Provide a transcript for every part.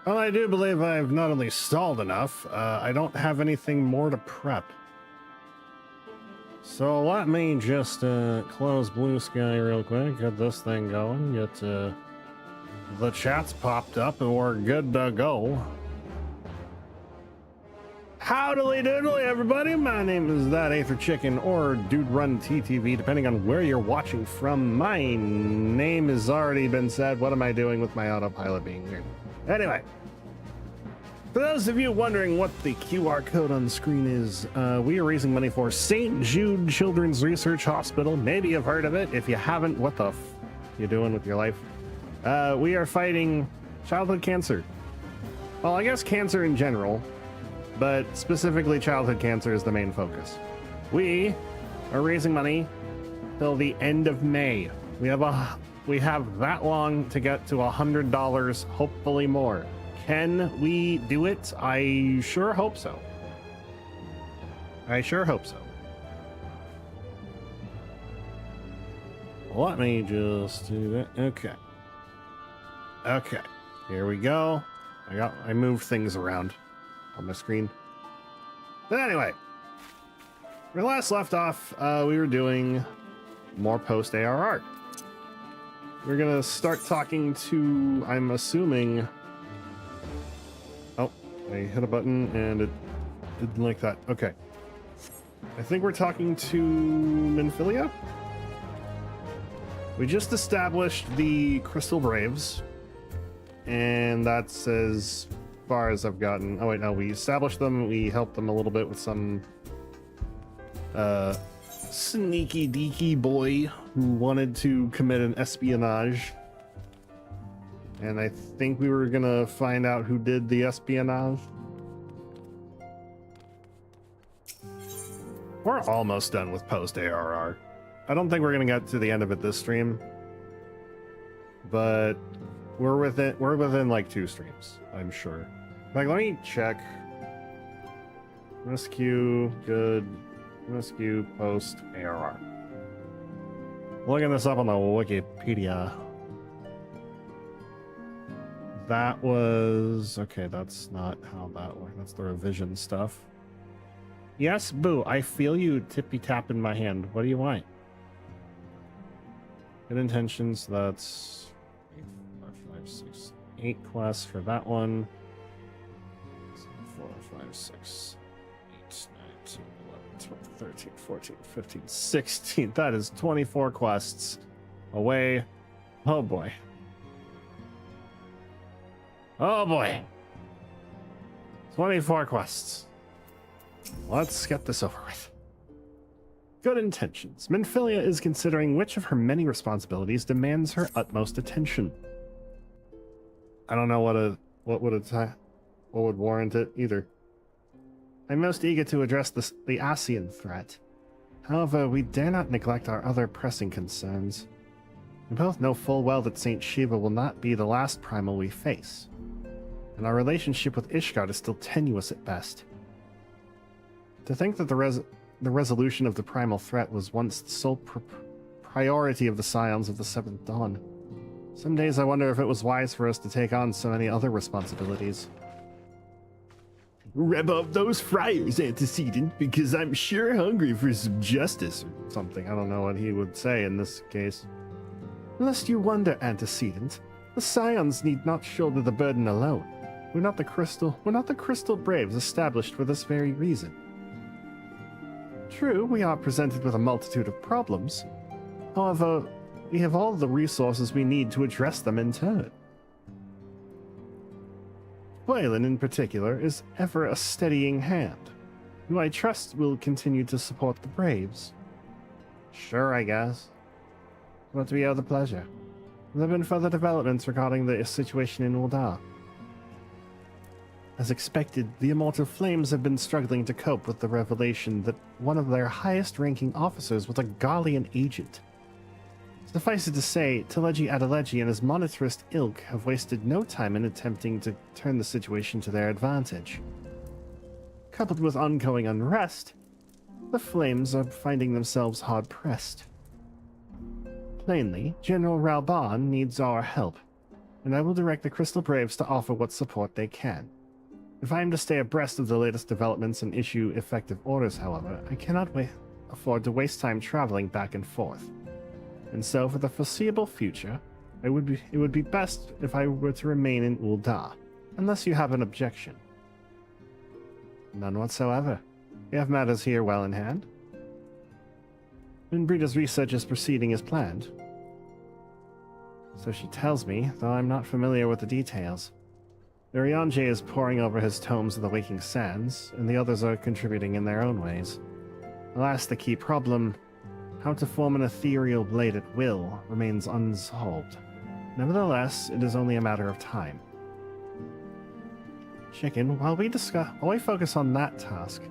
Well, I do believe I've not only stalled enough, I don't have anything more to prep. So let me just close Blue Sky real quick, get this thing going, get the chats popped up, and we're good to go. Howdily doodly, everybody. My name is That Aether Chicken, or Dude Run TTV, depending on where you're watching from. My name has already been said. What am I doing with my autopilot being here? Anyway, for those of you wondering what the QR code on the screen is, we are raising money for St. Jude Children's Research Hospital. Maybe you've heard of it. If you haven't, what the you doing with your life? We are fighting childhood cancer. Well, I guess cancer in general, but specifically childhood cancer is the main focus. We are raising money till the end of May. We have that long to get to $100, hopefully more. Can we do it? I sure hope so. I sure hope so. Let me just do that. Okay. Okay. Here we go. I moved things around on my screen. But anyway, we last left off, we were doing more post-ARR. We're gonna start talking to, I'm assuming, oh, I hit a button and it didn't like that. Okay. I think we're talking to Minfillia. We just established the Crystal Braves, and that's as far as I've gotten. Oh wait, no, we established them. We helped them a little bit with some sneaky deaky boy who wanted to commit an espionage, and I think we were gonna find out who did the espionage. We're almost done with post-ARR. I don't think we're gonna get to the end of it this stream, but we're within like 2 streams, I'm sure. Like, let me check. Rescue, good. Rescue, post-ARR. Looking this up on the Wikipedia. That was... okay, that's not how that works. That's the revision stuff. Yes, Boo, I feel you tippy-tapping my hand. What do you want? Good intentions, that's 3, 4, 5, 6, 8 quests for that one. 4, 5, 6, 8, 9, 10, 11, 12, 13, 14, 15, 16. That is 24 quests away. Oh boy. Oh boy. 24 quests. Let's get this over with. Good intentions. Minfillia is considering which of her many responsibilities demands her utmost attention. I don't know what would warrant it either. I'm most eager to address the Ascian threat. However, we dare not neglect our other pressing concerns. We both know full well that Saint Shiva will not be the last primal we face, and our relationship with Ishgard is still tenuous at best. To think that the resolution of the primal threat was once the sole priority of the Scions of the Seventh Dawn. Some days I wonder if it was wise for us to take on so many other responsibilities. Rev up those friars, Antecedent, because I'm sure hungry for some justice or something. I don't know what he would say in this case. Lest you wonder, Antecedent, the Scions need not shoulder the burden alone. We're not the Crystal Braves established for this very reason. True, we are presented with a multitude of problems. However, we have all the resources we need to address them in turn. Waylon, in particular, is ever a steadying hand, who I trust will continue to support the Braves. Sure, I guess. But we owe the pleasure. There have been further developments regarding the situation in Ul'dah. As expected, the Immortal Flames have been struggling to cope with the revelation that one of their highest-ranking officers was a Garlean agent. Suffice it to say, Teleji Adeleji and his monetarist ilk have wasted no time in attempting to turn the situation to their advantage. Coupled with ongoing unrest, the Flames are finding themselves hard-pressed. Plainly, General Ralban needs our help. and I will direct the Crystal Braves to offer what support they can. If I am to stay abreast of the latest developments and issue effective orders, however, I cannot afford to waste time traveling back and forth. And so, for the foreseeable future, it would be best if I were to remain in Ul'dah, unless you have an objection. None whatsoever. We have matters here well in hand. Minbreeda's research is proceeding as planned. So she tells me, though I'm not familiar with the details. Urianger is poring over his tomes of the Waking Sands, and the others are contributing in their own ways. Alas, the key problem, how to form an ethereal blade at will, remains unsolved. Nevertheless, it is only a matter of time. Chicken, while we focus on that task,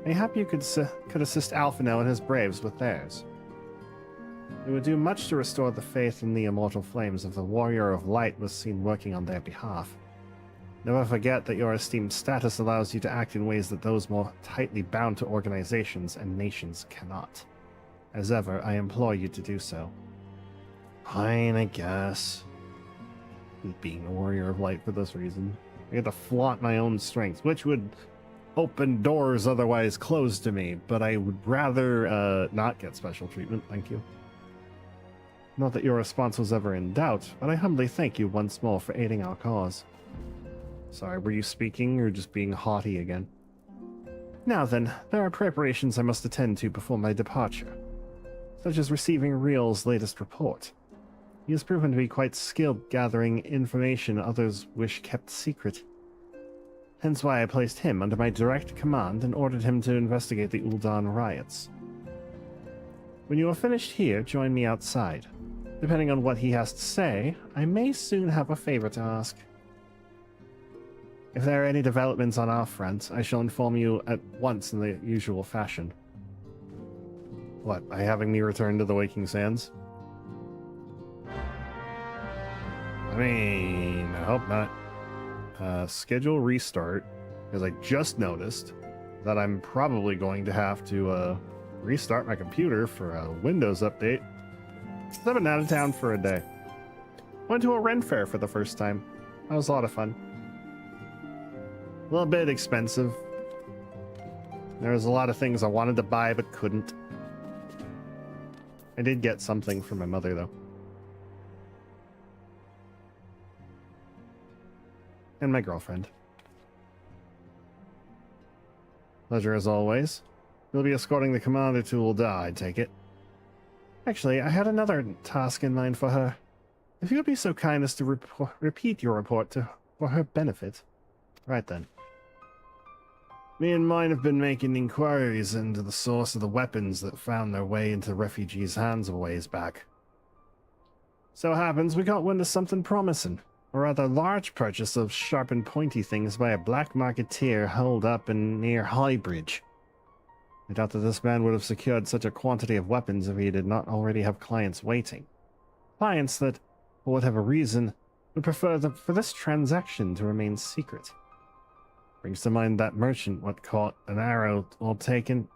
mayhap you could assist Alphino and his braves with theirs. It would do much to restore the faith in the immortal flames if the Warrior of Light was seen working on their behalf. Never forget that your esteemed status allows you to act in ways that those more tightly bound to organizations and nations cannot. As ever, I implore you to do so. Fine, I guess. Being a Warrior of Light for this reason. I get to flaunt my own strength, which would open doors otherwise closed to me, but I would rather not get special treatment, thank you. Not that your response was ever in doubt, but I humbly thank you once more for aiding our cause. Sorry, were you speaking or just being haughty again? Now then, there are preparations I must attend to before my departure, such as receiving Real's latest report. He has proven to be quite skilled gathering information others wish kept secret. Hence why I placed him under my direct command and ordered him to investigate the Ul'dah riots. When you are finished here, join me outside. Depending on what he has to say, I may soon have a favor to ask. If there are any developments on our front, I shall inform you at once in the usual fashion. What, by having me return to the Waking Sands? I mean, I hope not. Schedule restart, because I just noticed that I'm probably going to have to restart my computer for a Windows update. I've been out of town for a day. Went to a Ren Fair for the first time. That was a lot of fun. A little bit expensive. There was a lot of things I wanted to buy but couldn't. I did get something for my mother, though. And my girlfriend. Pleasure as always. You'll be escorting the commander to Ul'dah, I take it. Actually, I had another task in mind for her. If you would be so kind as to repeat your report for her benefit. Right then. Me and mine have been making inquiries into the source of the weapons that found their way into refugees' hands a ways back. So happens we got wind of something promising. A rather large purchase of sharp and pointy things by a black marketeer holed up in near Highbridge. I doubt that this man would have secured such a quantity of weapons if he did not already have clients waiting. Clients that, for whatever reason, would prefer for this transaction to remain secret. Brings to mind that merchant what caught an arrow while taking...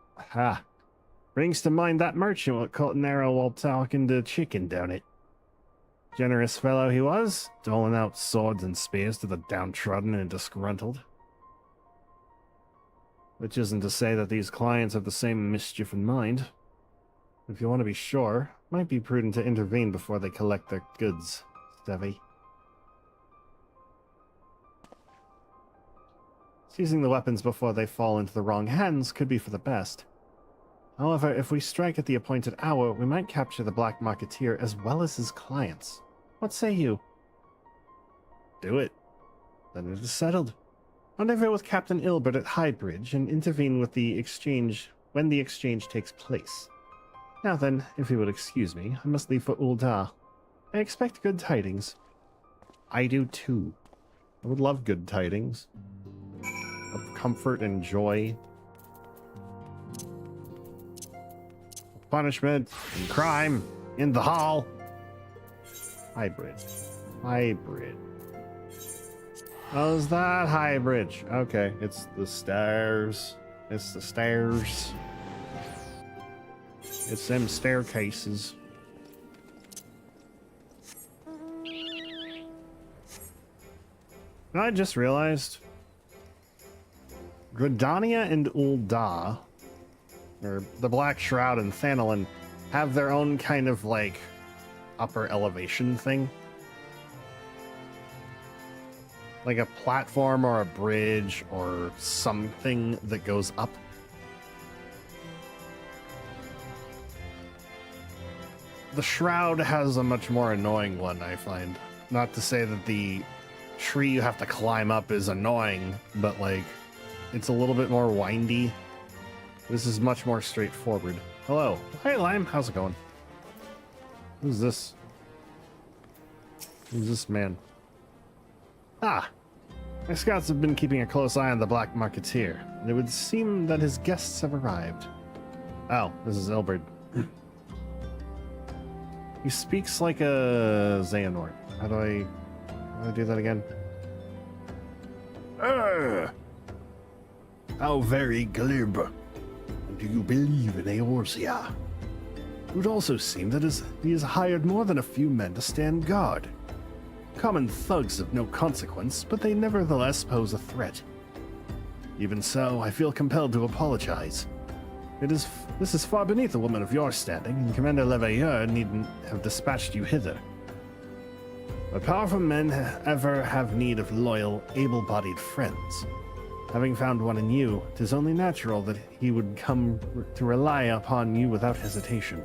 Brings to mind that merchant what caught an arrow while talking to chicken down it. Generous fellow he was, doling out swords and spears to the downtrodden and disgruntled. Which isn't to say that these clients have the same mischief in mind. If you want to be sure, it might be prudent to intervene before they collect their goods, Stevie. Seizing the weapons before they fall into the wrong hands could be for the best. However, if we strike at the appointed hour, we might capture the black marketeer as well as his clients. What say you? Do it. Then it is settled. Rendezvous with Captain Ilbert at Highbridge and intervene with the exchange when the exchange takes place. Now then, if you will excuse me, I must leave for Ul'dah. I expect good tidings. I do too. I would love good tidings. Of comfort and joy. Punishment and crime in the hall. Hybrid. Hybrid. How's that Highbridge? Okay, it's the stairs. It's the stairs. It's them staircases. I just realized Gridania and Ul'dah, or the Black Shroud and Thanalin, have their own kind of like upper elevation thing. Like a platform or a bridge or something that goes up. The Shroud has a much more annoying one, I find. Not to say that the tree you have to climb up is annoying, but like, it's a little bit more windy. This is much more straightforward. Hello. Hey, Lime. How's it going? Who's this? Who's this man? Ah! My scouts have been keeping a close eye on the Black Marketeer, and it would seem that his guests have arrived. Oh, this is Ilberd. He speaks like a Xehanort. How do I do that again? How very glib. Do you believe in Eorzea? It would also seem that he has hired more than a few men to stand guard. Common thugs of no consequence, but they nevertheless pose a threat. Even so, I feel compelled to apologize. This is far beneath a woman of your standing, and Commander Leveilleur needn't have dispatched you hither. But powerful men ever have need of loyal, able-bodied friends. Having found one in you, 'tis only natural that he would come to rely upon you without hesitation.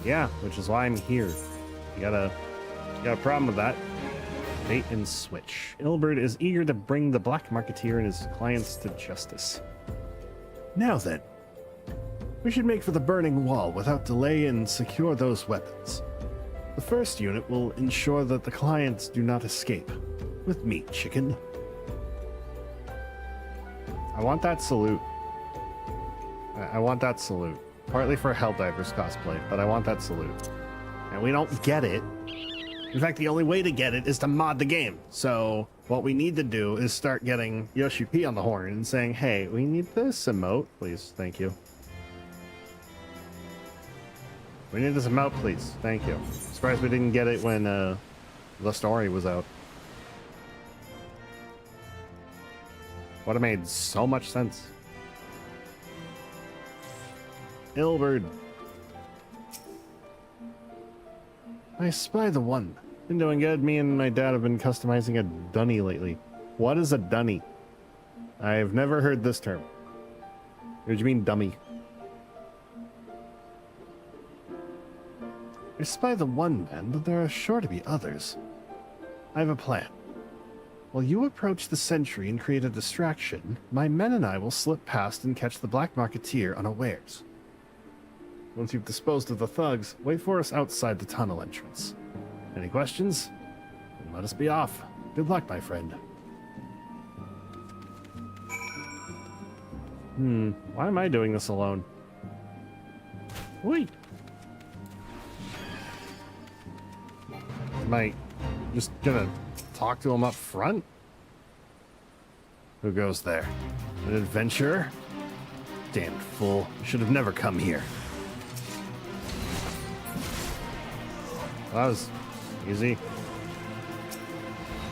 Yeah, which is why I'm here. You got a problem with that? Bait and switch. Ilberd is eager to bring the Black Marketeer and his clients to justice. Now then, we should make for the burning wall without delay and secure those weapons. The first unit will ensure that the clients do not escape. With me, chicken. I want that salute. I want that salute. Partly for Helldivers cosplay, but I want that salute. And we don't get it. In fact, the only way to get it is to mod the game. So what we need to do is start getting Yoshi P on the horn and saying, hey, we need this emote, please. Thank you. We need this emote, please. Thank you. Surprised we didn't get it when the story was out. Would have made so much sense. Ilberd. I spy the one. Been doing good. Me and my dad have been customizing a dunny lately. What is a dunny? I've never heard this term. What do you mean dummy? I spy the one man, but there are sure to be others. I have a plan. While you approach the sentry and create a distraction, my men and I will slip past and catch the Black Marketeer unawares. Once you've disposed of the thugs, wait for us outside the tunnel entrance. Any questions? Then let us be off. Good luck, my friend. Why am I doing this alone? Wait. Am I just gonna talk to him up front? Who goes there? An adventurer? Damned fool. You should have never come here. That was easy.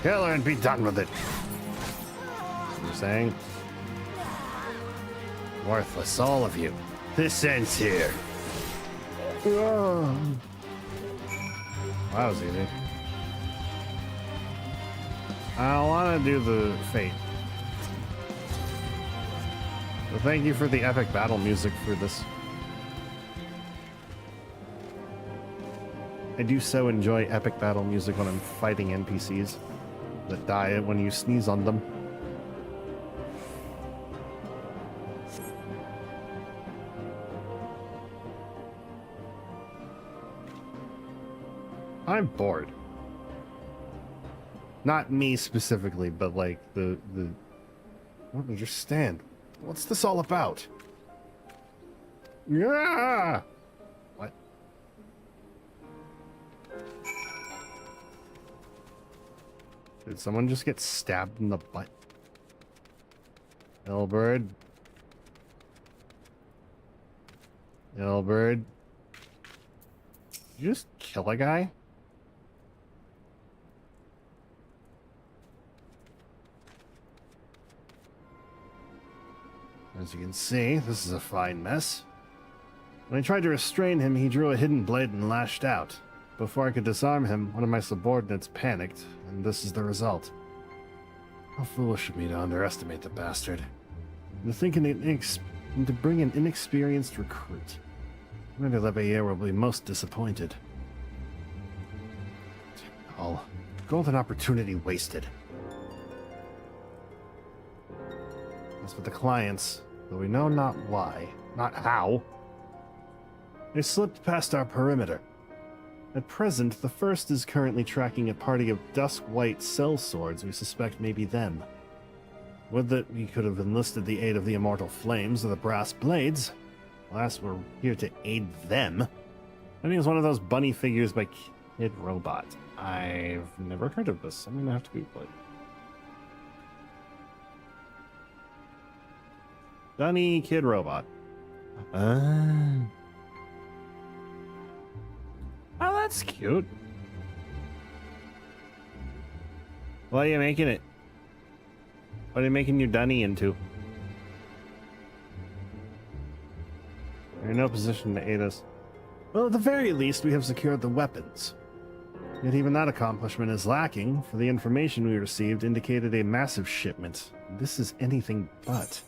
Kill her and be done with it. What you're saying? Worthless, all of you. This ends here. That was easy. I want to do the fate. Well, thank you for the epic battle music for this. I do so enjoy epic battle music when I'm fighting NPCs that die when you sneeze on them. I'm bored. Not me specifically, but like the I don't understand. What's this all about? Yeah. What? Did someone just get stabbed in the butt? Ilberd. Ilberd. Did you just kill a guy? As you can see, this is a fine mess. When I tried to restrain him, he drew a hidden blade and lashed out. Before I could disarm him, one of my subordinates panicked, and this is the result. How foolish of me to underestimate the bastard. And to bring an inexperienced recruit. Commander Leveilleur will be most disappointed. All golden opportunity wasted. As for the clients, though we know not why, not how, they slipped past our perimeter. At present, the first is currently tracking a party of dusk-white sellswords we suspect may be them. Would that we could have enlisted the aid of the Immortal Flames or the Brass Blades. Alas, we're here to aid them. I think it's one of those bunny figures by Kid Robot. I've never heard of this. I'm gonna have to Google it. Dunny Kid Robot. Oh, that's cute. What are you making it? What are you making your dunny into? You're in no position to aid us. Well, at the very least, we have secured the weapons. Yet even that accomplishment is lacking, for the information we received indicated a massive shipment. This is anything but.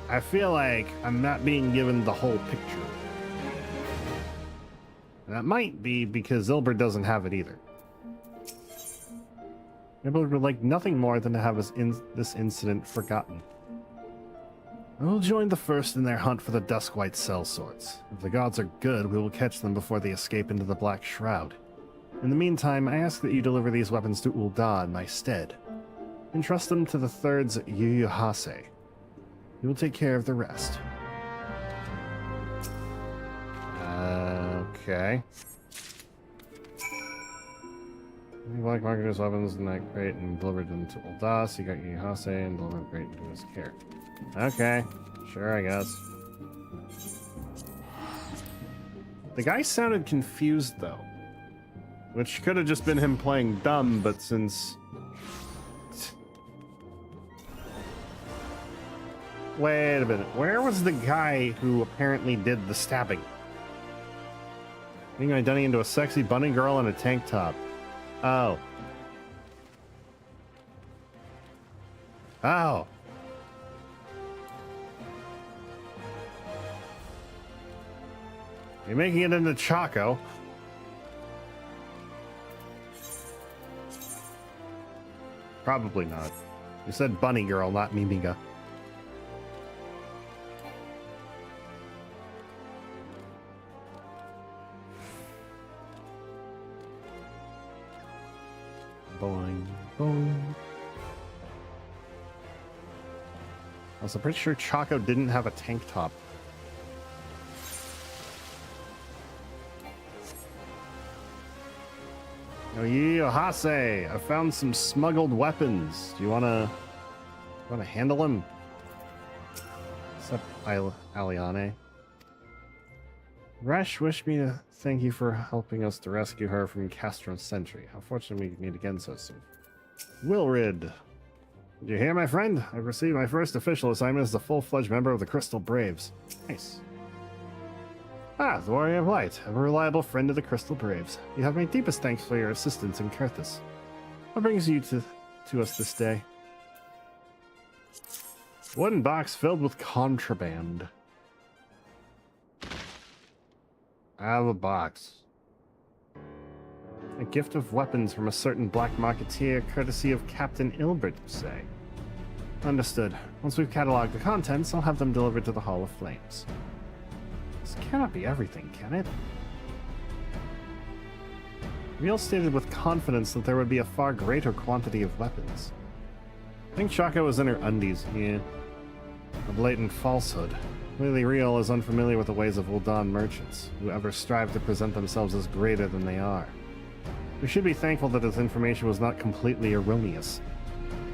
I feel like I'm not being given the whole picture. And that might be because Ilbert doesn't have it either. Ilbert would like nothing more than to have this incident forgotten. I will join the first in their hunt for the Duskwhite sellswords. If the gods are good, we will catch them before they escape into the Black Shroud. In the meantime, I ask that you deliver these weapons to Ul'dah in my stead. Entrust them to the Third's Yuyuhase. He will take care of the rest. Okay. Black Marketer's weapons in that crate and delivered them to Ul'dah, so you got Yuyuhase and delivered the crate into his care. Okay, sure, I guess. The guy sounded confused, though. Which could have just been him playing dumb, but since... Wait a minute. Where was the guy who apparently did the stabbing? Making my dunny into a sexy bunny girl in a tank top. Oh. Oh. You're making it into Choco. Probably not. You said bunny girl, not Mimiga. Boing, boing. I was pretty sure Choco didn't have a tank top. Oh, Yuyuhase, I found some smuggled weapons. Do you wanna handle them? What's up, Aliane? Resh wished me to thank you for helping us to rescue her from Castro Sentry. How fortunate we meet again so soon. Wilrid. Did you hear, my friend? I've received my first official assignment as a full-fledged member of the Crystal Braves. Nice. Ah, the Warrior of Light, a reliable friend of the Crystal Braves. You have my deepest thanks for your assistance in Kurthus. What brings you to us this day? Wooden box filled with contraband. I have a box. A gift of weapons from a certain black marketeer, courtesy of Captain Ilbert, you say? Understood. Once we've cataloged the contents, I'll have them delivered to the Hall of Flames. This cannot be everything, can it? Real stated with confidence that there would be a far greater quantity of weapons. I think Choco was in her undies. Yeah. A blatant falsehood. Clearly Real is unfamiliar with the ways of Ul'dah merchants, who ever strive to present themselves as greater than they are. We should be thankful that his information was not completely erroneous,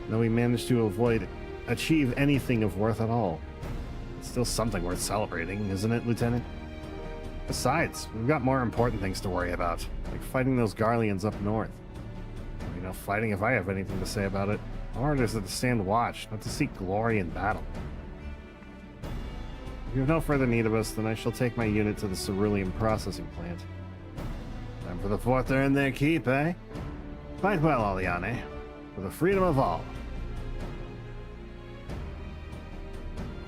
though we managed to achieve anything of worth at all. It's still something worth celebrating, isn't it, Lieutenant? Besides, we've got more important things to worry about, like fighting those Garleans up north. Fighting if I have anything to say about it. Our orders are to stand watch, not to seek glory in battle. If you have no further need of us, then I shall take my unit to the cerulean processing plant. Time for the fourth to earn their keep, eh? Fight well, Aliane, for the freedom of all.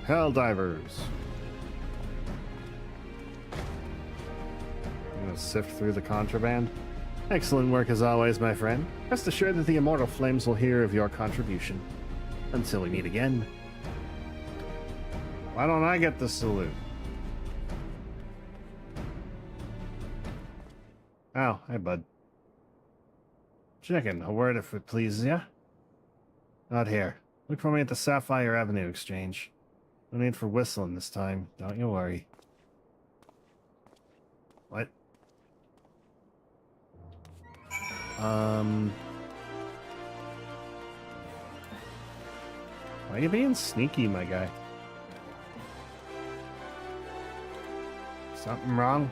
Hell divers. I'm gonna sift through the contraband. Excellent work as always, my friend. Rest assured that the immortal flames will hear of your contribution. Until we meet again. Why don't I get the salute? Oh, hi, bud. Chicken, a word if it pleases ya. Not here. Look for me at the Sapphire Avenue Exchange. No need for whistling this time, don't you worry. What? Why are you being sneaky, my guy? Something wrong?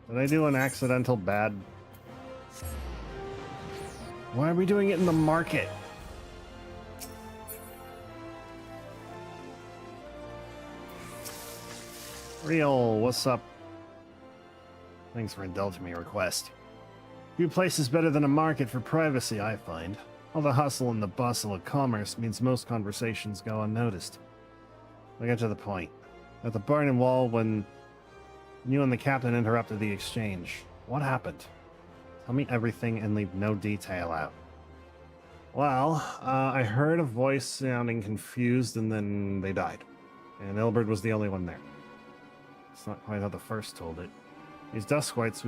Did I do an accidental bad? Why are we doing it in the market? Real, what's up? Thanks for indulging my request. Few places better than a market for privacy, I find. All the hustle and the bustle of commerce means most conversations go unnoticed. I'll get to the point. At the barn and wall, when you and the captain interrupted the exchange, what happened? Tell me everything and leave no detail out. Well, I heard a voice sounding confused and then they died. And Ilberd was the only one there. It's not quite how the first told it. These Duskwights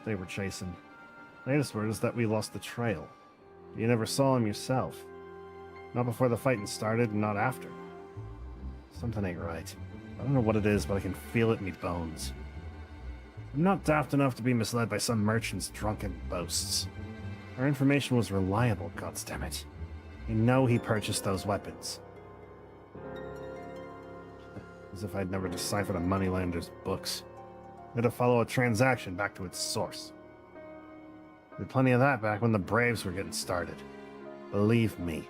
they were chasing. Latest word is that we lost the trail. You never saw him yourself. Not before the fighting started and not after. Something ain't right. I don't know what it is, but I can feel it in me bones. I'm not daft enough to be misled by some merchant's drunken boasts. Our information was reliable, goddammit. You know he purchased those weapons. As if I'd never deciphered a moneylender's books. We had to follow a transaction back to its source. We did plenty of that back when the Braves were getting started. Believe me.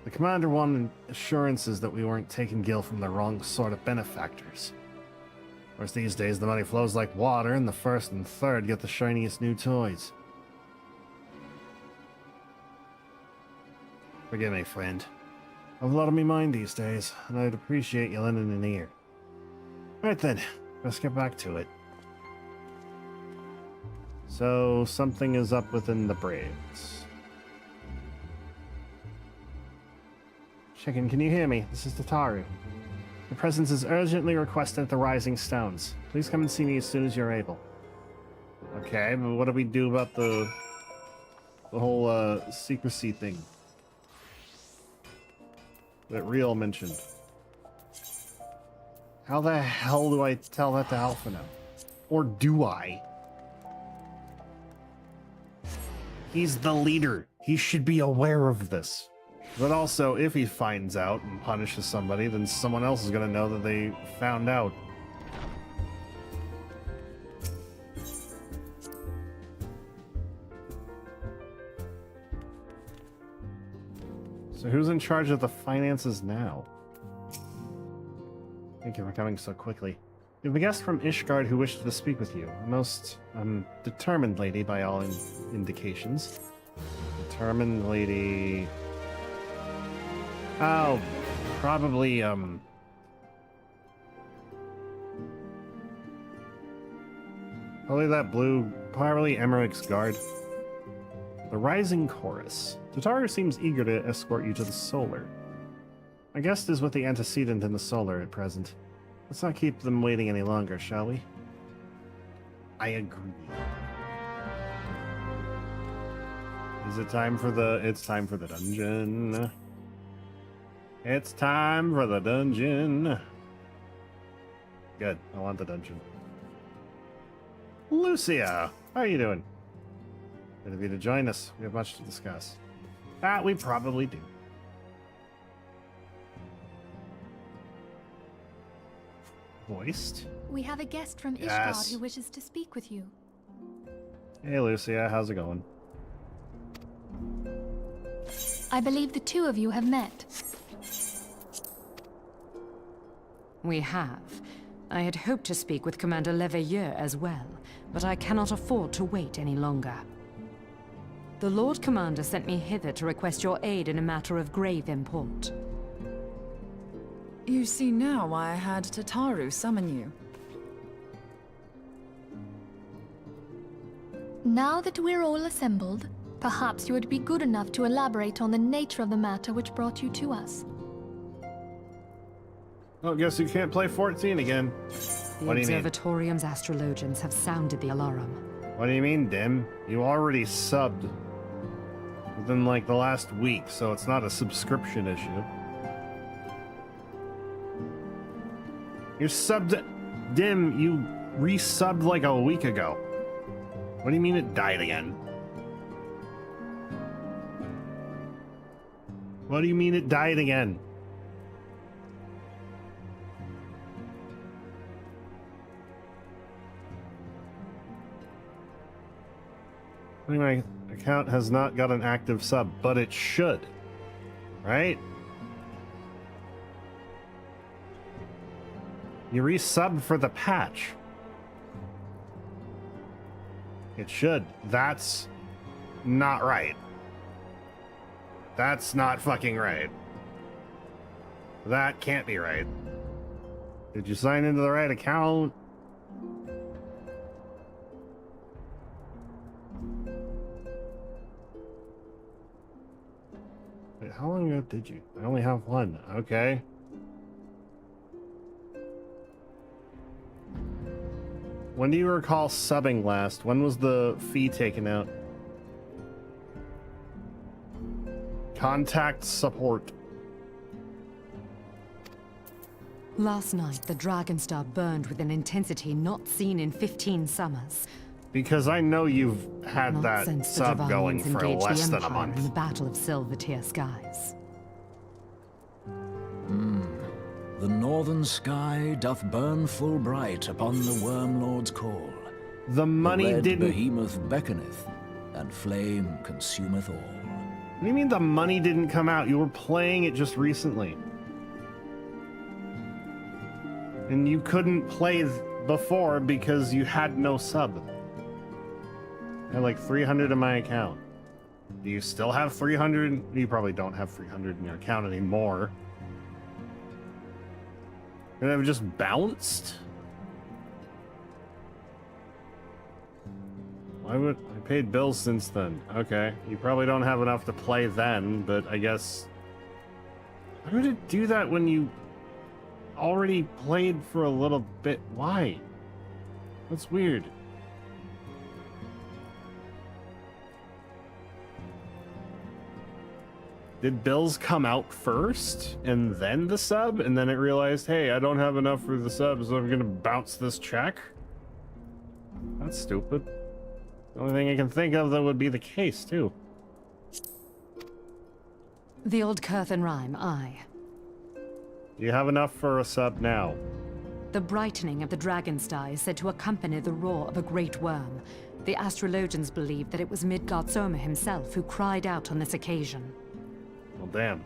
The commander wanted assurances that we weren't taking Gil from the wrong sort of benefactors. Of course, these days the money flows like water, and the first and third get the shiniest new toys. Forgive me, friend. I have a lot on my mind these days, and I'd appreciate you lending an ear. Right then, let's get back to it. So, something is up within the Braves. Chicken, can you hear me? This is Tataru. Your presence is urgently requested at the Rising Stones. Please come and see me as soon as you're able. Okay, but what do we do about the whole secrecy thing that Real mentioned? How the hell do I tell that to Alpha now? Or do I? He's the leader. He should be aware of this. But also, if he finds out and punishes somebody, then someone else is going to know that they found out. So who's in charge of the finances now? Thank you for coming so quickly. You have a guest from Ishgard who wishes to speak with you. A most determined lady by all indications. Determined lady... Oh, probably, probably that blue, probably Emmerich's guard. The Rising Chorus. Tataru seems eager to escort you to the Solar. My guest is with the antecedent in the Solar at present. Let's not keep them waiting any longer, shall we? I agree. Is it time for the... It's time for the dungeon. It's time for the dungeon. Good. I want the dungeon. Lucia, how are you doing? Good of you to join us. We have much to discuss. We probably do. Voiced? We have a guest from Ishgard Yes. who wishes to speak with you. Hey, Lucia, how's it going? I believe the two of you have met. We have. I had hoped to speak with Commander Leveilleur as well, but I cannot afford to wait any longer. The Lord Commander sent me hither to request your aid in a matter of grave import. You see now why I had Tataru summon you. Now that we're all assembled, perhaps you would be good enough to elaborate on the nature of the matter which brought you to us. Oh, guess you can't play 14 again. The What do you mean? Observatorium's astrologians have sounded the alarm. What do you mean, Dim? You already subbed within like the last week, so it's not a subscription issue. You're subbed. Dim, you resubbed like a week ago. What do you mean it died again? What do you mean it died again? My account has not got an active sub, but it should, right? You resubbed for the patch. It should. That's not right. That's not fucking right. That can't be right. Did you sign into the right account? Wait, how long ago did you? I only have one. Okay. When do you recall subbing last? When was the fee taken out? Contact support. Last night, the Dragonstar burned with an intensity not seen in 15 summers. Because I know you've had Not that since the sub going Divines for engaged less the than a Empire in the month. Battle of Silvertear Skies. The northern sky doth burn full bright upon the Wormlord's call. The money the red didn't... behemoth beckoneth, and flame consumeth all. What do you mean the money didn't come out? You were playing it just recently. And you couldn't play before because you had no sub. I had like 300 in my account. Do you still have 300? You probably don't have 300 in your account anymore. And I've just bounced? Why would I paid bills since then? Okay, you probably don't have enough to play then, but I guess... Why would it do that when you already played for a little bit? Why? That's weird. Did bills come out first and then the sub, and then it realized, hey, I don't have enough for the sub, so I'm gonna bounce this check? That's stupid. The only thing I can think of that would be the case, too. The old Curthan rhyme, aye. Do you have enough for a sub now? The brightening of the Dragonstar is said to accompany the roar of a great worm. The astrologians believe that it was Midgard Soma himself who cried out on this occasion. Well, damn.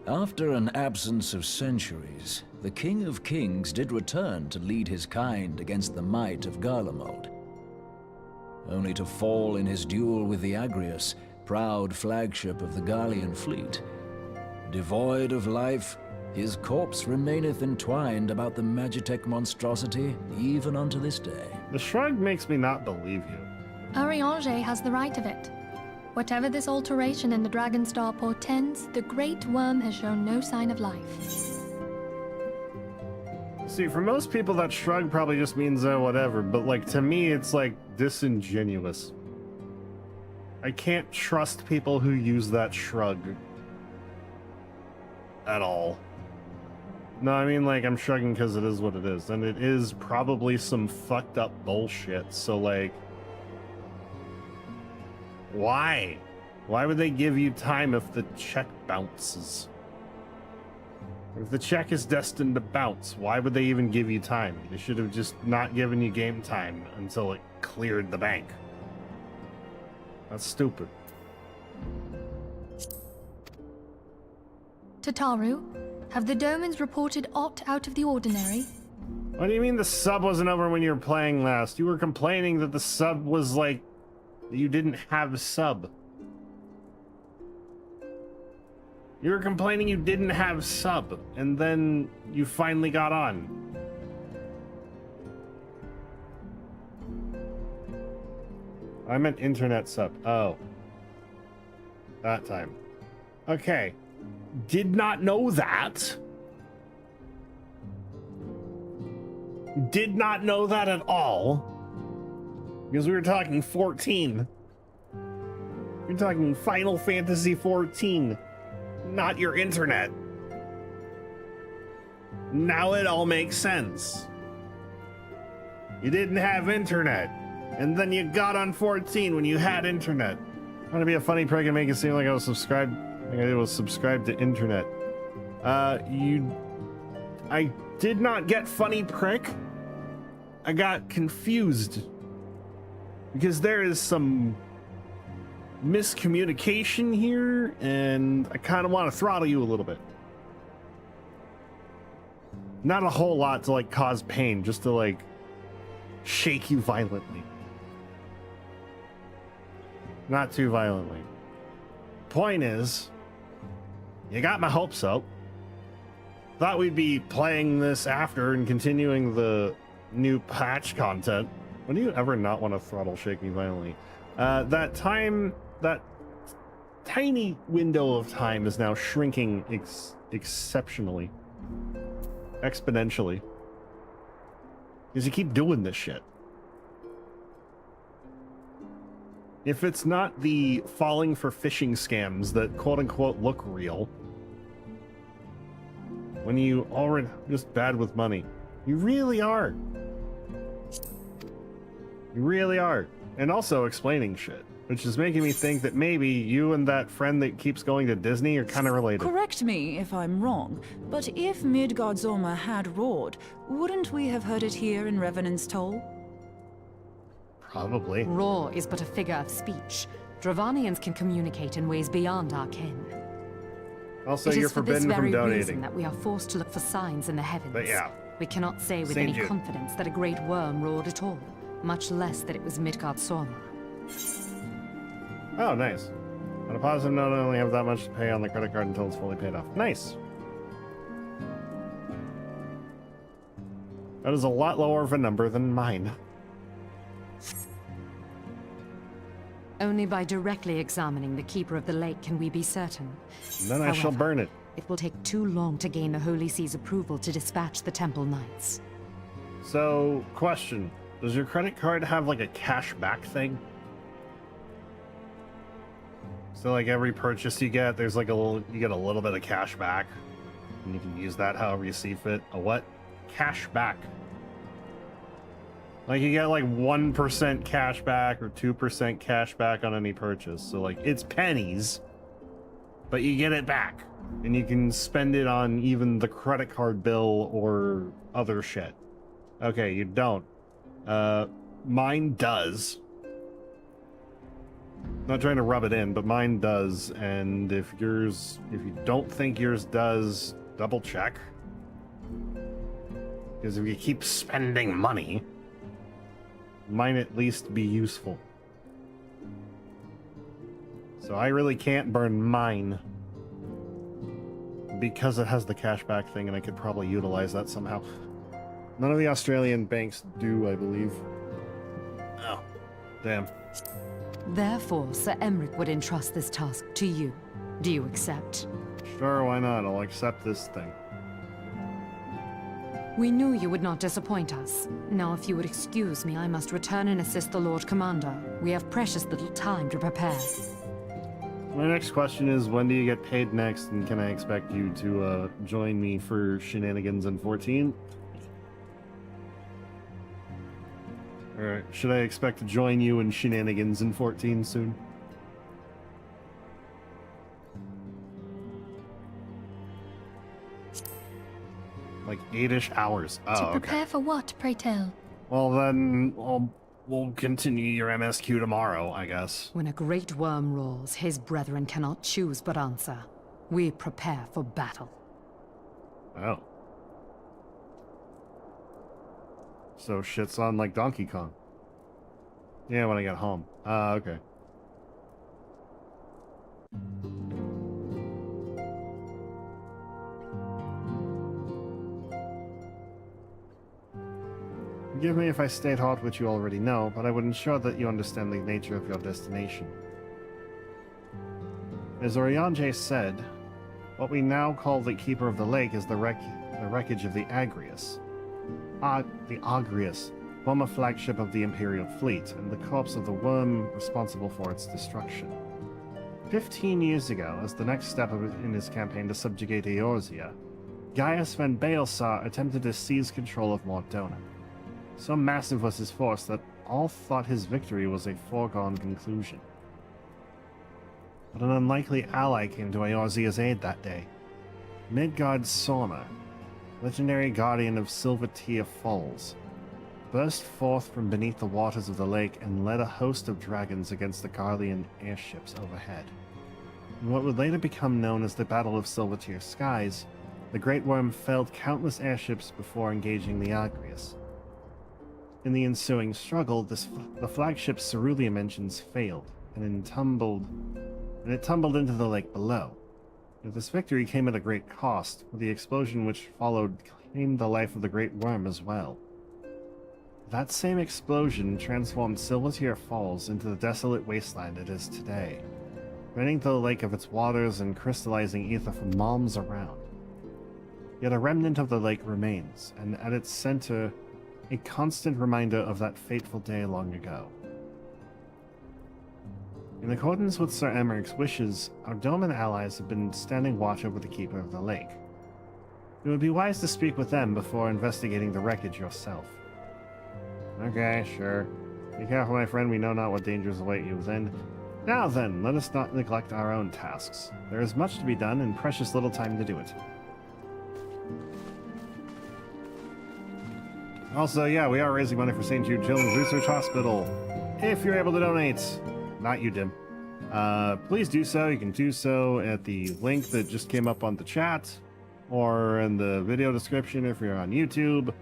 After an absence of centuries, the King of Kings did return to lead his kind against the might of Garlemald, only to fall in his duel with the Agrius, proud flagship of the Garlean fleet. Devoid of life, his corpse remaineth entwined about the Magitech monstrosity even unto this day. The shrug makes me not believe you. Ariange has the right of it. Whatever this alteration in the Dragonstar portends, the Great Worm has shown no sign of life. See, for most people, that shrug probably just means whatever, but like to me, it's like disingenuous. I can't trust people who use that shrug at all. No, I mean, like, I'm shrugging because it is what it is, and it is probably some fucked up bullshit, so like, why? Why would they give you time if the check bounces? If the check is destined to bounce, why would they even give you time? They should have just not given you game time until it cleared the bank. That's stupid. Tataru, Have the Domans reported aught out of the ordinary? What do you mean the sub wasn't over when you were playing last? You were complaining that the sub was like... you didn't have a sub. You were complaining you didn't have sub, and then you finally got on. I meant internet sub. Oh. That time. Okay. Did not know that. Did not know that at all. Because we were talking 14. You're talking Final Fantasy 14. Not your internet. Now it all makes sense. You didn't have internet. And then you got on 14 when you had internet. I'm gonna be a funny prick and make it seem like I was subscribed. Like I was subscribed to internet. I did not get funny prick. I got confused. Because there is some miscommunication here, and I kind of want to throttle you a little bit. Not a whole lot to like cause pain, just to like shake you violently. Not too violently. Point is, you got my hopes up. Thought we'd be playing this after and continuing the new patch content. When do you ever not want to throttle shake me violently? That tiny window of time is now shrinking exceptionally. Exponentially. Because you keep doing this shit. If it's not the falling for phishing scams that quote-unquote look real, when you already just bad with money, you really are. You really are. And also explaining shit, which is making me think that maybe you and that friend that keeps going to Disney are kind of related. Correct me if I'm wrong, but if Midgardsormr had roared, wouldn't we have heard it here in Revenant's Toll? Probably. Roar is but a figure of speech. Dravanians can communicate in ways beyond our kin. Also, It you're is for this forbidden from very donating. reason that we are forced to look for signs in the heavens. But yeah. We cannot say with Same any June. confidence that a great worm roared at all, much less that it was Midgardsormr. Oh, nice. On a positive note, I only have that much to pay on the credit card until it's fully paid off. Nice. That is a lot lower of a number than mine. Only by directly examining the Keeper of the Lake can we be certain. And then I shall However, burn it. It will take too long to gain the Holy See's approval to dispatch the Temple Knights. So, question. Does your credit card have like a cash back thing? So like every purchase you get, there's like you get a little bit of cash back. And you can use that however you see fit. A what? Cash back. Like you get like 1% cash back or 2% cash back on any purchase. So like it's pennies, but you get it back. And you can spend it on even the credit card bill or other shit. Okay, you don't. Mine does. Not trying to rub it in, but mine does. And if you don't think yours does, double check. Because if you keep spending money, might at least be useful. So I really can't burn mine because it has the cashback thing, and I could probably utilize that somehow. None of the Australian banks do, I believe. Oh, damn. Therefore, Sir Emric would entrust this task to you. Do you accept? Sure, why not? I'll accept this thing. We knew you would not disappoint us. Now, if you would excuse me, I must return and assist the Lord Commander. We have precious little time to prepare. My next question is, when do you get paid next, and can I expect you to join me for shenanigans in 14? Alright, should I expect to join you in shenanigans in 14 soon? Like 8-ish hours. Oh, To okay. prepare for what, pray tell? Well then, we'll continue your MSQ tomorrow, I guess. When a great worm roars, his brethren cannot choose but answer. We prepare for battle. Oh. So shit's on like Donkey Kong. Yeah, when I get home. Okay. Forgive me if I state aught which you already know, but I would ensure that you understand the nature of your destination. As Oriange said, what we now call the Keeper of the Lake is the wreckage of the Agrius. The Agrius, former flagship of the Imperial fleet, and the corpse of the worm responsible for its destruction. 15 years ago, as the next step in his campaign to subjugate Eorzea, Gaius van Baelsar attempted to seize control of Mordona. So massive was his force that all thought his victory was a foregone conclusion. But an unlikely ally came to Eorzea's aid that day. Midgard Sorma, legendary guardian of Silvertear Falls, burst forth from beneath the waters of the lake and led a host of dragons against the Garlean airships overhead. In what would later become known as the Battle of Silvertear Skies, the Great Worm felled countless airships before engaging the Agrius. In the ensuing struggle, the flagship Cerulean engines failed, and it tumbled into the lake below. But this victory came at a great cost, for the explosion which followed claimed the life of the Great Worm as well. That same explosion transformed Silvertear Falls into the desolate wasteland it is today, draining the lake of its waters and crystallizing ether from malms around. Yet a remnant of the lake remains, and at its center, a constant reminder of that fateful day long ago. In accordance with Sir Emeric's wishes, our dome and allies have been standing watch over the Keeper of the Lake. It would be wise to speak with them before investigating the wreckage yourself. Okay, sure. Be careful, my friend, we know not what dangers await you within. Now then, let us not neglect our own tasks. There is much to be done and precious little time to do it. Also, yeah, we are raising money for St. Jude Children's Research Hospital. If you're able to donate, not you, Dim, please do so. You can do so at the link that just came up on the chat, or in the video description if you're on YouTube,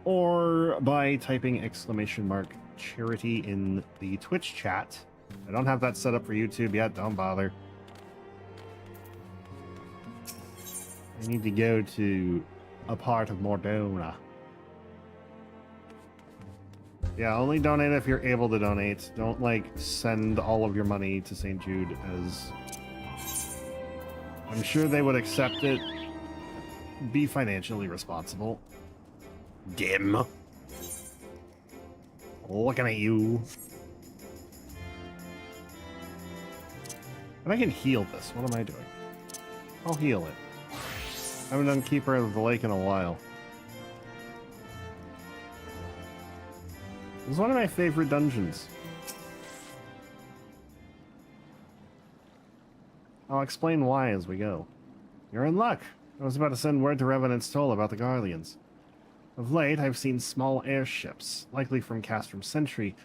or by typing !charity in the Twitch chat. I don't have that set up for YouTube yet, don't bother. I need to go to a part of Mordona. Yeah, only donate if you're able to donate. Don't, like, send all of your money to St. Jude, as I'm sure they would accept it. Be financially responsible. Dim. Looking at you. And I can heal this. What am I doing? I'll heal it. I haven't done Keeper of the Lake in a while. It's one of my favorite dungeons. I'll explain why as we go. You're in luck. I was about to send word to Revenant's Toll about the Garleans. Of late, I've seen small airships, likely from Castrum Sentry,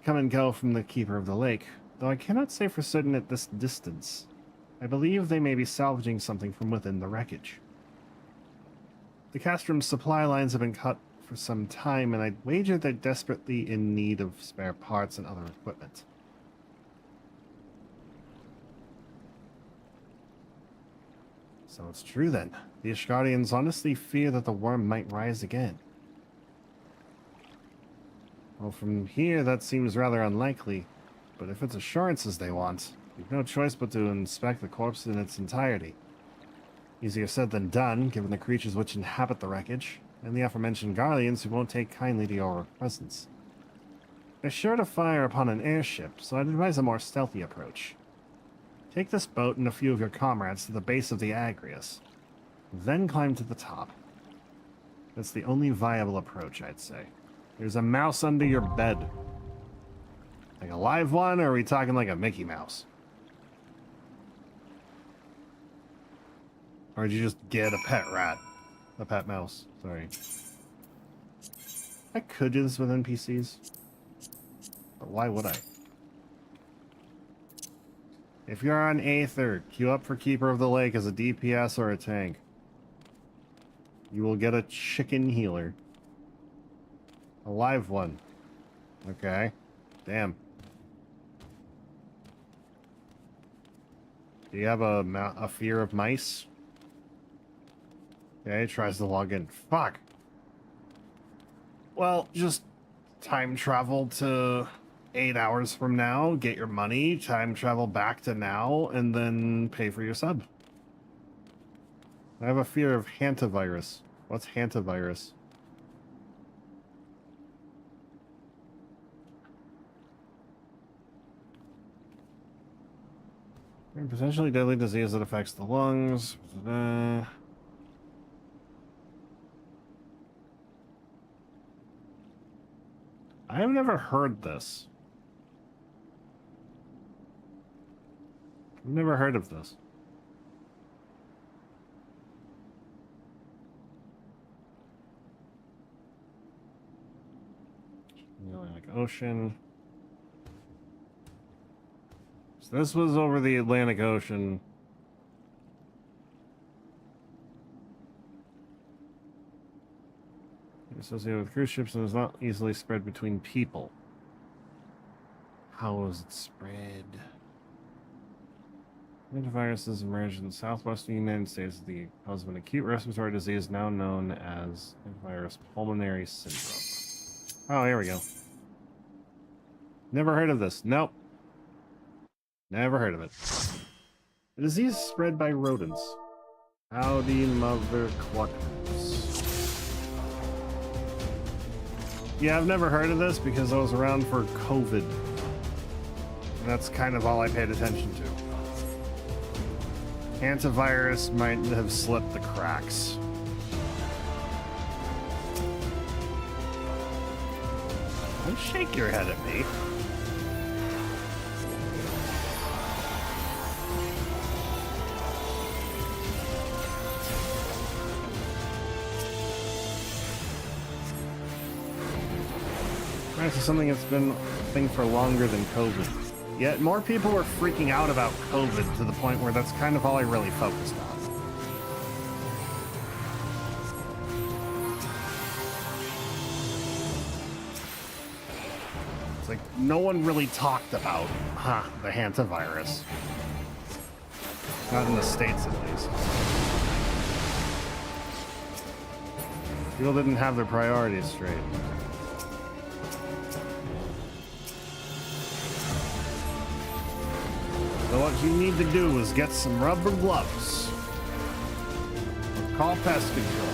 come and go from the Keeper of the Lake, though I cannot say for certain at this distance. I believe they may be salvaging something from within the wreckage. The Castrum's supply lines have been cut for some time, and I'd wager they're desperately in need of spare parts and other equipment. So it's true then. The Ishgardians honestly fear that the worm might rise again. Well, from here that seems rather unlikely, but if it's assurances they want, you've no choice but to inspect the corpse in its entirety. Easier said than done, given the creatures which inhabit the wreckage, and the aforementioned Garleans who won't take kindly to your presence. They're sure to fire upon an airship, so I'd advise a more stealthy approach. Take this boat and a few of your comrades to the base of the Agrius, then climb to the top. That's the only viable approach, I'd say. There's a mouse under your bed. Like a live one, or are we talking like a Mickey Mouse? Or did you just get a pet rat? A pet mouse, sorry. I could do this with NPCs, but why would I? If you're on Aether, queue up for Keeper of the Lake as a DPS or a tank. You will get a chicken healer. A live one. Okay. Damn. Do you have a fear of mice? Okay, tries to log in. Fuck. Well, just time travel to 8 hours from now, get your money, time travel back to now, and then pay for your sub. I have a fear of hantavirus. What's hantavirus? A potentially deadly disease that affects the lungs. I have never heard this. I've never heard of this. Atlantic Ocean. So this was over the Atlantic Ocean. Associated with cruise ships and is not easily spread between people. How was it spread? Antiviruses emerged in the southwestern United States as the cause of an acute respiratory disease now known as antivirus pulmonary syndrome. Oh, here we go. Never heard of this. Nope. Never heard of it. The disease is spread by rodents. Howdy, mother cluckers. Yeah, I've never heard of this because I was around for COVID. And that's kind of all I paid attention to. Antivirus might have slipped the cracks. Don't shake your head at me. This is something that's been a thing for longer than COVID. Yet more people were freaking out about COVID to the point where that's kind of all I really focused on. It's like no one really talked about, the hantavirus. Not in the States, at least. People didn't have their priorities straight. So what you need to do is get some rubber gloves. Or call pest control.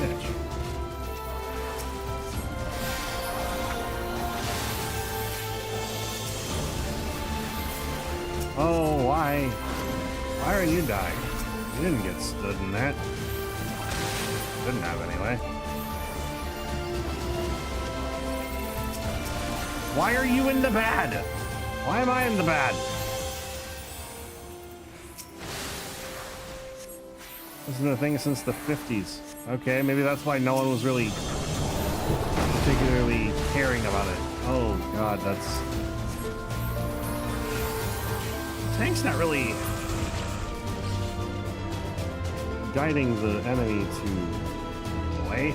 Finish. Oh, why? Why are you dying? You didn't get stood in that. Didn't have anyway. Why are you in the bad? Why am I in the bad? This has been a thing since the 50s. Okay, maybe that's why no one was really particularly caring about it. Oh god, that's... Tank's not really guiding the enemy to away.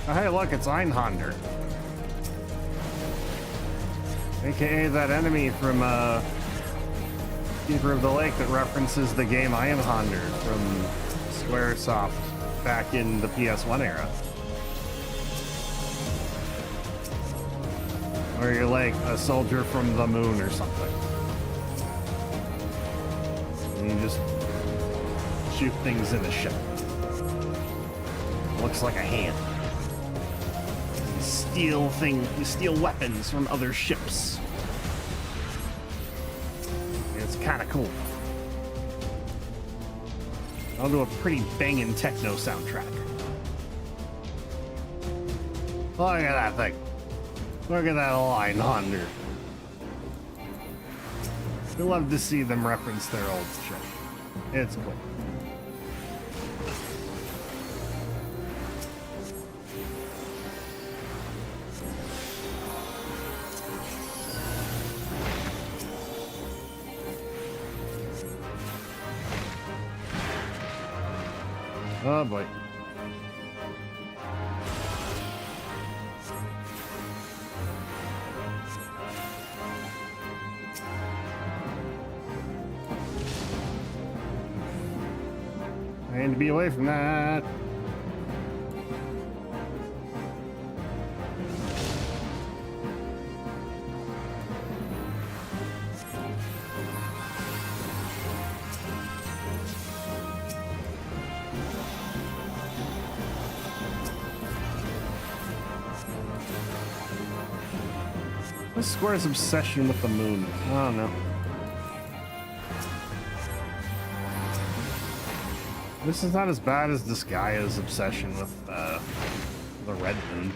Hey, look, it's Einhander. AKA that enemy from, Keeper of the Lake that references the game Einhander from Squaresoft back in the PS1 era. Where you're like a soldier from the moon or something. And you just shoot things in a ship. Looks like a hand. You steal weapons from other ships. It's kind of cool. I'll do a pretty banging techno soundtrack. Look at that thing. Look at that line under. We love to see them reference their old shit. It's cool. Oh boy. I need to be away from that. What's Square's obsession with the moon? I don't know. This is not as bad as this guy's obsession with the red moon.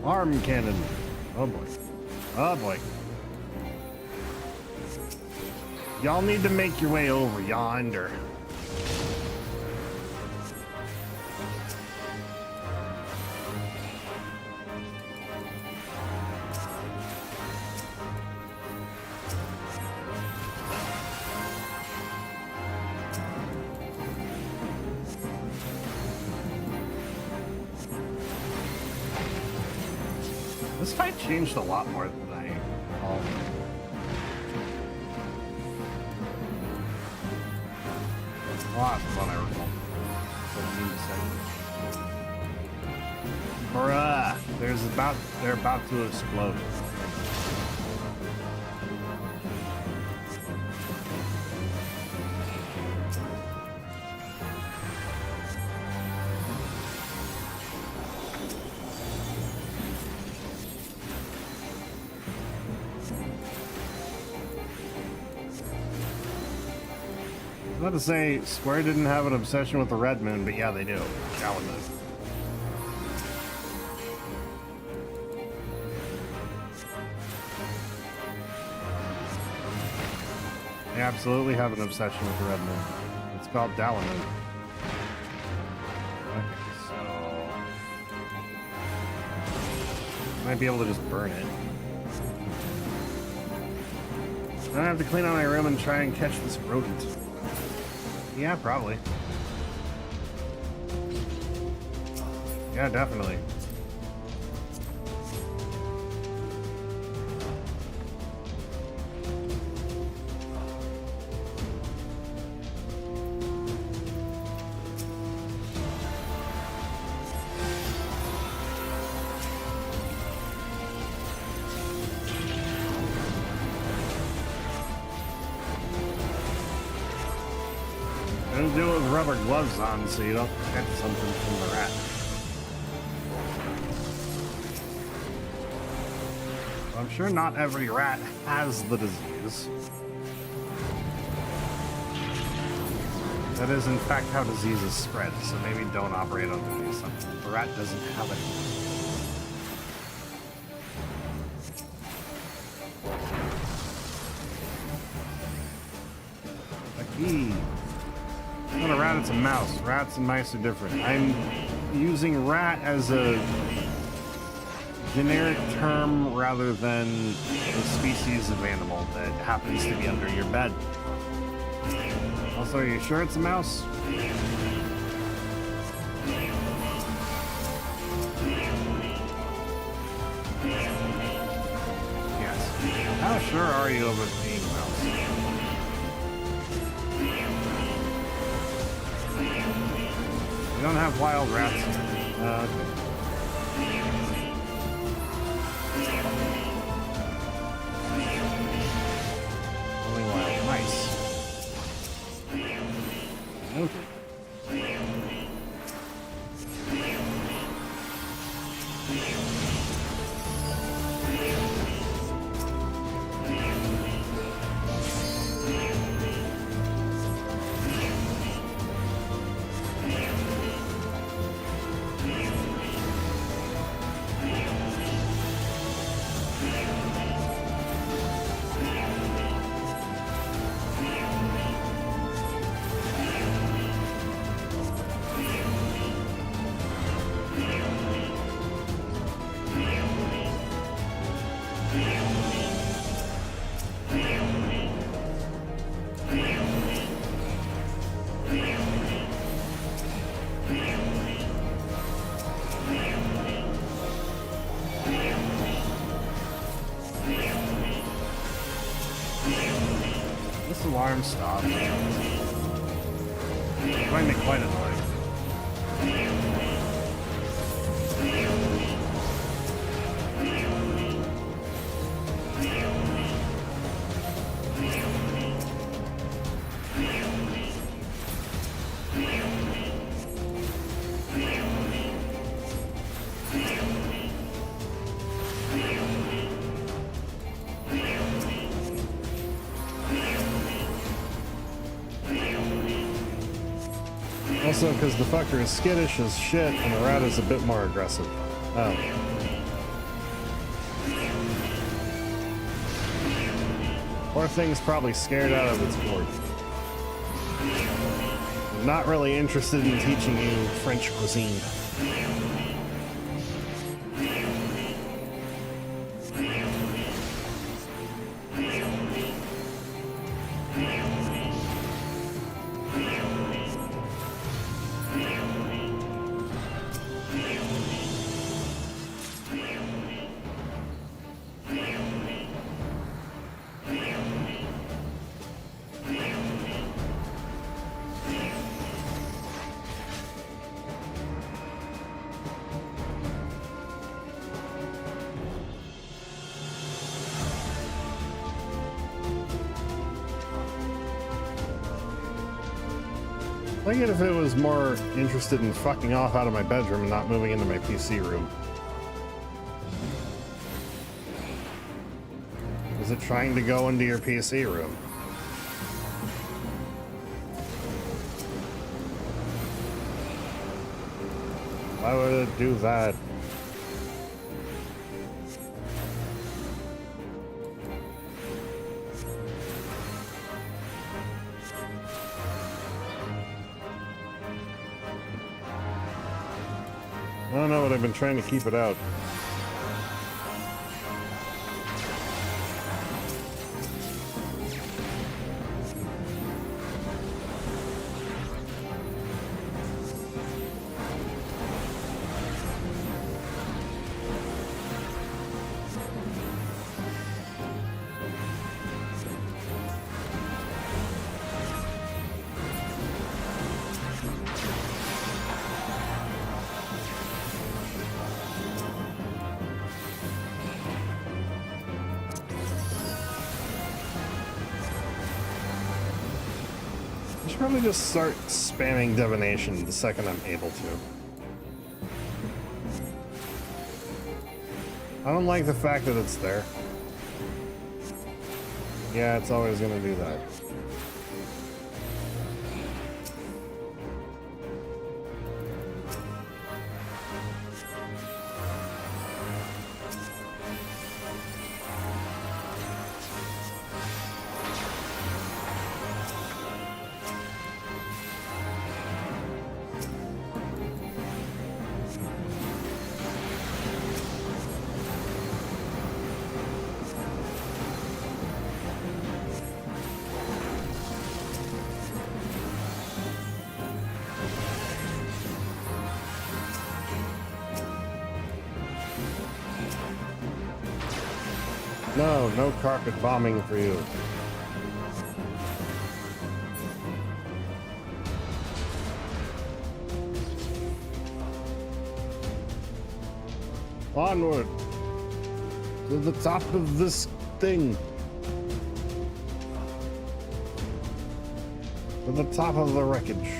Arm cannon. Oh boy. Oh boy. Y'all need to make your way over yonder. This fight changed a lot more than I recall. A lot more than I recall. That's what I mean to say. Bruh, they're about to explode. I was about to say, Square didn't have an obsession with the red moon, but yeah, they do. That one does. They absolutely have an obsession with the red moon. It's called Dalamud. Okay, so... might be able to just burn it. I don't have to clean out my room and try and catch this rodent. Yeah, probably. Yeah, definitely. Don't do it with rubber gloves on so you don't catch something from the rat. I'm sure not every rat has the disease. That is in fact how diseases spread, so maybe don't operate on the assumption the rat doesn't have it. Lucky. It's not a rat, it's a mouse. Rats and mice are different. I'm using rat as a generic term rather than a species of animal that happens to be under your bed. Also, are you sure it's a mouse? Yes. How sure are you of it being a mouse? We don't have wild rats. Okay. Only wild mice. Okay. farm stop. I find it quite annoying. Also, because the fucker is skittish as shit and the rat is a bit more aggressive. Oh. Poor thing's probably scared out of its gourd. I'm not really interested in teaching you French cuisine. I get if it was more interested in fucking off out of my bedroom and not moving into my PC room. Is it trying to go into your PC room? Why would it do that? I don't know, but I've been trying to keep it out. I should probably just start spamming divination the second I'm able to. I don't like the fact that it's there. Yeah, it's always gonna do that. No, no carpet bombing for you. Onward to the top of this thing. To the top of the wreckage.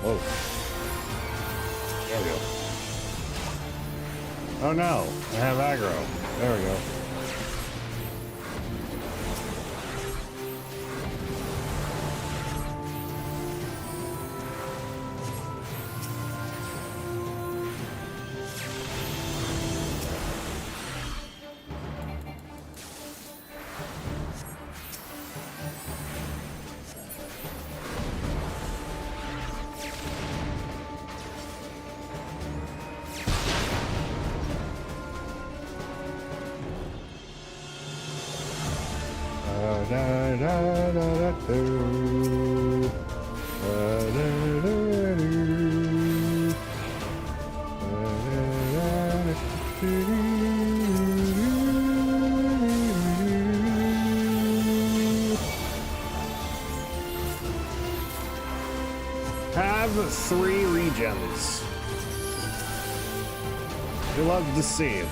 Whoa. There we go. Oh no, I have aggro. There we go. Have 3 regens. You love to see it.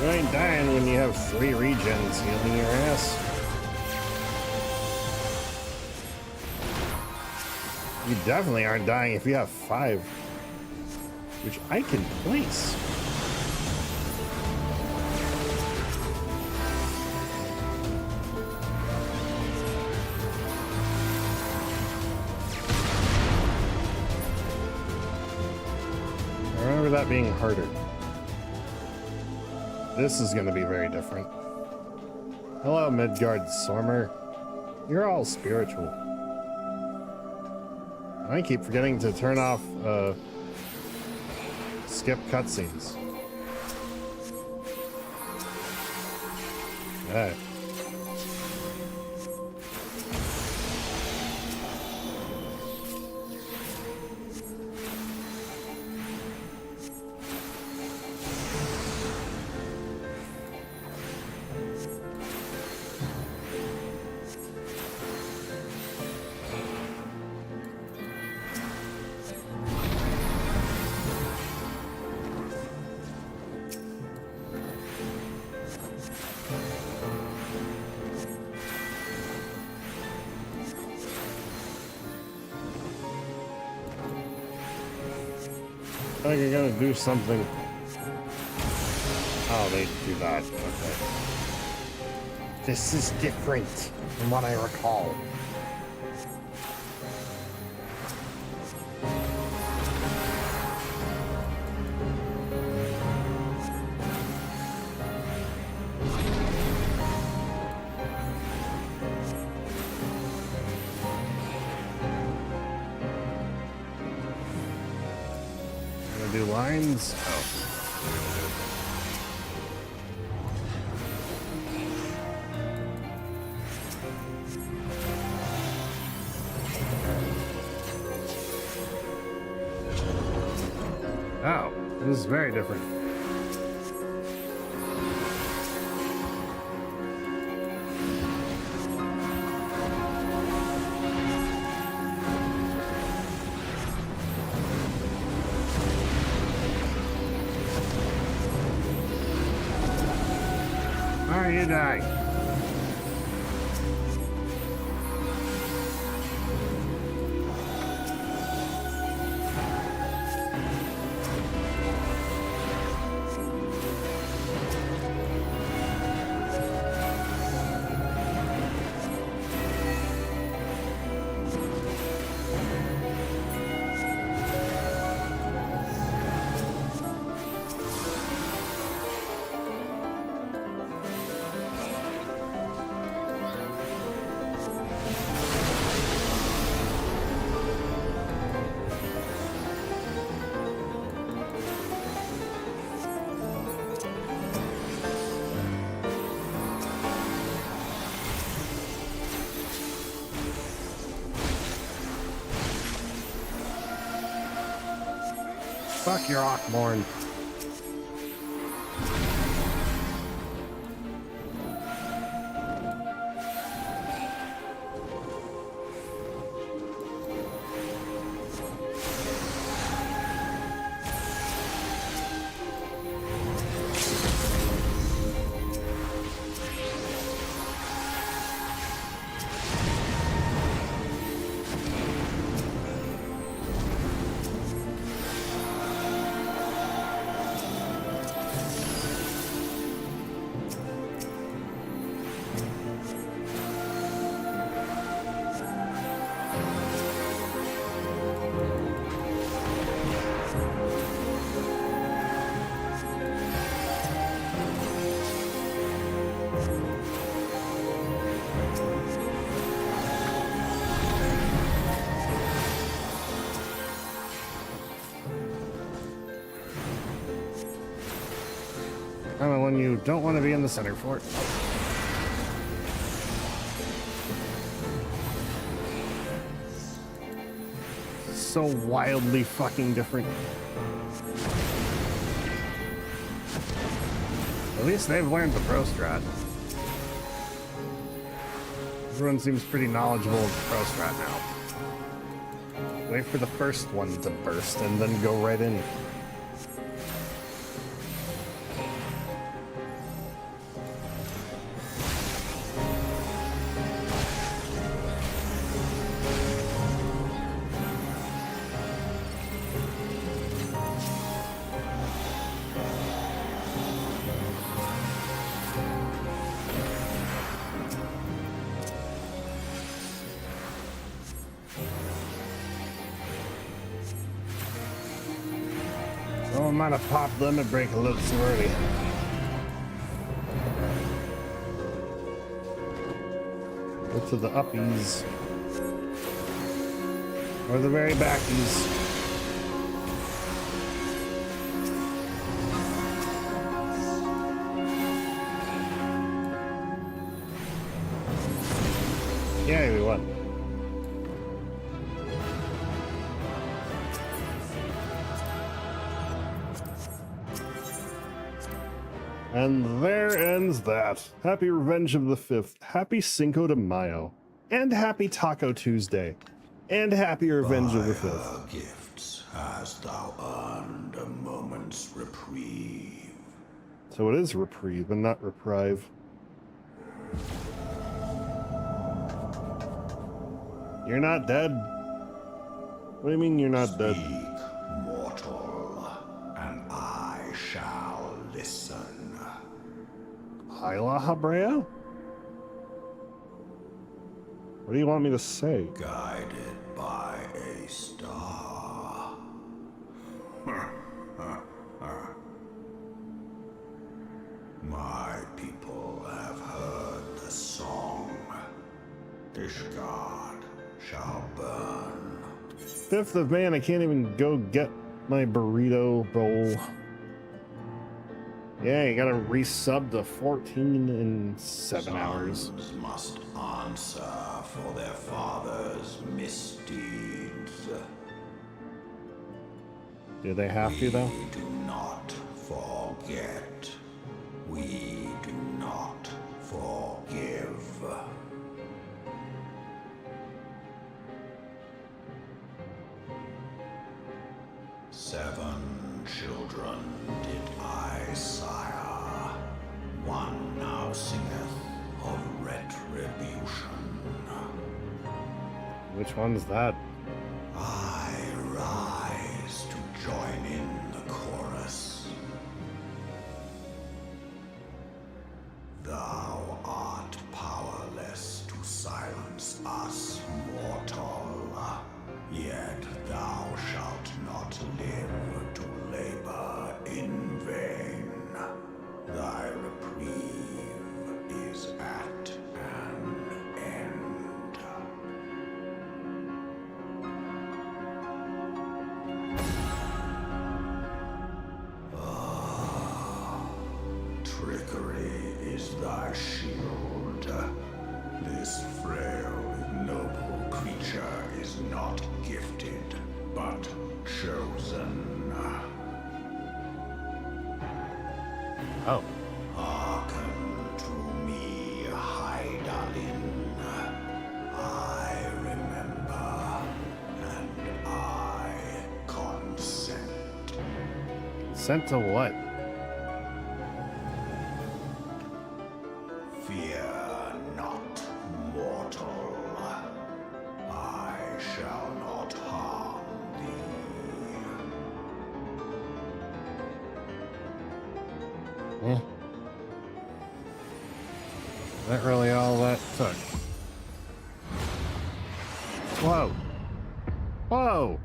You ain't dying when you have 3 regens healing your ass. You definitely aren't dying if you have 5, which I can place. I remember that being harder. This is going to be very different. Hello, Midgard Sormer. You're all spiritual. I keep forgetting to turn off skip cutscenes. Okay. I think you're gonna do something. Oh, they do that. Okay. This is different from what I recall. Do lines? Oh. Oh, this is very different. You die. Fuck your Ockborn. I'm the one you don't want to be in the center for. So wildly fucking different. At least they've learned the pro strat. Everyone seems pretty knowledgeable of the pro strat now. Wait for the first one to burst and then go right in. Oh, I might have popped limit break a little too early. Go to the uppies. Or the very backies. Yeah, we won. And there ends that. Happy Revenge of the 5th. Happy Cinco de Mayo. And happy Taco Tuesday. And happy Revenge of the 5th. Gifts hast thou earned a moment's reprieve. So it is reprieve and not reprieve. You're not dead? What do you mean you're not dead? Speak, mortal, and I shall listen. Hyla Habrea? What do you want me to say? Guided by a star. My people have heard the song. Ishgard shall burn. 5th of May and I can't even go get my burrito bowl. Yeah, you gotta resub to 14 in 7 hours. Sons must answer for their father's misdeeds. Do they have to though? We do not forget. We do not forgive. Seven children did I sire. One now singeth of retribution. Which one's that? I rise to join in the chorus. Thou art powerless to silence us, mortal. Yet thou shalt not live to labor in vain. Thy reprieve is at an end. Trickery is thy shield. This frail, ignoble creature is not gifted, but chosen. Oh. Hearken to me, Hydaelyn. I remember, and I consent. Sent to what? Fear not, mortal. I shall not harm thee. Eh. Is that really all that took? Whoa. Whoa.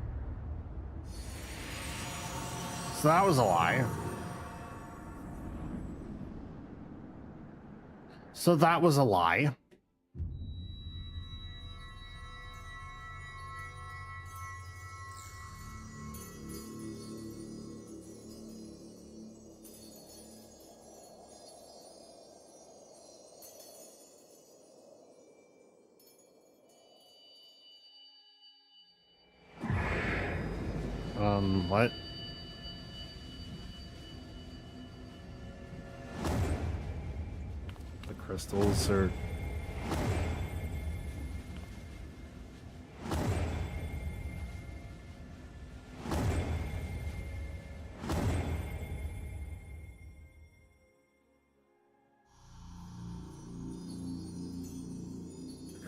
So that was a lie. So that was a lie. What? The crystals are...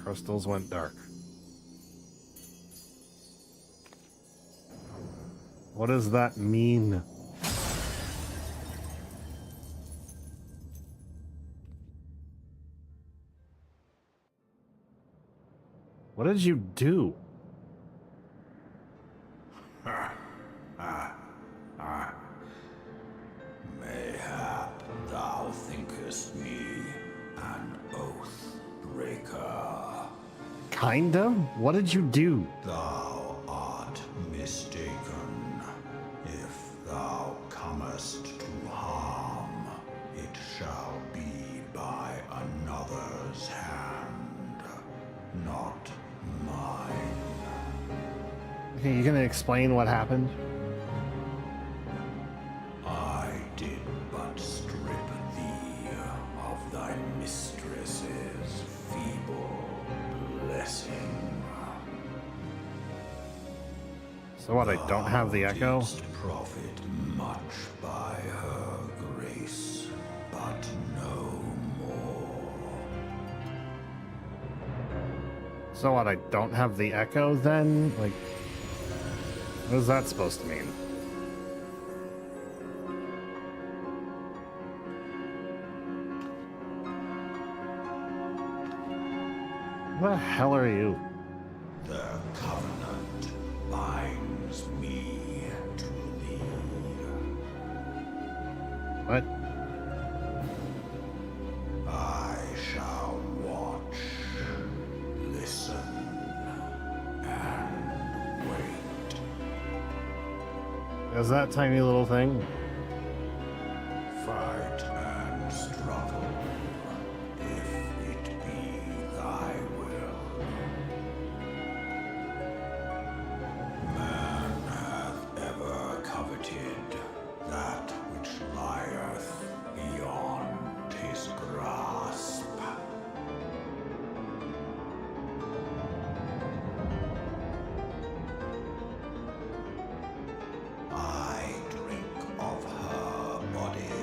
Crystals went dark. What does that mean? What did you do? Mayhap thou thinkest me an oath breaker. Kind of? What did you do? Thou art mistaken. If thou comest to harm, it shall be by another's hand, not mine. Okay, you gonna explain what happened? I did but strip thee of thy mistress's feeble blessing. So what, I don't have the echo? Didst profit much by her grace, but no more. So what, I don't have the echo then? Like, what is that supposed to mean? What the hell are you? The covenant binds me to thee. What? I shall watch, listen, and wait. Is that tiny little thing? Fight and struggle, if it be thy will. Man hath ever coveted that which lieth beyond his grasp. I drink of her body,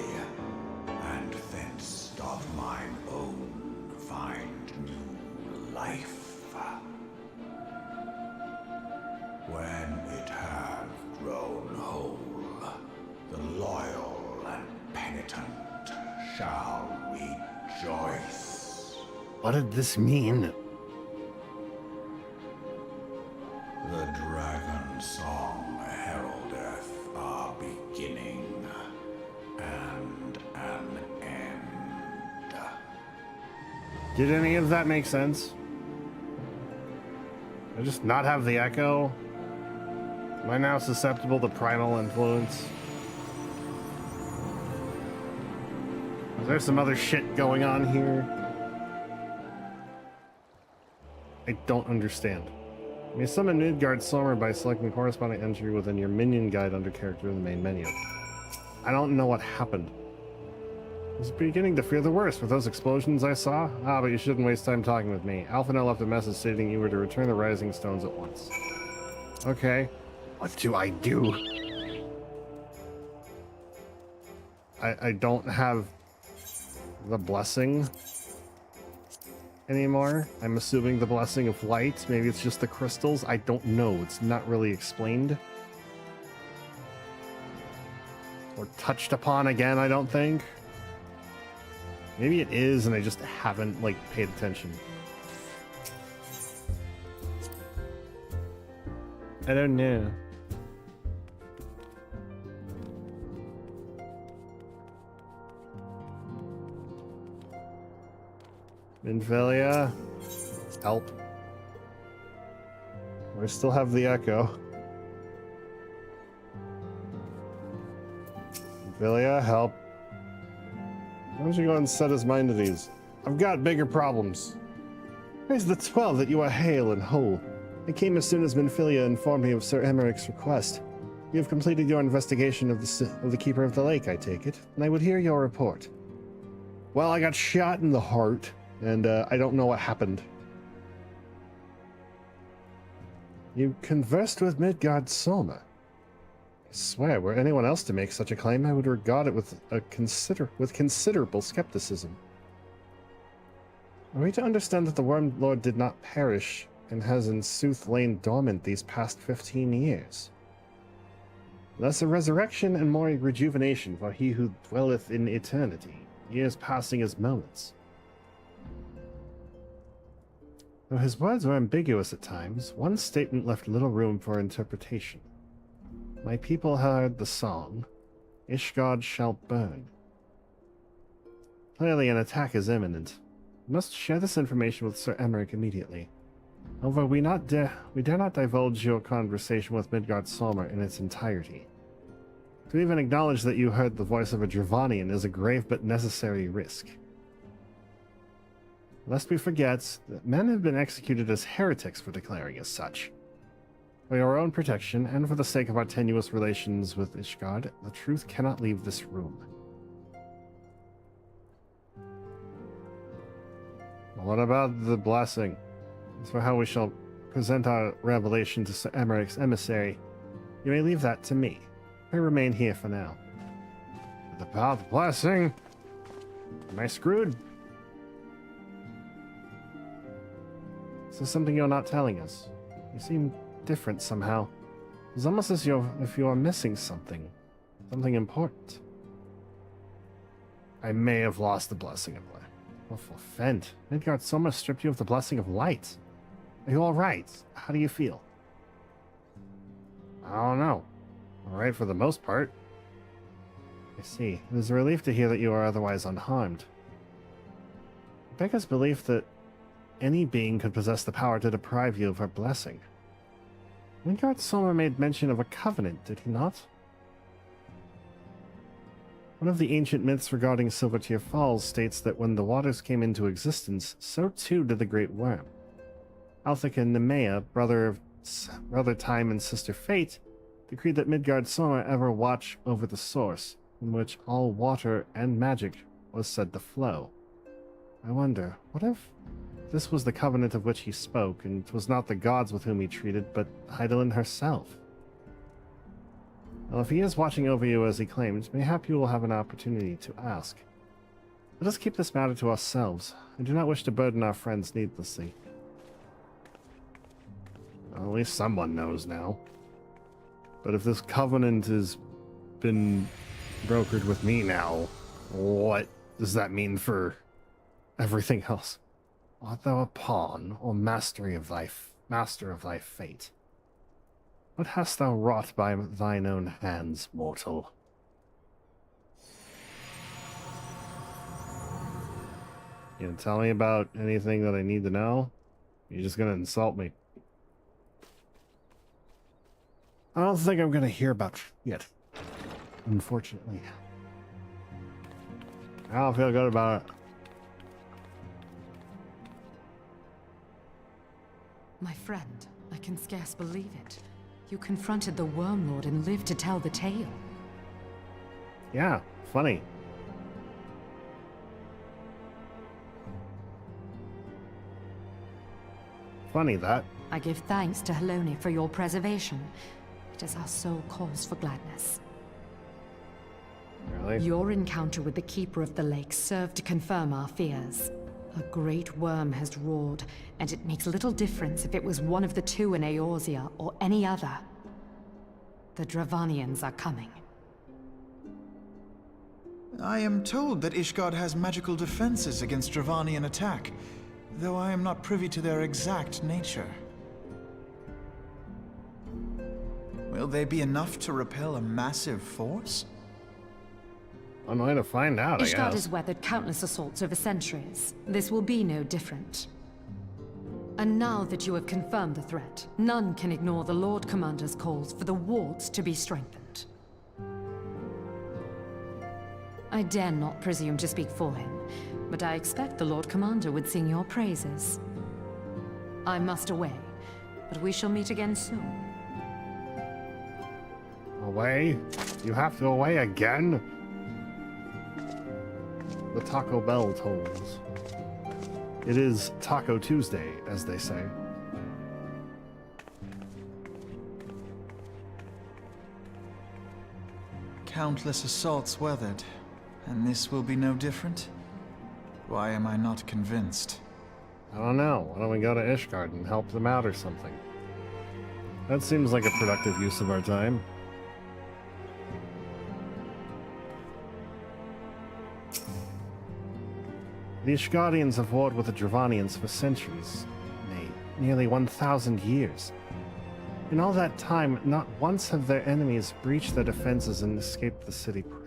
and thence doth mine own find new life. When it hath grown whole, the loyal and penitent shall rejoice. What did this mean? The dragon song heraldeth a beginning and an end. Did any of that make sense? I just not have the echo? Am I now susceptible to primal influence? Is there some other shit going on here? I don't understand. You may summon Midgard Sommer by selecting the corresponding entry within your minion guide under character in the main menu. I don't know what happened. I was beginning to fear the worst with those explosions I saw. Ah, but you shouldn't waste time talking with me. Alphinaud left a message stating you were to return the Rising Stones at once. Okay. What do I do? I don't have the blessing anymore. I'm assuming the blessing of light. Maybe it's just the crystals. I don't know. It's not really explained. Or touched upon again, I don't think. Maybe it is, and I just haven't, like, paid attention. I don't know. Minfillia, help. I still have the echo. Minfillia, help. Why don't you go and set his mind at ease? I've got bigger problems. Praise the 12 that you are hale and whole. I came as soon as Minfillia informed me of Sir Emeric's request. You have completed your investigation of the Keeper of the Lake, I take it, and I would hear your report. Well, I got shot in the heart, and I don't know what happened. You conversed with Midgard Sommer. I swear, were anyone else to make such a claim, I would regard it with considerable skepticism. Are we to understand that the Worm Lord did not perish and has in sooth lain dormant these past 15 years? Thus a resurrection and more rejuvenation for he who dwelleth in eternity, years passing as moments. Though his words were ambiguous at times, one statement left little room for interpretation. My people heard the song, Ishgard shall burn. Clearly an attack is imminent. We must share this information with Sir Emmerich immediately. However, we dare not divulge your conversation with Midgard-Solmer in its entirety. To even acknowledge that you heard the voice of a Dravanian is a grave but necessary risk. Lest we forget that men have been executed as heretics for declaring as such. For your own protection, and for the sake of our tenuous relations with Ishgard, the truth cannot leave this room. What about the blessing? As for how we shall present our revelation to Sir Emmerich's emissary, you may leave that to me. I remain here for now. About the blessing? Am I screwed? Is there something you're not telling us? You seem different somehow. It's almost as if you're missing something. Something important. I may have lost the blessing of light. Awful Fent. Midgard-Solmer stripped you of the blessing of light. Are you alright? How do you feel? I don't know. Alright for the most part. I see. It is a relief to hear that you are otherwise unharmed. Becca's belief that any being could possess the power to deprive you of her blessing. Midgard-Solmer made mention of a covenant, did he not? One of the ancient myths regarding Silvertear Falls states that when the waters came into existence, so too did the Great Worm. Althik and Nemea, brother Time and sister Fate, decreed that Midgard-Solmer ever watch over the source, in which all water and magic was said to flow. I wonder, what if this was the covenant of which he spoke, and 'twas not the gods with whom he treated, but Hydaelyn herself? Well, if he is watching over you as he claimed, mayhap you will have an opportunity to ask. Let us keep this matter to ourselves. I do not wish to burden our friends needlessly. Well, at least someone knows now. But if this covenant has been brokered with me now, what does that mean for everything else? Art thou a pawn, or master of thy fate? What hast thou wrought by thine own hands, mortal? You gonna tell me about anything that I need to know? You're just gonna insult me. I don't think I'm gonna hear about yet, unfortunately. I don't feel good about it. My friend, I can scarce believe it. You confronted the Worm Lord and lived to tell the tale. Yeah, funny. Funny that. I give thanks to Helone for your preservation. It is our sole cause for gladness. Really? Your encounter with the Keeper of the Lake served to confirm our fears. A great worm has roared, and it makes little difference if it was one of the two in Eorzea or any other. The Dravanians are coming. I am told that Ishgard has magical defenses against Dravanian attack, though I am not privy to their exact nature. Will they be enough to repel a massive force? One way to find out, I Ishgard guess. has weathered countless assaults over centuries. This will be no different. And now that you have confirmed the threat, none can ignore the Lord Commander's calls for the wards to be strengthened. I dare not presume to speak for him, but I expect the Lord Commander would sing your praises. I must away, but we shall meet again soon. Away? You have to away again? The Taco Bell tolls. It is Taco Tuesday, as they say. Countless assaults weathered, and this will be no different? Why am I not convinced? I don't know. Why don't we go to Ishgard and help them out or something? That seems like a productive use of our time. The Ishgardians have warred with the Dravanians for centuries, nay, nearly 1,000 years. In all that time, not once have their enemies breached their defenses and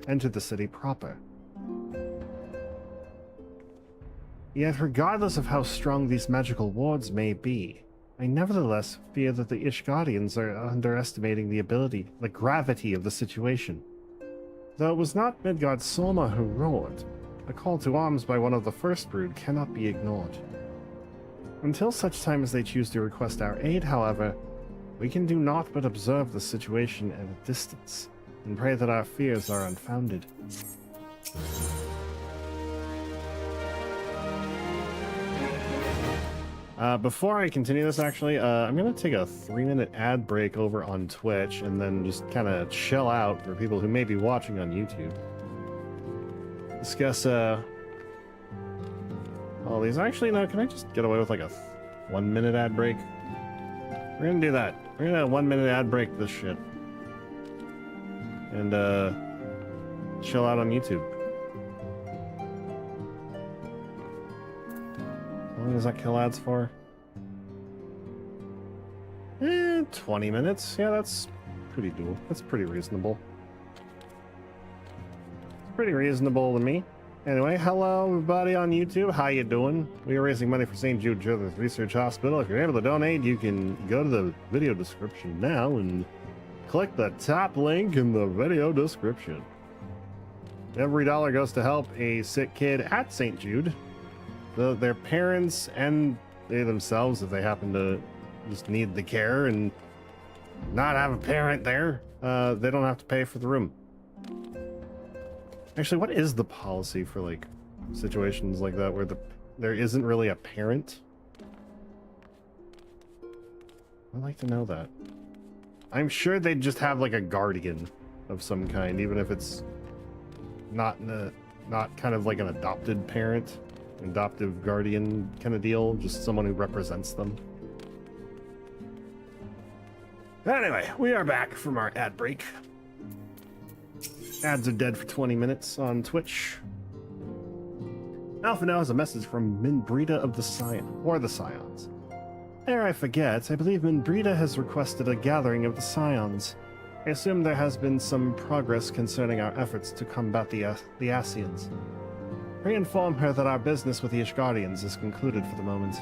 entered the city proper. Yet, regardless of how strong these magical wards may be, I nevertheless fear that the Ishgardians are underestimating the gravity of the situation. Though it was not Midgard Solma who roared, a call to arms by one of the First Brood cannot be ignored. Until such time as they choose to request our aid, however, we can do naught but observe the situation at a distance, and pray that our fears are unfounded. Before I continue this, actually, I'm going to take a 3-minute ad break over on Twitch, and then just kind of chill out for people who may be watching on YouTube. Discuss, all these. Actually, no, can I just get away with like a 1-minute ad break? We're gonna do that. We're gonna 1-minute ad break this shit. And, chill out on YouTube. How long does that kill ads for? 20 minutes. Yeah, that's pretty doable. That's pretty reasonable. It's pretty reasonable to me. Anyway, hello everybody on YouTube. How you doing? We are raising money for St. Jude Children's Research Hospital. If you're able to donate, you can go to the video description now and click the top link in the video description. Every dollar goes to help a sick kid at St. Jude. Their parents and they themselves, if they happen to just need the care and not have a parent there, they don't have to pay for the room. Actually, what is the policy for like situations like that where there isn't really a parent? I'd like to know that. I'm sure they'd just have like a guardian of some kind, even if it's not kind of like an adopted parent, adoptive guardian kind of deal, just someone who represents them. Anyway, we are back from our ad break. Ads are dead for 20 minutes on Twitch. Alpha now has a message from Minbrita of the Scion, or the Scions. Ere I forget, I believe Minbrita has requested a gathering of the Scions. I assume there has been some progress concerning our efforts to combat the Ascians. Re-inform her that our business with the Ishgardians is concluded for the moment.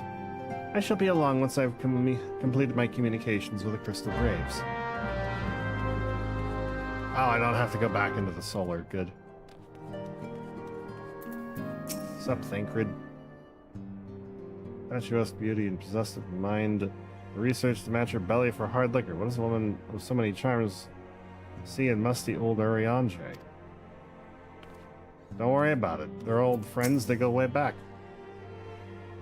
I shall be along once I've completed my communications with the Crystal Graves. Oh, I don't have to go back into the solar. Good. What's up, Thancred? Statuesque beauty and possessive mind. Research to match her belly for hard liquor. What does a woman with so many charms see in musty old Urianjay? Don't worry about it. They're old friends. They go way back.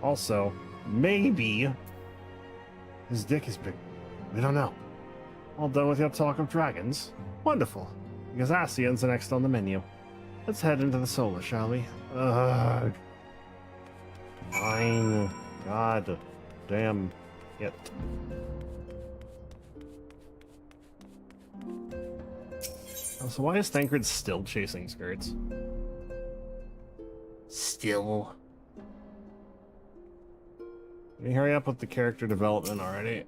Also, maybe his dick is big. We don't know. All done with your talk of dragons? Wonderful, because Ascians are next on the menu. Let's head into the solar, shall we? Ugh. Fine. God damn it. Oh, so why is Thancred still chasing skirts? Still. Can you hurry up with the character development already?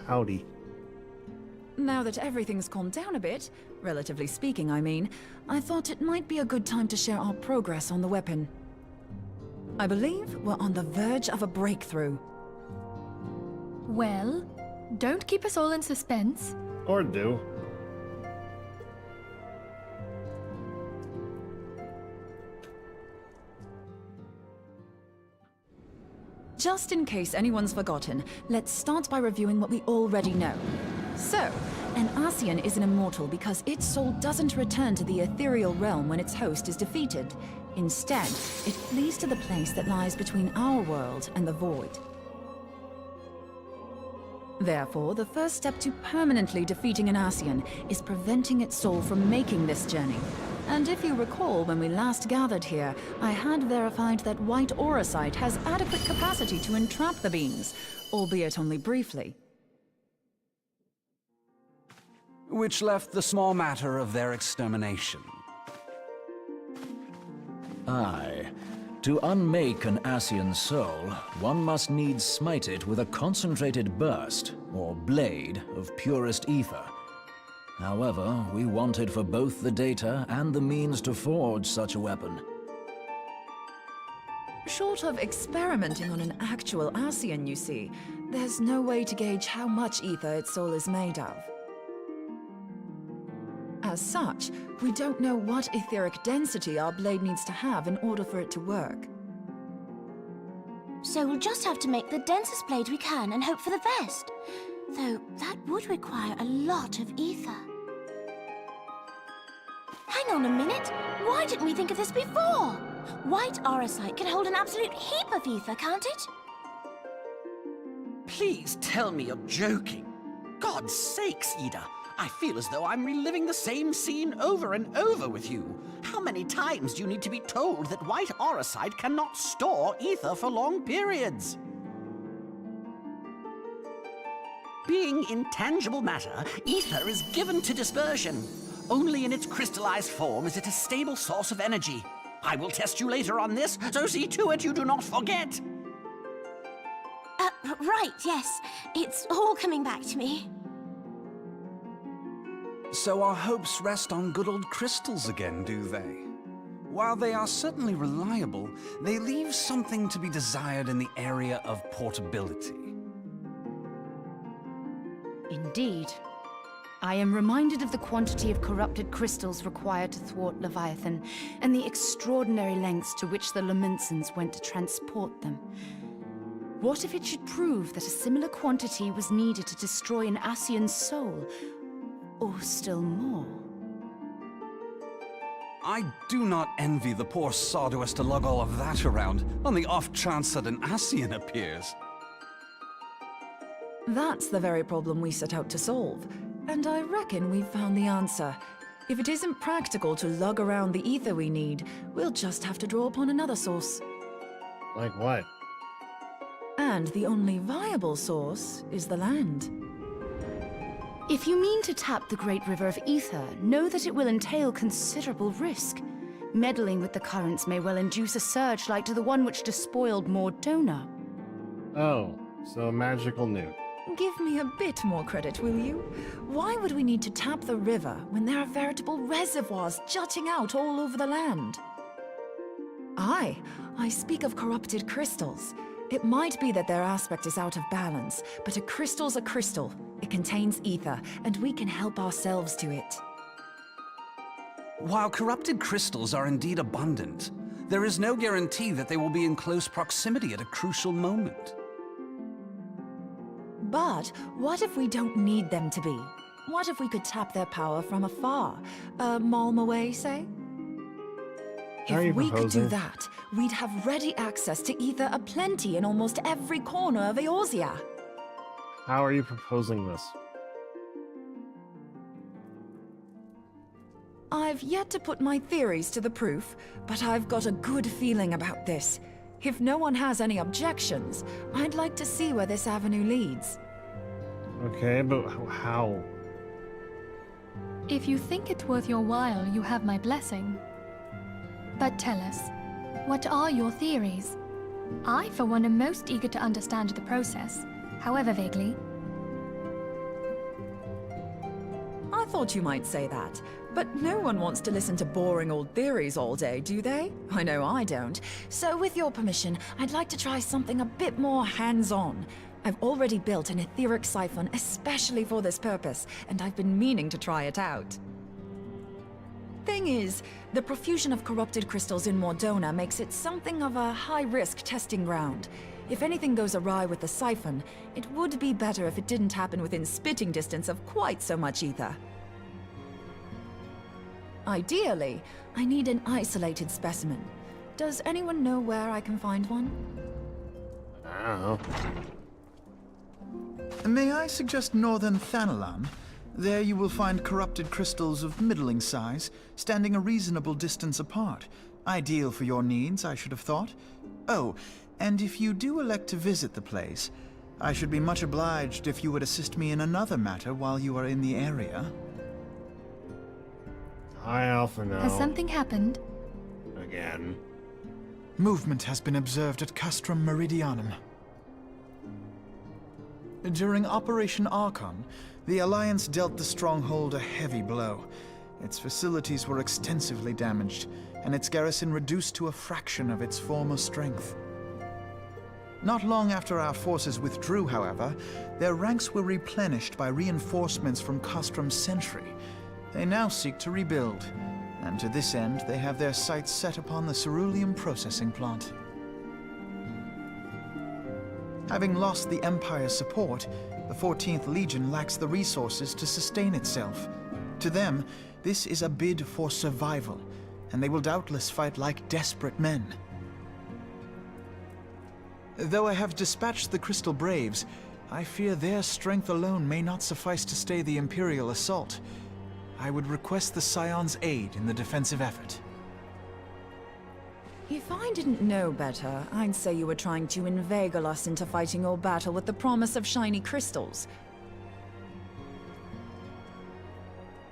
Howdy. Now that everything's calmed down a bit, relatively speaking I mean, I thought it might be a good time to share our progress on the weapon. I believe we're on the verge of a breakthrough. Well, don't keep us all in suspense. Or do. Just in case anyone's forgotten, let's start by reviewing what we already know. So, an Ascian is an immortal because its soul doesn't return to the ethereal realm when its host is defeated. Instead, it flees to the place that lies between our world and the void. Therefore, the first step to permanently defeating an Ascian is preventing its soul from making this journey. And if you recall, when we last gathered here, I had verified that white auracite has adequate capacity to entrap the beings, albeit only briefly. Which left the small matter of their extermination. Aye. To unmake an Ascian soul, one must needs smite it with a concentrated burst, or blade, of purest ether. However, we wanted for both the data and the means to forge such a weapon. Short of experimenting on an actual Ascian, you see, there's no way to gauge how much ether its soul is made of. As such, we don't know what etheric density our blade needs to have in order for it to work. So we'll just have to make the densest blade we can and hope for the best. Though that would require a lot of ether. Hang on a minute! Why didn't we think of this before? White auracite can hold an absolute heap of ether, can't it? Please tell me you're joking. God's sakes, Ul'dah. I feel as though I'm reliving the same scene over and over with you. How many times do you need to be told that white auracite cannot store ether for long periods? Being intangible matter, ether is given to dispersion. Only in its crystallized form is it a stable source of energy. I will test you later on this, so see to it you do not forget. Right, yes. It's all coming back to me. So our hopes rest on good old crystals again, do they? While they are certainly reliable, they leave something to be desired in the area of portability. Indeed. I am reminded of the quantity of corrupted crystals required to thwart Leviathan, and the extraordinary lengths to which the Lamentsons went to transport them. What if it should prove that a similar quantity was needed to destroy an Ascian's soul? Or still more? I do not envy the poor sod who has to lug all of that around, on the off chance that an Ascian appears. That's the very problem we set out to solve. And I reckon we've found the answer. If it isn't practical to lug around the ether we need, we'll just have to draw upon another source. Like what? And the only viable source is the land. If you mean to tap the Great River of Aether, know that it will entail considerable risk. Meddling with the currents may well induce a surge like to the one which despoiled Mordona. Oh, so a magical newt. Give me a bit more credit, will you? Why would we need to tap the river when there are veritable reservoirs jutting out all over the land? I speak of corrupted crystals. It might be that their aspect is out of balance, but a crystal's a crystal. It contains ether, and we can help ourselves to it. While corrupted crystals are indeed abundant, there is no guarantee that they will be in close proximity at a crucial moment. But what if we don't need them to be? What if we could tap their power from afar? A malm away, say? If we could do that, we'd have ready access to ether aplenty in almost every corner of Eorzea. How are you proposing this? I've yet to put my theories to the proof, but I've got a good feeling about this. If no one has any objections, I'd like to see where this avenue leads. Okay, but how? If you think it worth your while, you have my blessing. But tell us, what are your theories? I, for one, am most eager to understand the process, however vaguely. I thought you might say that, but no one wants to listen to boring old theories all day, do they? I know I don't. So with your permission, I'd like to try something a bit more hands-on. I've already built an etheric siphon especially for this purpose, and I've been meaning to try it out. Thing is, the profusion of corrupted crystals in Mordona makes it something of a high-risk testing ground. If anything goes awry with the siphon, it would be better if it didn't happen within spitting distance of quite so much ether. Ideally, I need an isolated specimen. Does anyone know where I can find one? I don't know. May I suggest northern Thanalan? There you will find corrupted crystals of middling size, standing a reasonable distance apart. Ideal for your needs, I should have thought. Oh, and if you do elect to visit the place, I should be much obliged if you would assist me in another matter while you are in the area. Hi, Alpha now. Has something happened? Again. Movement has been observed at Castrum Meridianum. During Operation Archon, the Alliance dealt the stronghold a heavy blow. Its facilities were extensively damaged, and its garrison reduced to a fraction of its former strength. Not long after our forces withdrew, however, their ranks were replenished by reinforcements from Castrum's Sentry. They now seek to rebuild, and to this end they have their sights set upon the ceruleum processing plant. Having lost the Empire's support, the 14th Legion lacks the resources to sustain itself. To them, this is a bid for survival, and they will doubtless fight like desperate men. Though I have dispatched the Crystal Braves, I fear their strength alone may not suffice to stay the Imperial assault. I would request the Scion's aid in the defensive effort. If I didn't know better, I'd say you were trying to inveigle us into fighting your battle with the promise of shiny crystals.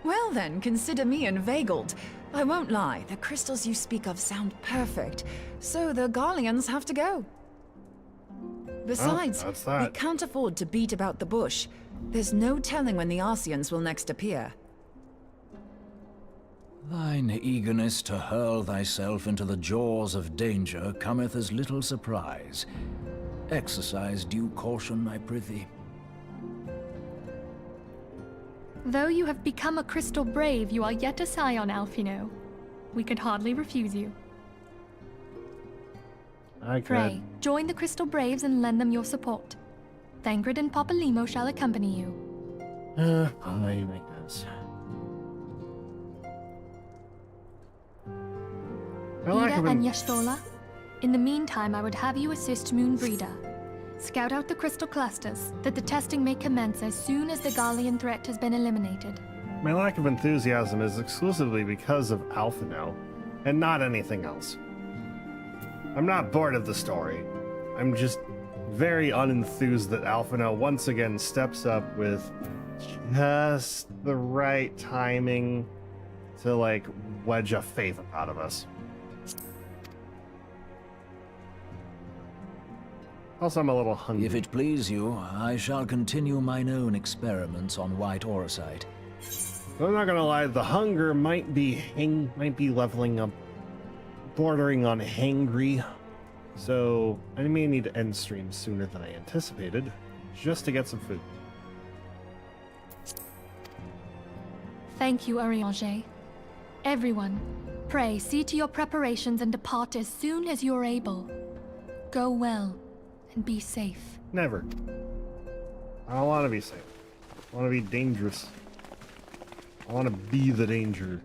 Well then, consider me inveigled. I won't lie, the crystals you speak of sound perfect, so the Garleans have to go. Besides, we can't afford to beat about the bush. There's no telling when the Arsians will next appear. Thine eagerness to hurl thyself into the jaws of danger cometh as little surprise. Exercise due caution, I prithee. Though you have become a Crystal Brave, you are yet a Scion, Alphino. We could hardly refuse you. I could. Pray, join the Crystal Braves and lend them your support. Thangred and Papalymo shall accompany you. I guess. Ida and Y'shtola. In the meantime, I would have you assist Moonbreeder. Scout out the crystal clusters, that the testing may commence as soon as the Garlean threat has been eliminated. My lack of enthusiasm is exclusively because of Alphino, and not anything else. I'm not bored of the story. I'm just very unenthused that Alphino once again steps up with just the right timing to, like, wedge a favor out of us. Also, I'm a little hungry. If it please you, I shall continue mine own experiments on white orosite. I'm not gonna lie, the hunger might be leveling up, bordering on hangry. So I may need to end stream sooner than I anticipated, just to get some food. Thank you, Urianger. Everyone, pray see to your preparations and depart as soon as you're able. Go well, and be safe. Never. I don't want to be safe. I want to be dangerous. I want to be the danger.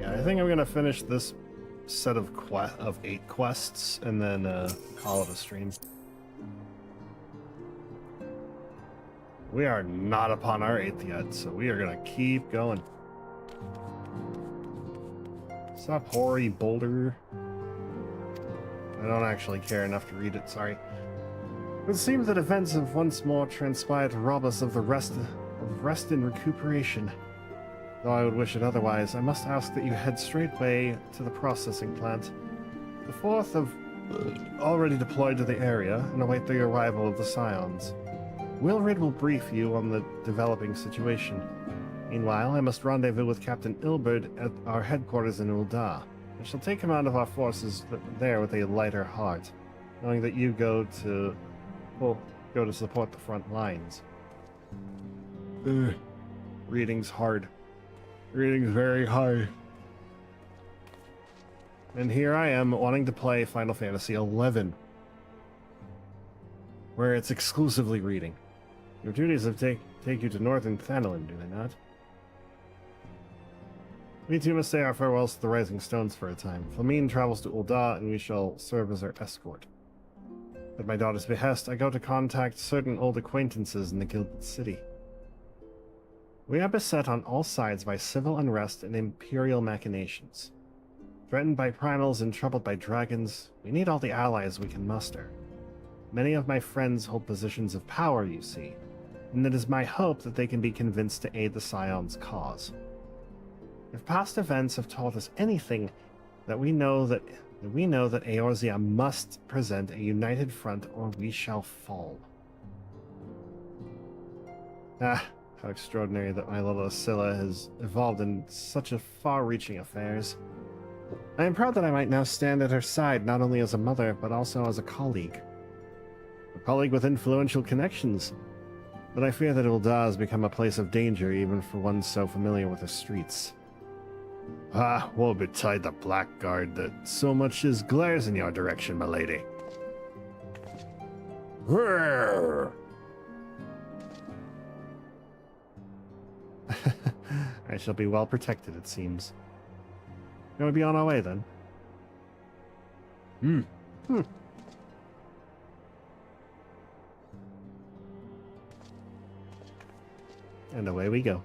Yeah, I think I'm gonna finish this set of 8 quests and then call it a stream. We are not upon our 8th yet, so we are gonna keep going. Stop, hoary boulder. I don't actually care enough to read it, sorry. It seems that events have once more transpired to rob us of the rest and recuperation. Though I would wish it otherwise, I must ask that you head straightway to the processing plant. The 4th have already deployed to the area and await the arrival of the Scions. Wilrid will brief you on the developing situation. Meanwhile, I must rendezvous with Captain Ilberd at our headquarters in Ul'dah. I shall take command of our forces there with a lighter heart, knowing that you go to support the front lines. Reading's hard. Reading's very hard. And here I am wanting to play Final Fantasy XI, where it's exclusively reading. Your duties have take you to northern Thanalan, do they not? We too must say our farewells to the Rising Stones for a time. Flamine travels to Ul'dah, and we shall serve as her escort. At my daughter's behest, I go to contact certain old acquaintances in the Gilded City. We are beset on all sides by civil unrest and imperial machinations. Threatened by primals and troubled by dragons, we need all the allies we can muster. Many of my friends hold positions of power, you see, and it is my hope that they can be convinced to aid the Scion's cause. If past events have taught us anything, that we know that Eorzea must present a united front, or we shall fall. Ah, how extraordinary that my little Scylla has evolved in such a far-reaching affairs. I am proud that I might now stand at her side, not only as a mother, but also as a colleague. A colleague with influential connections. But I fear that Ul'dah has become a place of danger, even for one so familiar with the streets. Ah, woe betide the blackguard that so much as glares in your direction, my lady. Roar! I shall be well protected, it seems. Going to be on our way, then? And away we go.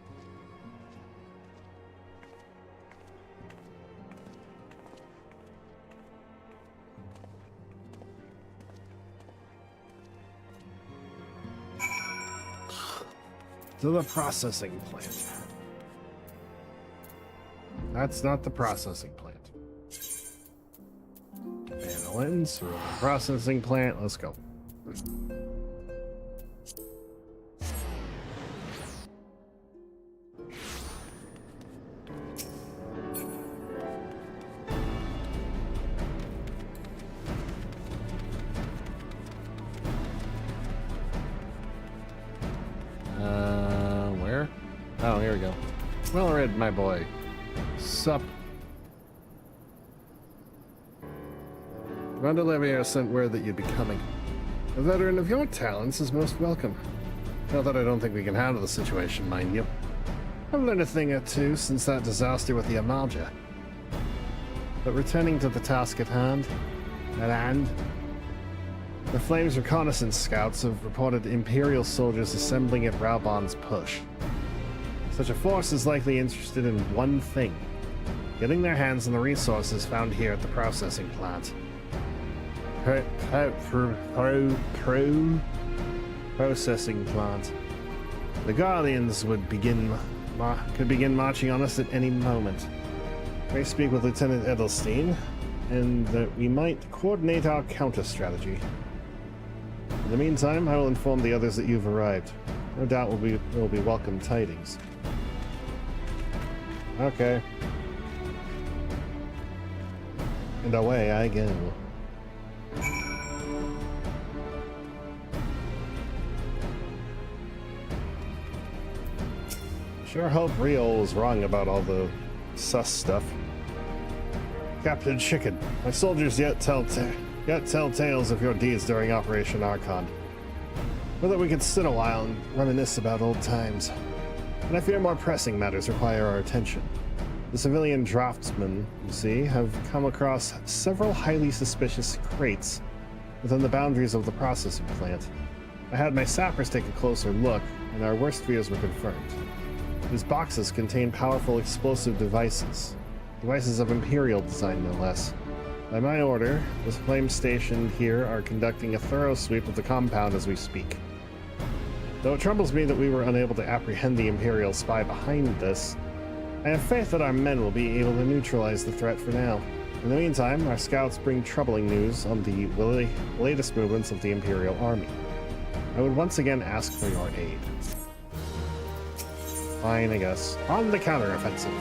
To the processing plant. That's not the processing plant. Panelins, or the processing plant. Let's go. Where? Oh, here we go. Well read, my boy. Sup? Commander Levier sent word that you'd be coming. A veteran of your talents is most welcome. Not that I don't think we can handle the situation, mind you. I've learned a thing or two since that disaster with the Amalja. But returning to the task at hand, the Flames reconnaissance scouts have reported Imperial soldiers assembling at Raubon's push. Such a force is likely interested in one thing: getting their hands on the resources found here at the processing plant. Processing plant. The Guardians could begin marching on us at any moment. I speak with Lieutenant Edelstein, and that we might coordinate our counter-strategy. In the meantime, I will inform the others that you've arrived. No doubt will be welcome tidings. Okay. And away I go. Sure hope Rio was wrong about all the sus stuff. Captain Chicken, my soldiers yet tell tales of your deeds during Operation Archon. Whether we could sit a while and reminisce about old times. But I fear more pressing matters require our attention. The civilian draftsmen, you see, have come across several highly suspicious crates within the boundaries of the processing plant. I had my sappers take a closer look, and our worst fears were confirmed. These boxes contain powerful explosive devices. Devices of Imperial design, no less. By my order, the flames stationed here are conducting a thorough sweep of the compound as we speak. Though it troubles me that we were unable to apprehend the Imperial spy behind this, I have faith that our men will be able to neutralize the threat for now. In the meantime, our scouts bring troubling news on the latest movements of the Imperial army. I would once again ask for your aid. Fine, I guess. On the counteroffensive.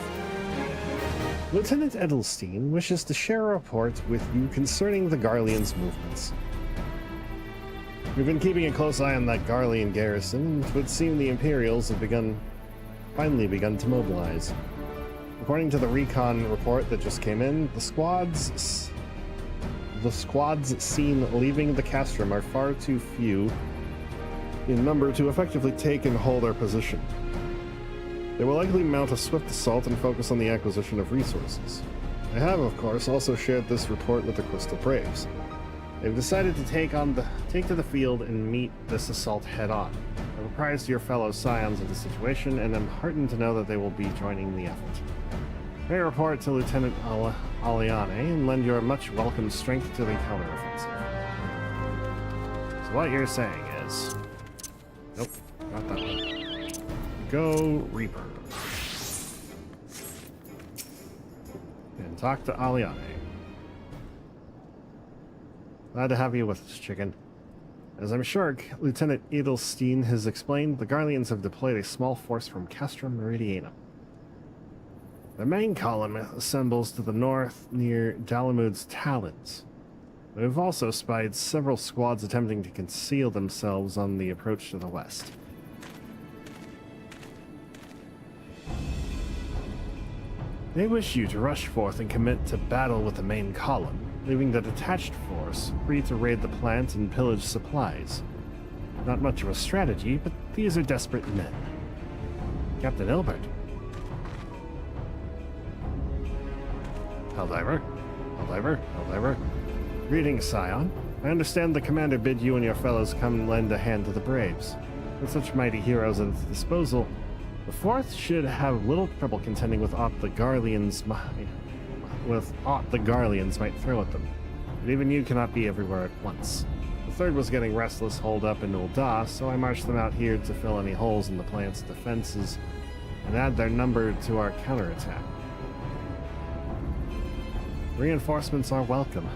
Lieutenant Edelstein wishes to share a report with you concerning the Garlean's movements. We've been keeping a close eye on that Garlean garrison, and it would seem the Imperials have finally begun to mobilize. According to the recon report that just came in, the squads seen leaving the castrum are far too few in number to effectively take and hold our position. They will likely mount a swift assault and focus on the acquisition of resources. I have, of course, also shared this report with the Crystal Braves. They've decided to take to the field and meet this assault head-on. I've apprised your fellow Scions of the situation, and am heartened to know that they will be joining the effort. May report to Lieutenant Aliane and lend your much welcome strength to the counteroffensive. So what you're saying is... Nope, not that one. Go Reaper. And talk to Aliane. Glad to have you with us, Chicken. As I'm sure Lieutenant Edelstein has explained, the Garleans have deployed a small force from Castrum Meridianum. The main column assembles to the north near Dalamud's Talons. We have also spied several squads attempting to conceal themselves on the approach to the west. They wish you to rush forth and commit to battle with the main column, leaving the detached force free to raid the plant and pillage supplies. Not much of a strategy, but these are desperate men. Captain Ilbert. Helldiver. Greetings, Scion. I understand the commander bid you and your fellows come lend a hand to the Braves. With such mighty heroes at its disposal, the Fourth should have little trouble contending with aught the Garleans might throw at them. But even you cannot be everywhere at once. The Third was getting restless holed up in Ul'dah, so I marched them out here to fill any holes in the plant's defenses and add their number to our counterattack. Reinforcements are welcome.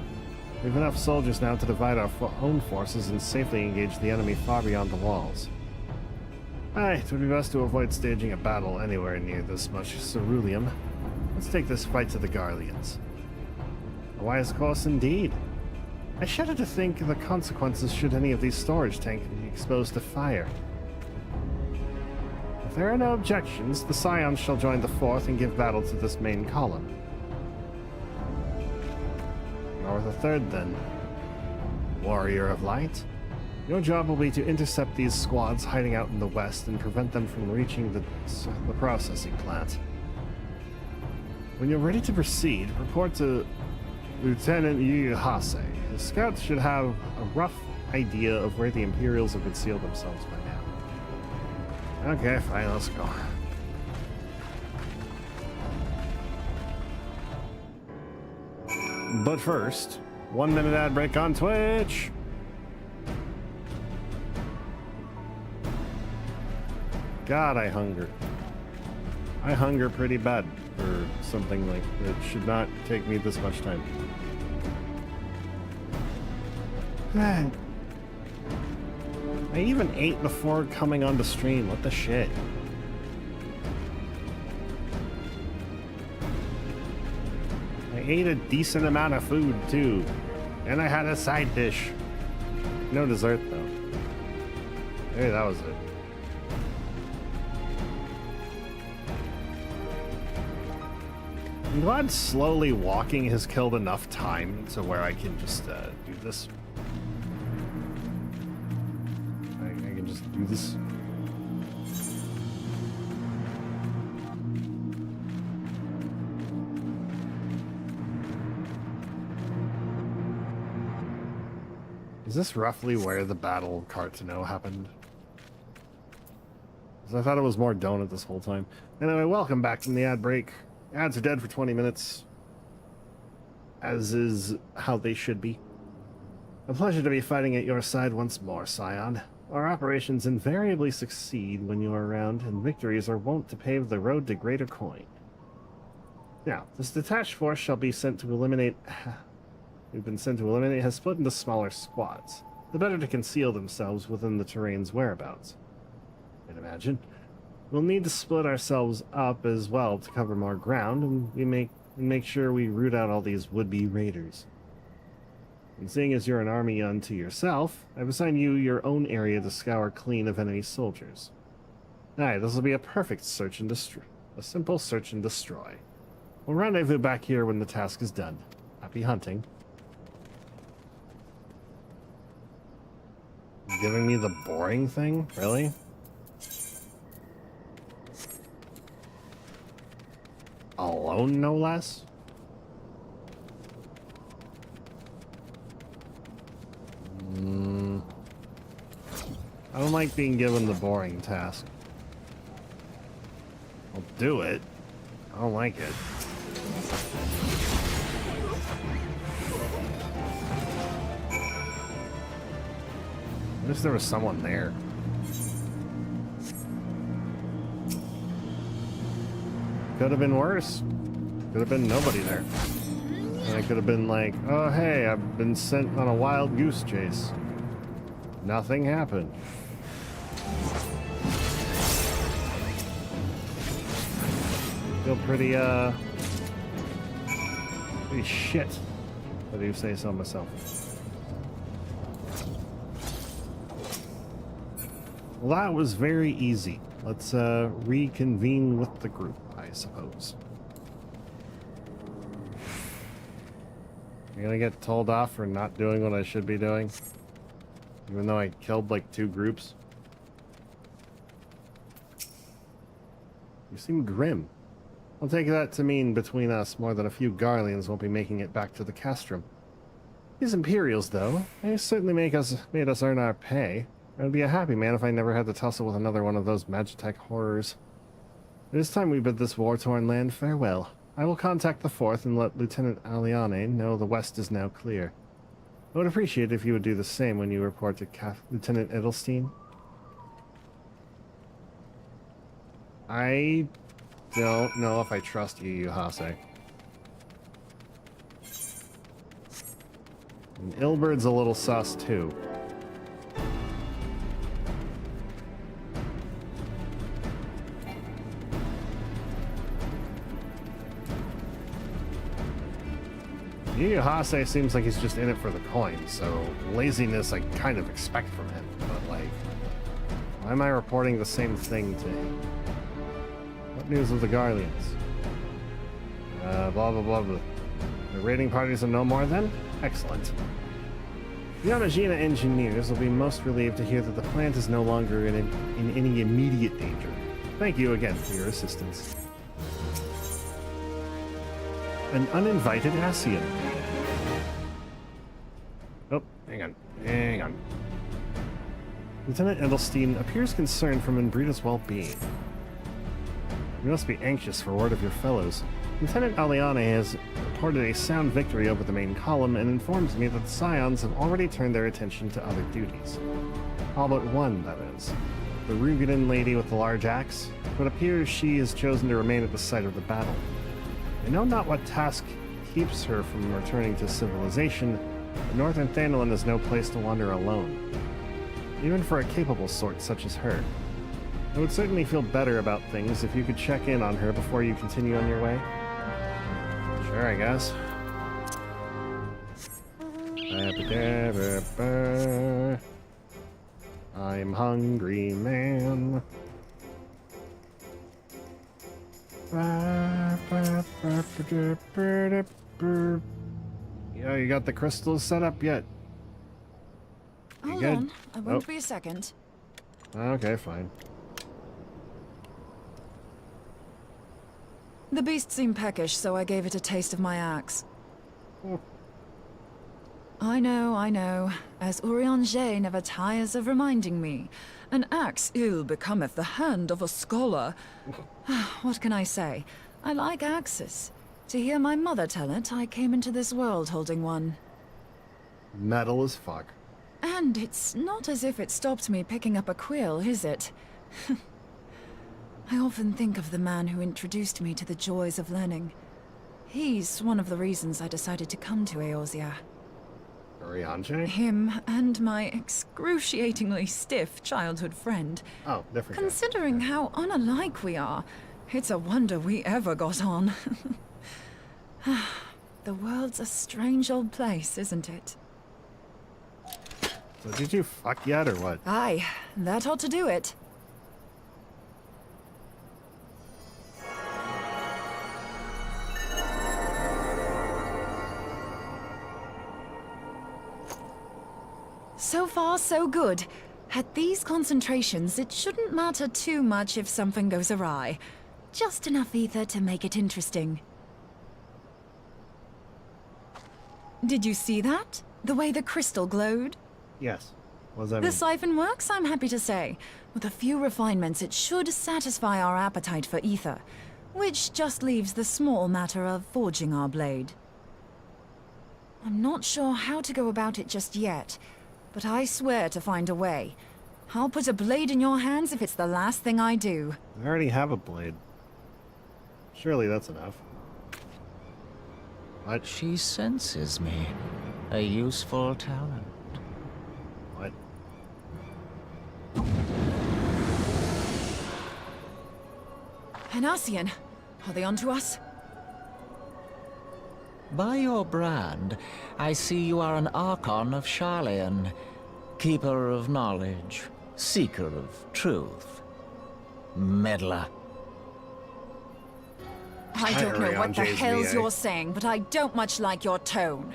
We have enough soldiers now to divide our own forces and safely engage the enemy far beyond the walls. Aye, it would be best to avoid staging a battle anywhere near this much ceruleum. Let's take this fight to the Garleans. A wise course indeed. I shudder to think the consequences should any of these storage tanks be exposed to fire. If there are no objections, the Scions shall join the Fourth and give battle to this main column. Or the Third, then. Warrior of Light. Your job will be to intercept these squads hiding out in the west and prevent them from reaching the processing plant. When you're ready to proceed, report to Lieutenant Yuhase. The scouts should have a rough idea of where the Imperials have concealed themselves by now. Okay, fine, let's go. But first, 1 minute ad break on Twitch. God, I hunger. I hunger pretty bad for something like it should not take me this much time. I even ate before coming on the stream. What the shit? I ate a decent amount of food too, and I had a side dish. No dessert though. Maybe that was it. I'm glad slowly walking has killed enough time to where I can just do this. I can just do this. Is this roughly where the battle Cartano happened? Because I thought it was more donut this whole time. Anyway, welcome back from the ad break. Ads are dead for 20 minutes. As is how they should be. A pleasure to be fighting at your side once more, Scion. Our operations invariably succeed when you are around, and victories are wont to pave the road to greater coin. Now, this detached force shall be sent to eliminate... We've been sent to eliminate has split into smaller squads, the better to conceal themselves within the terrain's whereabouts. I'd imagine. We'll need to split ourselves up as well to cover more ground, and we make sure we root out all these would-be raiders. And seeing as you're an army unto yourself, I've assigned you your own area to scour clean of enemy soldiers. Aye, this will be a perfect search and destroy. A simple search and destroy. We'll rendezvous back here when the task is done. Happy hunting. Giving me the boring thing? Really? alone, no less. I don't like being given the boring task. I'll do it. I don't like it. I wish there was someone there. Could have been worse. Could have been nobody there. And I could have been like, oh hey, I've been sent on a wild goose chase. Nothing happened. Feel pretty shit. If I do say so myself. Well, that was very easy. Let's reconvene with the group, I suppose. I'm gonna get told off for not doing what I should be doing. Even though I killed like 2 groups. You seem grim. I'll take that to mean between us more than a few Garleans won't be making it back to the castrum. These Imperials, though, they certainly made us earn our pay. I'd be a happy man if I never had to tussle with another one of those Magitech horrors. It is time we bid this war-torn land farewell. I will contact the 4th and let Lieutenant Aliane know the west is now clear. I would appreciate it if you would do the same when you report to Lieutenant Edelstein. I don't know if I trust you, Yuhase. And Ilbert's a little sus, too. Yuhase seems like he's just in it for the coin, so laziness I kind of expect from him, but like, why am I reporting the same thing to him? What news of the Garleans? Blah blah blah blah. The raiding parties are no more then? Excellent. The Yamajina engineers will be most relieved to hear that the plant is no longer in any immediate danger. Thank you again for your assistance. An uninvited Ascian. Oh, hang on. Lieutenant Edelstein appears concerned for Minbrida's well-being. You must be anxious for word of your fellows. Lieutenant Aliane has reported a sound victory over the main column and informs me that the Scions have already turned their attention to other duties. All but one, that is. The Rugadin lady with the large axe, but appears she has chosen to remain at the site of the battle. I know not what task keeps her from returning to civilization, but Northern Thanolin is no place to wander alone. Even for a capable sort such as her. I would certainly feel better about things if you could check in on her before you continue on your way. Sure, I guess. I'm hungry, man. Yeah, you got the crystals set up yet? Hold on, I won't be a second. Okay, fine. The beast seemed peckish, so I gave it a taste of my axe. Oh. I know. As Urianger never tires of reminding me. An axe ill becometh the hand of a scholar. What can I say? I like axes. To hear my mother tell it, I came into this world holding one. Metal as fuck. And it's not as if it stopped me picking up a quill, is it? I often think of the man who introduced me to the joys of learning. He's one of the reasons I decided to come to Eorzea. Urianger? Him and my excruciatingly stiff childhood friend. Oh, different. Considering how unalike we are, it's a wonder we ever got on. The world's a strange old place, isn't it? So did you fuck yet, or what? Aye, that ought to do it. So far, so good. At these concentrations, it shouldn't matter too much if something goes awry. Just enough ether to make it interesting. Did you see that? The way the crystal glowed? Yes. What does that The mean? siphon works, I'm happy to say. With a few refinements, it should satisfy our appetite for ether, which just leaves the small matter of forging our blade. I'm not sure how to go about it just yet, but I swear to find a way. I'll put a blade in your hands if it's the last thing I do. I already have a blade. Surely that's enough. What? She senses me. A useful talent. What? Anasian, are they onto us? By your brand, I see you are an Archon of Sharlayan. Keeper of knowledge. Seeker of truth. Meddler. I don't know what the J's hell's VA. you're saying, but I don't much like your tone.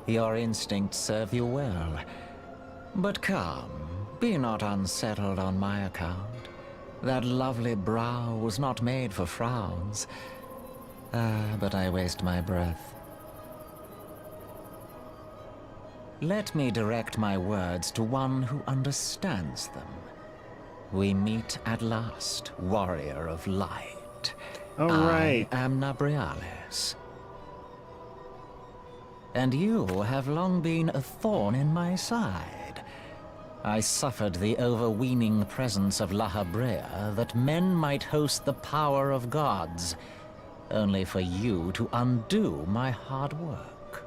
Your instincts serve you well. But come, be not unsettled on my account. That lovely brow was not made for frowns. But I waste my breath. Let me direct my words to one who understands them. We meet at last, warrior of light. Oh, right. I am Nabriales. And you have long been a thorn in my side. I suffered the overweening presence of La Habrea that men might host the power of gods, only for you to undo my hard work.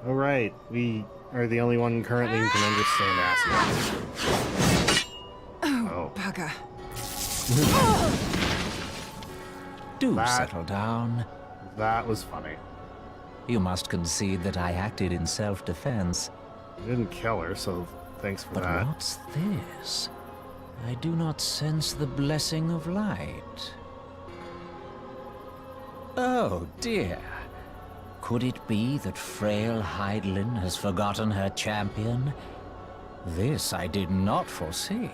Oh, right. We are the only one currently who can understand acid. Oh. Bugger. Do That- settle down. That was funny. You must concede that I acted in self-defense. I didn't kill her, so thanks for But that. what's this? I do not sense the blessing of light. Oh, dear. Could it be that frail Hydelin has forgotten her champion? This I did not foresee.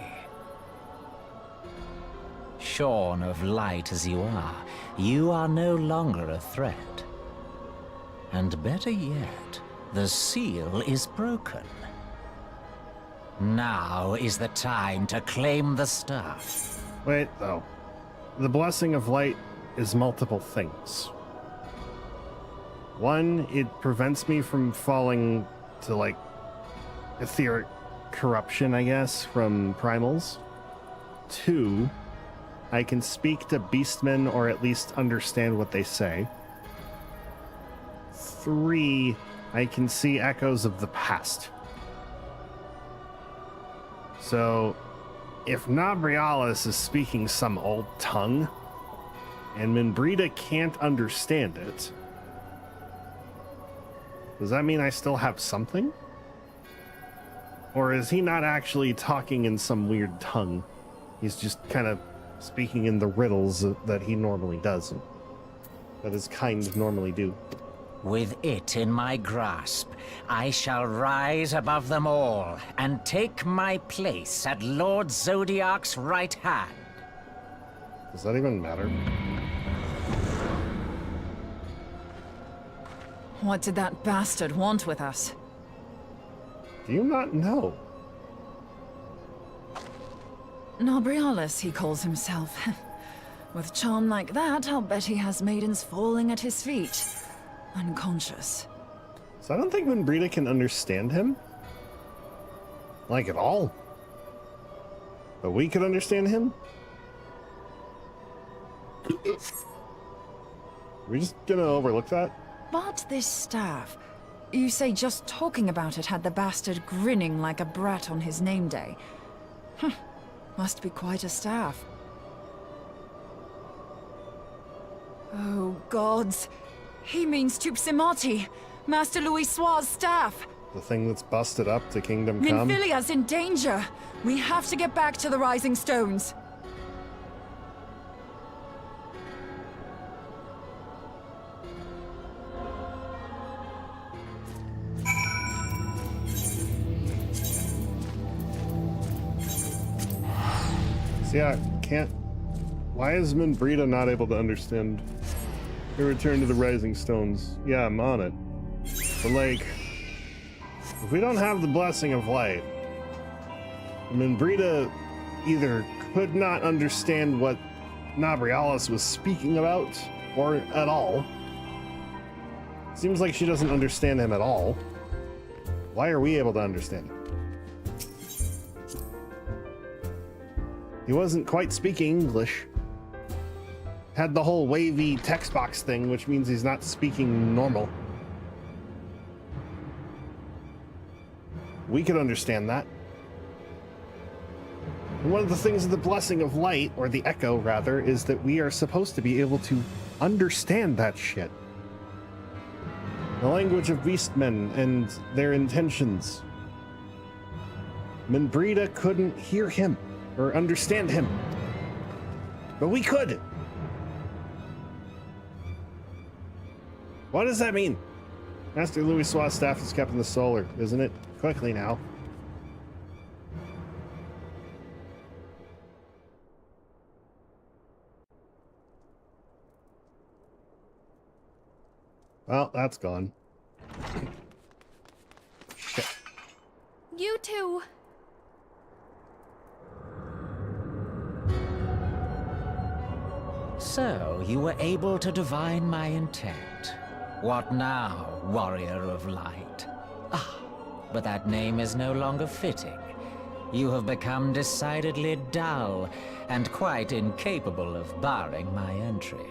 Shorn of light as you are no longer a threat. And better yet, the seal is broken. Now is the time to claim the stuff. Wait, though. The blessing of light is multiple things. One, it prevents me from falling to, like, etheric corruption, I guess, from primals. Two, I can speak to beastmen or at least understand what they say. Three, I can see echoes of the past. So, if Nabrialis is speaking some old tongue, and Minbrida can't understand it, does that mean I still have something? Or is he not actually talking in some weird tongue? He's just kind of speaking in the riddles that he normally does, that his kind normally do. With it in my grasp, I shall rise above them all and take my place at Lord Zodiac's right hand. Does that even matter? What did that bastard want with us? Do you not know? Nabrialis, he calls himself. With charm like that, I'll bet he has maidens falling at his feet. Unconscious. So I don't think Minbrida can understand him. Like, at all. But we could understand him? We're just gonna overlook that? But this staff... You say just talking about it had the bastard grinning like a brat on his name day. Must be quite a staff. Oh, gods. He means Tupsimati, Master Louis Soir's staff. The thing that's busted up to Kingdom Come? Minfillia's in danger. We have to get back to the Rising Stones. See, I can't... Why is Minbrida not able to understand We return to the Rising Stones. Yeah, I'm on it. But like, if we don't have the Blessing of Light, Minfillia either could not understand what Nabrialis was speaking about, or at all. Seems like she doesn't understand him at all. Why are we able to understand him? He wasn't quite speaking English. Had the whole wavy text box thing, which means he's not speaking normal. We could understand that. And one of the things of the Blessing of Light, or the Echo rather, is that we are supposed to be able to understand that shit. The language of beastmen and their intentions. Minfillia couldn't hear him or understand him, but we could. What does that mean? Master Louis Swat's staff is kept in the solar, isn't it? Quickly now. Well, that's gone. Shit. You two. So, you were able to divine my intent. What now, warrior of light? Ah, but that name is no longer fitting. You have become decidedly dull, and quite incapable of barring my entry.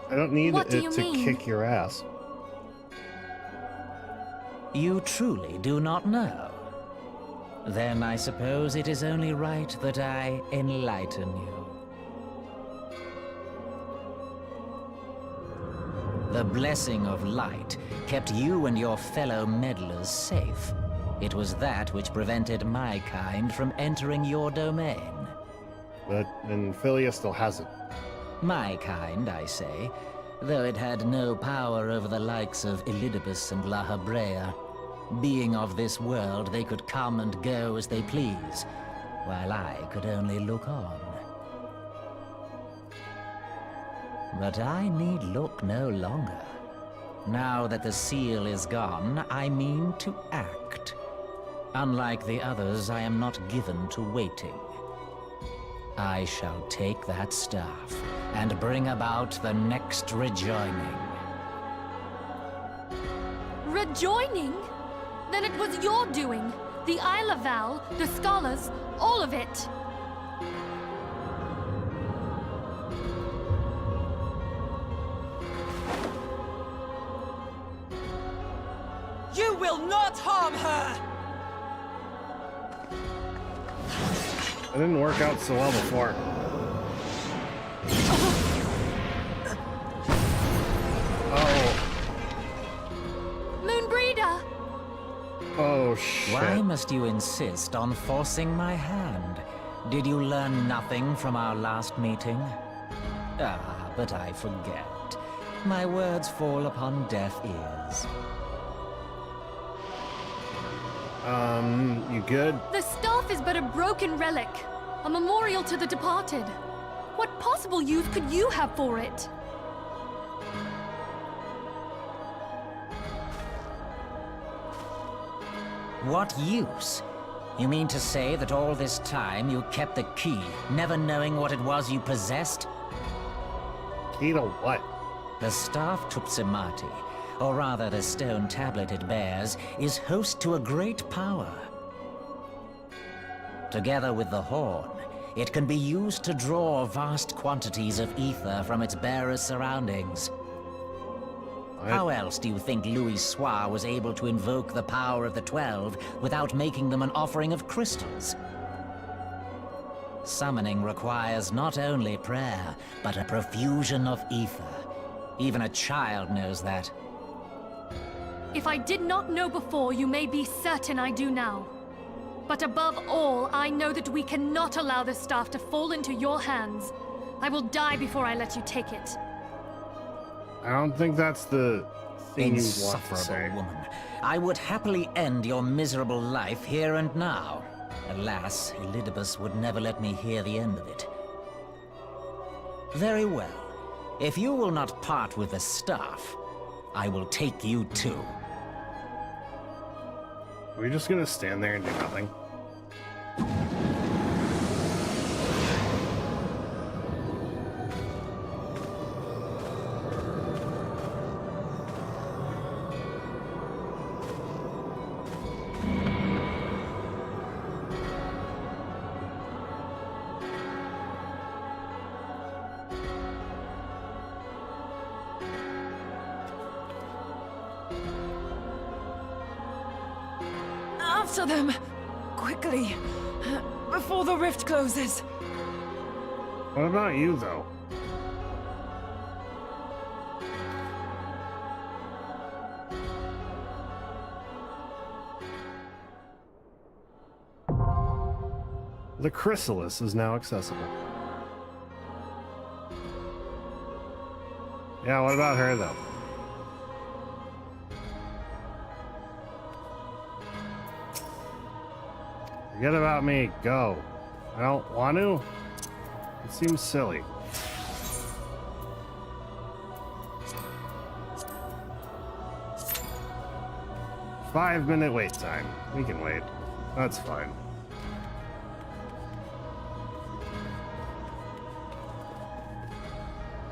I don't need What do it you to mean? kick your ass. You truly do not know? Then I suppose it is only right that I enlighten you. The Blessing of Light kept you and your fellow meddlers safe. It was that which prevented my kind from entering your domain. But Minfillia still has it. My kind, I say, though it had no power over the likes of Elidibus and La Habrea. Being of this world, they could come and go as they please, while I could only look on. But I need look no longer. Now that the seal is gone, I mean to act. Unlike the others, I am not given to waiting. I shall take that staff and bring about the next rejoining. Rejoining? Then it was your doing. The Isle of Val, the scholars, all of it. You will not harm her! It didn't work out so well before. Oh. Moonbreeder! Oh, shit. Why must you insist on forcing my hand? Did you learn nothing from our last meeting? Ah, but I forget. My words fall upon deaf ears. You good? The staff is but a broken relic, a memorial to the departed. What possible use could you have for it? What use? You mean to say that all this time you kept the key, never knowing what it was you possessed? Key to what? The staff Tupsimati, or rather the stone tablet it bears, is host to a great power. Together with the horn, it can be used to draw vast quantities of ether from its bearer's surroundings. How else do you think Louis Soir was able to invoke the power of the 12 without making them an offering of crystals? Summoning requires not only prayer, but a profusion of ether. Even a child knows that. If I did not know before, you may be certain I do now. But above all, I know that we cannot allow the staff to fall into your hands. I will die before I let you take it. I don't think that's the thing you want to Insufferable say. woman. I would happily end your miserable life here and now. Alas, Elidibus would never let me hear the end of it. Very well. If you will not part with the stuff, I will take you too. Are we just gonna stand there and do nothing? After them! Quickly! Before the rift closes! What about you, though? The chrysalis is now accessible. Yeah, what about her, though? Forget about me. Go. I don't want to. It seems silly. Five-minute wait time. We can wait. That's fine.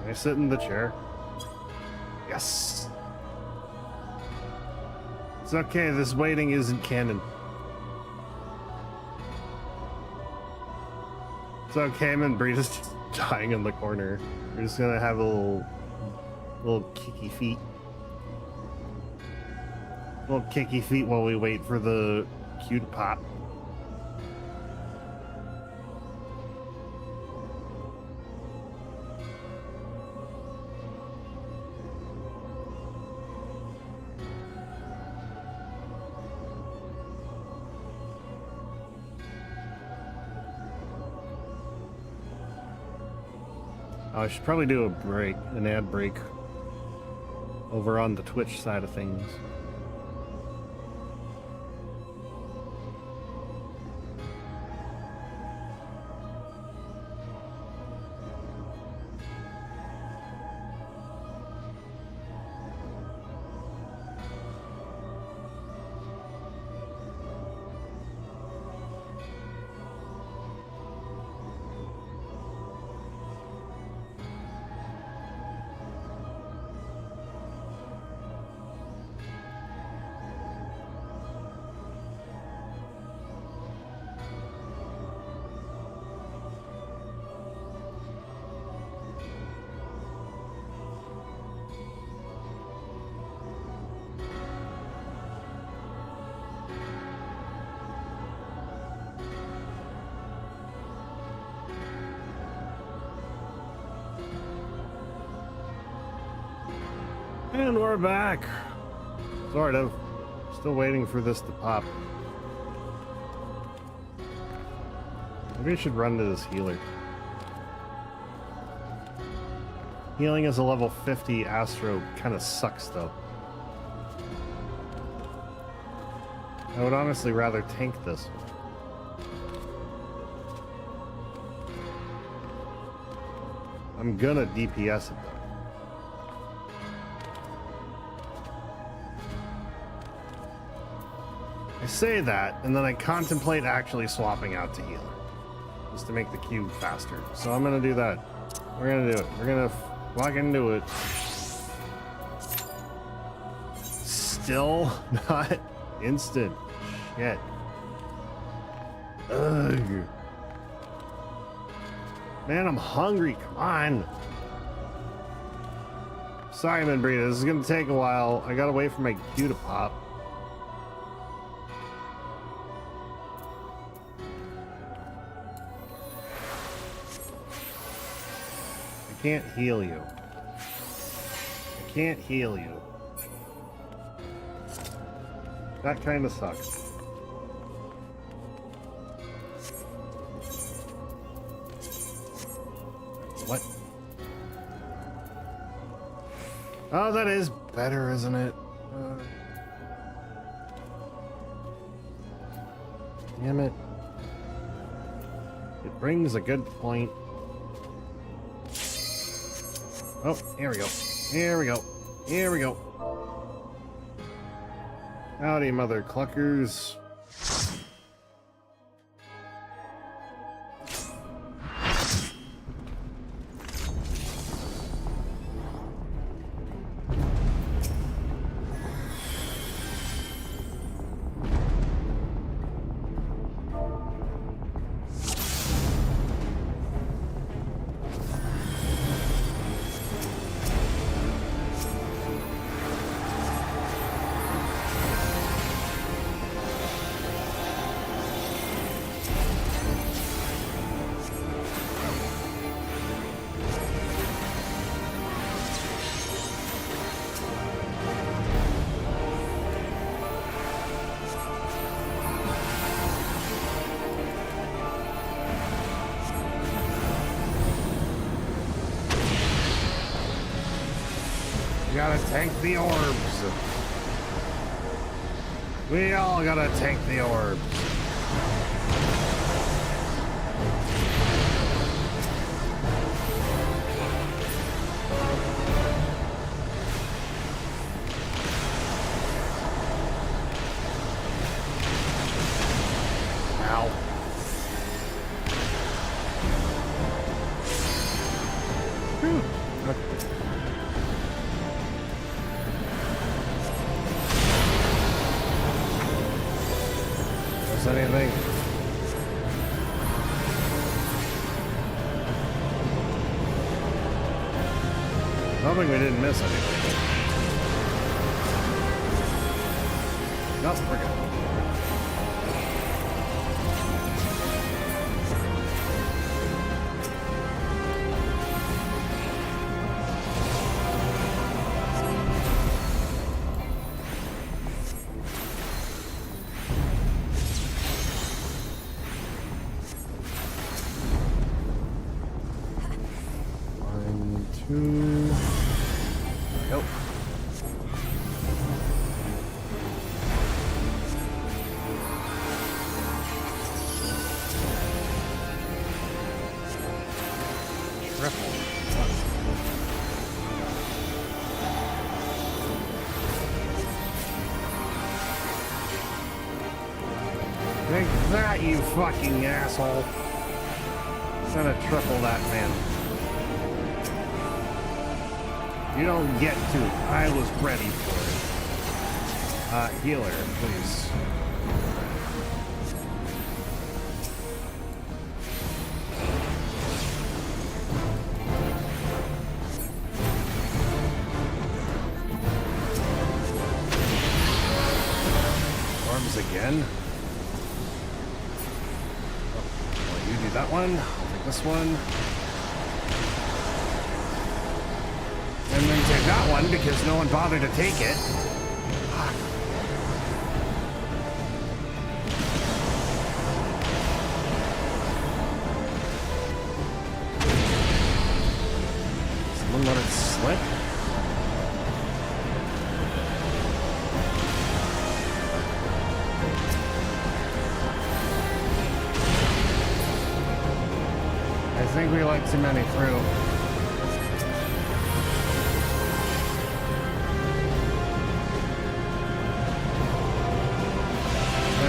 Can I sit in the chair? Yes. It's okay. This waiting isn't canon. So Cam and Breeda's just dying in the corner. We're just gonna have a little kicky feet. Little kicky feet while we wait for the queue to pop. I should probably do an ad break over on the Twitch side of things. And we're back. Sort of. Still waiting for this to pop. Maybe I should run to this healer. Healing is a level 50 Astro. Kind of sucks, though. I would honestly rather tank this. I'm gonna DPS it, though. I say that, and then I contemplate actually swapping out to healer. Just to make the queue faster. So I'm gonna do that. We're gonna do it. We're gonna fucking do it. Still not instant. Shit. Ugh. Man, I'm hungry. Come on. Sorry, Minfillia. This is gonna take a while. I gotta wait for my queue to pop. I can't heal you. I can't heal you. That kind of sucks. What? Oh, that is better, isn't it? Damn it. It brings a good point. Oh, here we go. Here we go. Here we go. Howdy, mother cluckers. Gotta tank the orbs. We all gotta tank the orbs. Ow. Whew. Okay. Anything? Hoping we didn't miss anything. Nope, we're good. Nope. Triple. Take that, you fucking asshole. Gonna triple that, man. You don't get to. I was ready for it. Healer, please. Orbs again. Oh, well, you do that one. I'll take this one. And then take that one because no one bothered to take it. Someone let it slip? I think we let too many through.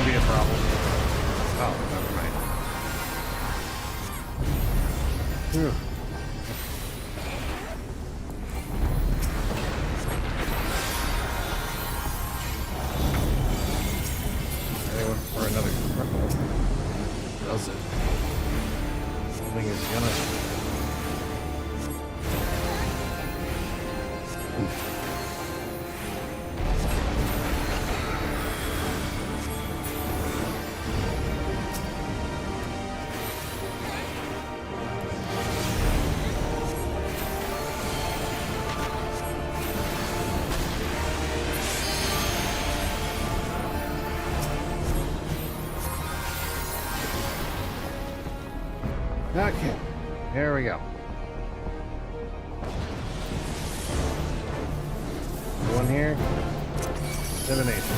Be a problem. Oh, never mind. Whew. Anyone for another cripple? Does it? Something is gonna. Okay, here we go. One here. Divination.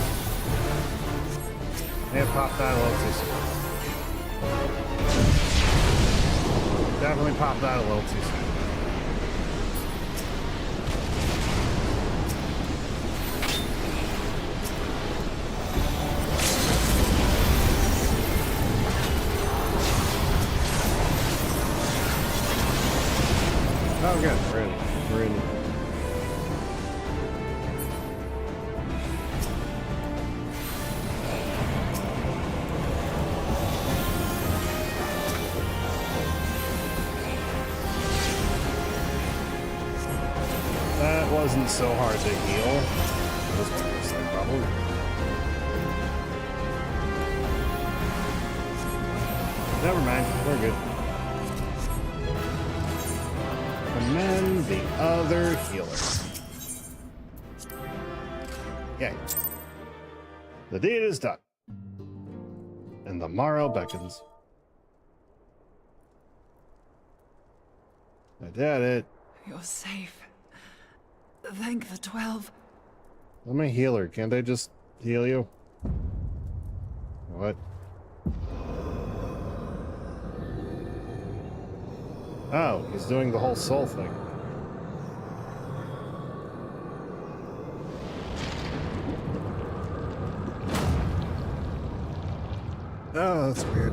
May have popped that a little too soon. Definitely popped that a little too soon. we're in. That wasn't so hard to heal. That was my first problem. Never mind, we're good. Commend the other healer. Okay. The deed is done. And the morrow beckons. I did it. You're safe. Thank the 12. I'm a healer. Can't I just heal you? What? Oh, he's doing the whole soul thing. Oh, that's weird.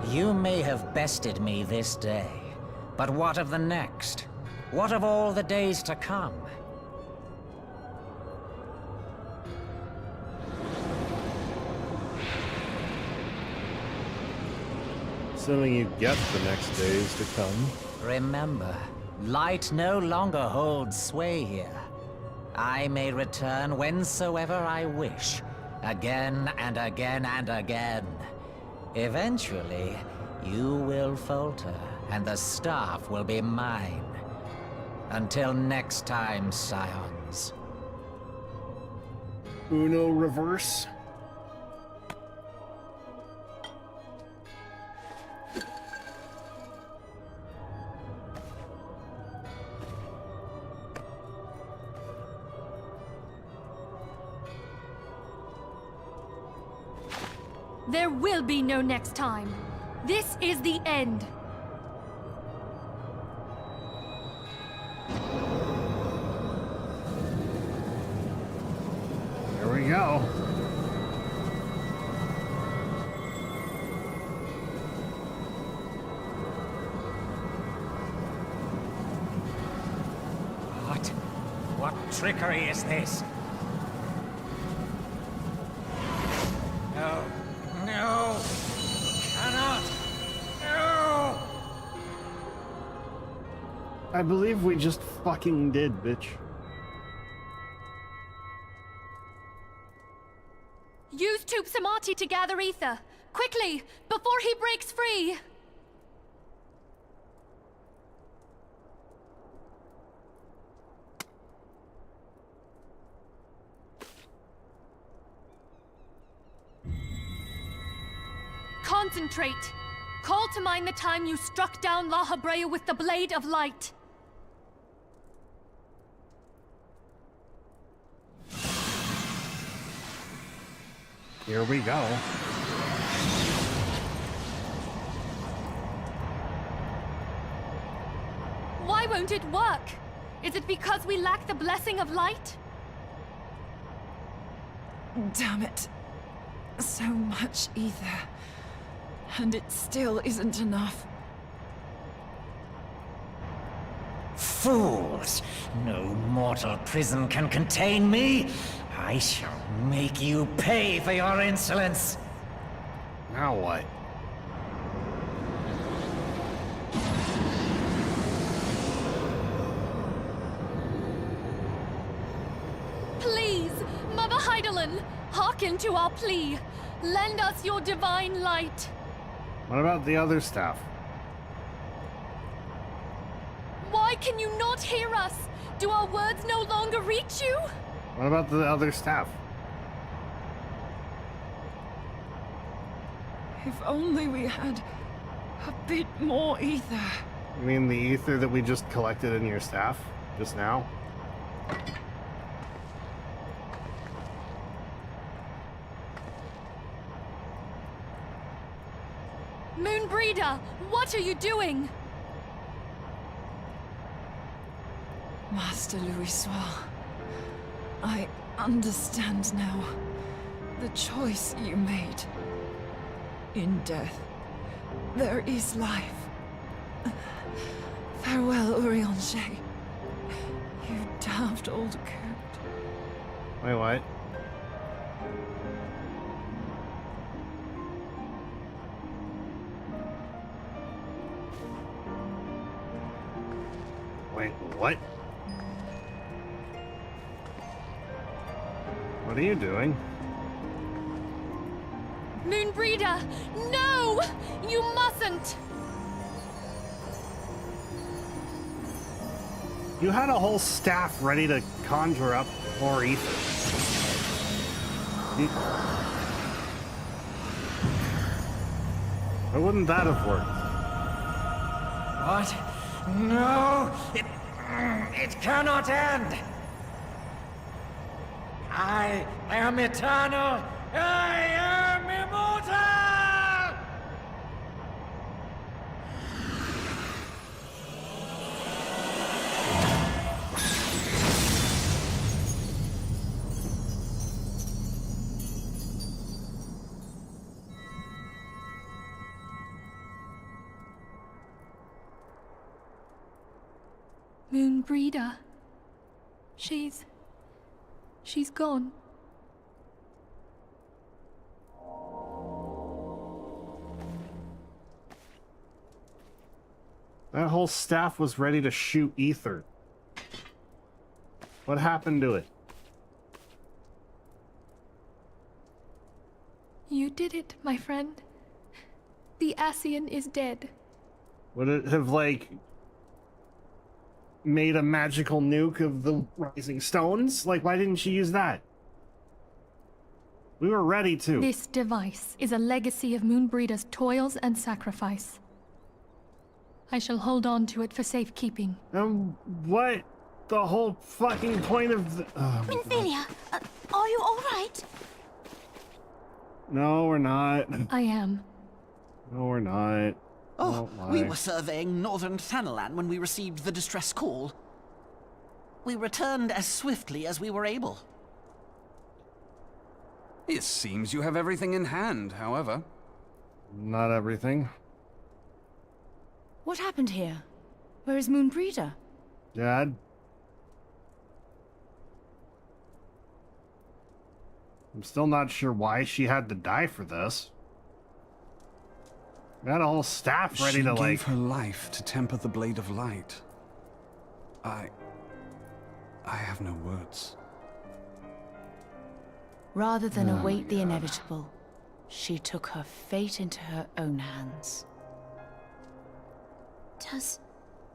You may have bested me this day, but what of the next? What of all the days to come? Assuming you get the next days to come. Remember, light no longer holds sway here. I may return whensoever I wish, again and again and again. Eventually, you will falter, and the staff will be mine. Until next time, Scions. Uno reverse. There will be no next time. This is the end. Here we go. What trickery is this? No. No! Cannot! No! I believe we just fucking did, bitch. Use Tube Samati to gather Aether. Quickly, before he breaks free! Concentrate! Call to mind the time you struck down La Habrea with the Blade of Light. Here we go. Why won't it work? Is it because we lack the blessing of light? Damn it. So much ether. And it still isn't enough. Fools! No mortal prison can contain me! I shall make you pay for your insolence! Now what? Please, Mother Heidelin, hearken to our plea. Lend us your divine light. What about the other staff? Why can you not hear us? Do our words no longer reach you? What about the other staff? If only we had a bit more ether. You mean the ether that we just collected in your staff just now? Moonbreeder, what are you doing? Master Louisoix, I understand now the choice you made. In death, there is life. Farewell, Urianger. You daft old coot. Wait, what? Wait, what? What are you doing? Moonbreeder! No! You mustn't! You had a whole staff ready to conjure up more ether. Why wouldn't that have worked? What? No! It cannot end! I am eternal! I am immortal! Moonbreeder. She's gone. That whole staff was ready to shoot ether. What happened to it? You did it, my friend. The Ascian is dead. Would it have, like, made a magical nuke of the rising stones? Like, why didn't she use that? We were ready to. This device is a legacy of Moonbreeder's toils and sacrifice. I shall hold on to it for safekeeping. What? The whole fucking point of the... Minfillia, are you all right? No, we're not. I am. No, we're not. Oh, we were surveying northern Thanalan when we received the distress call. We returned as swiftly as we were able. It seems you have everything in hand, however. Not everything. What happened here? Where is Moonbreeder? Dad? I'm still not sure why she had to die for this. We had a whole staff ready to, like... She gave her life to temper the Blade of Light. I have no words. Rather than await the inevitable, she took her fate into her own hands. Does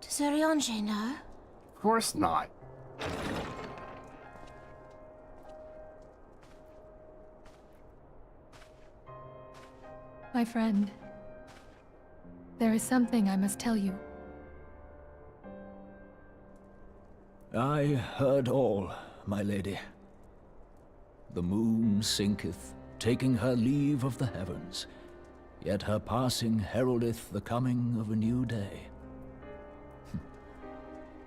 Urianger know? Of course not. My friend, there is something I must tell you. I heard all, my lady. The moon sinketh, taking her leave of the heavens, yet her passing heraldeth the coming of a new day.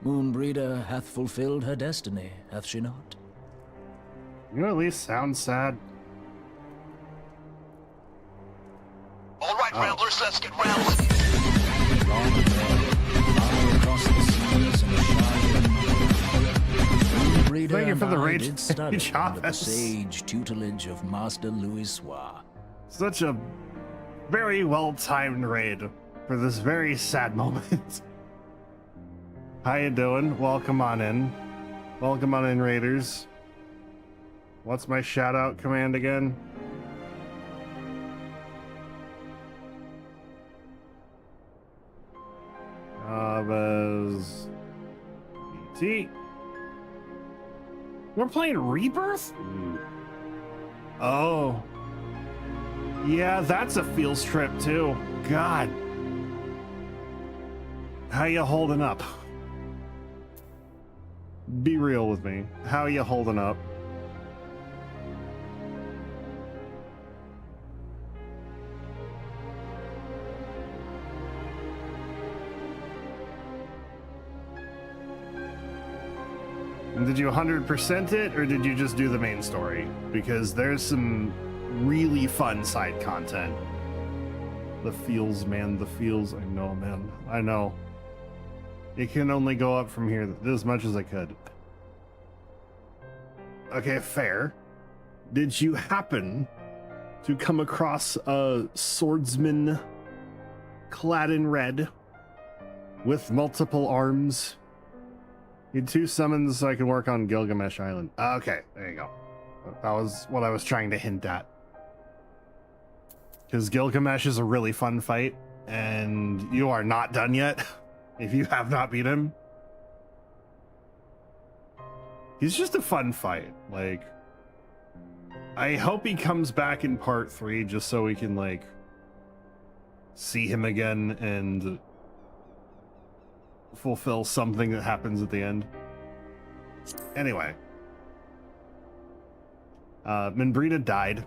Moonbreeder hath fulfilled her destiny, hath she not? You at least sound sad. All right, Ramblers, let's get round. Long ago, far across the seas and the shining Moonbreeder Thank you for the and I rage did study job. under the sage tutelage of Master Louisoix. Such a very well-timed raid for this very sad moment. How you doing? Welcome on in. Welcome on in, raiders. What's my shout-out command again? BT. We're playing Rebirth? Oh. Yeah, that's a feels trip too. God. How you holding up? Be real with me. How you holding up? And did you 100% it, or did you just do the main story? Because there's some really fun side content. The feels, man, the feels. I know, man. I know. It can only go up from here as much as I could. Okay, fair. Did you happen to come across a swordsman clad in red with multiple arms? You had 2 summons so I could work on Gilgamesh Island. Okay, there you go. That was what I was trying to hint at. Because Gilgamesh is a really fun fight, and you are not done yet if you have not beat him. He's just a fun fight. Like, I hope he comes back in part 3 just so we can, like, see him again and fulfill something that happens at the end. Anyway. Minbrita died.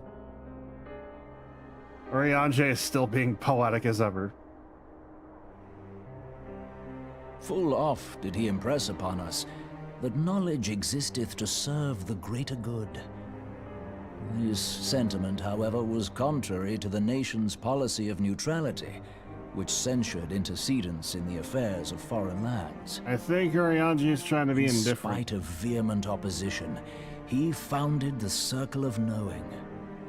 Urianger is still being poetic as ever. Full oft did he impress upon us that knowledge existeth to serve the greater good. This sentiment, however, was contrary to the nation's policy of neutrality, which censured intercedence in the affairs of foreign lands. I think Urianger is trying to be indifferent. In spite of vehement opposition, he founded the Circle of Knowing,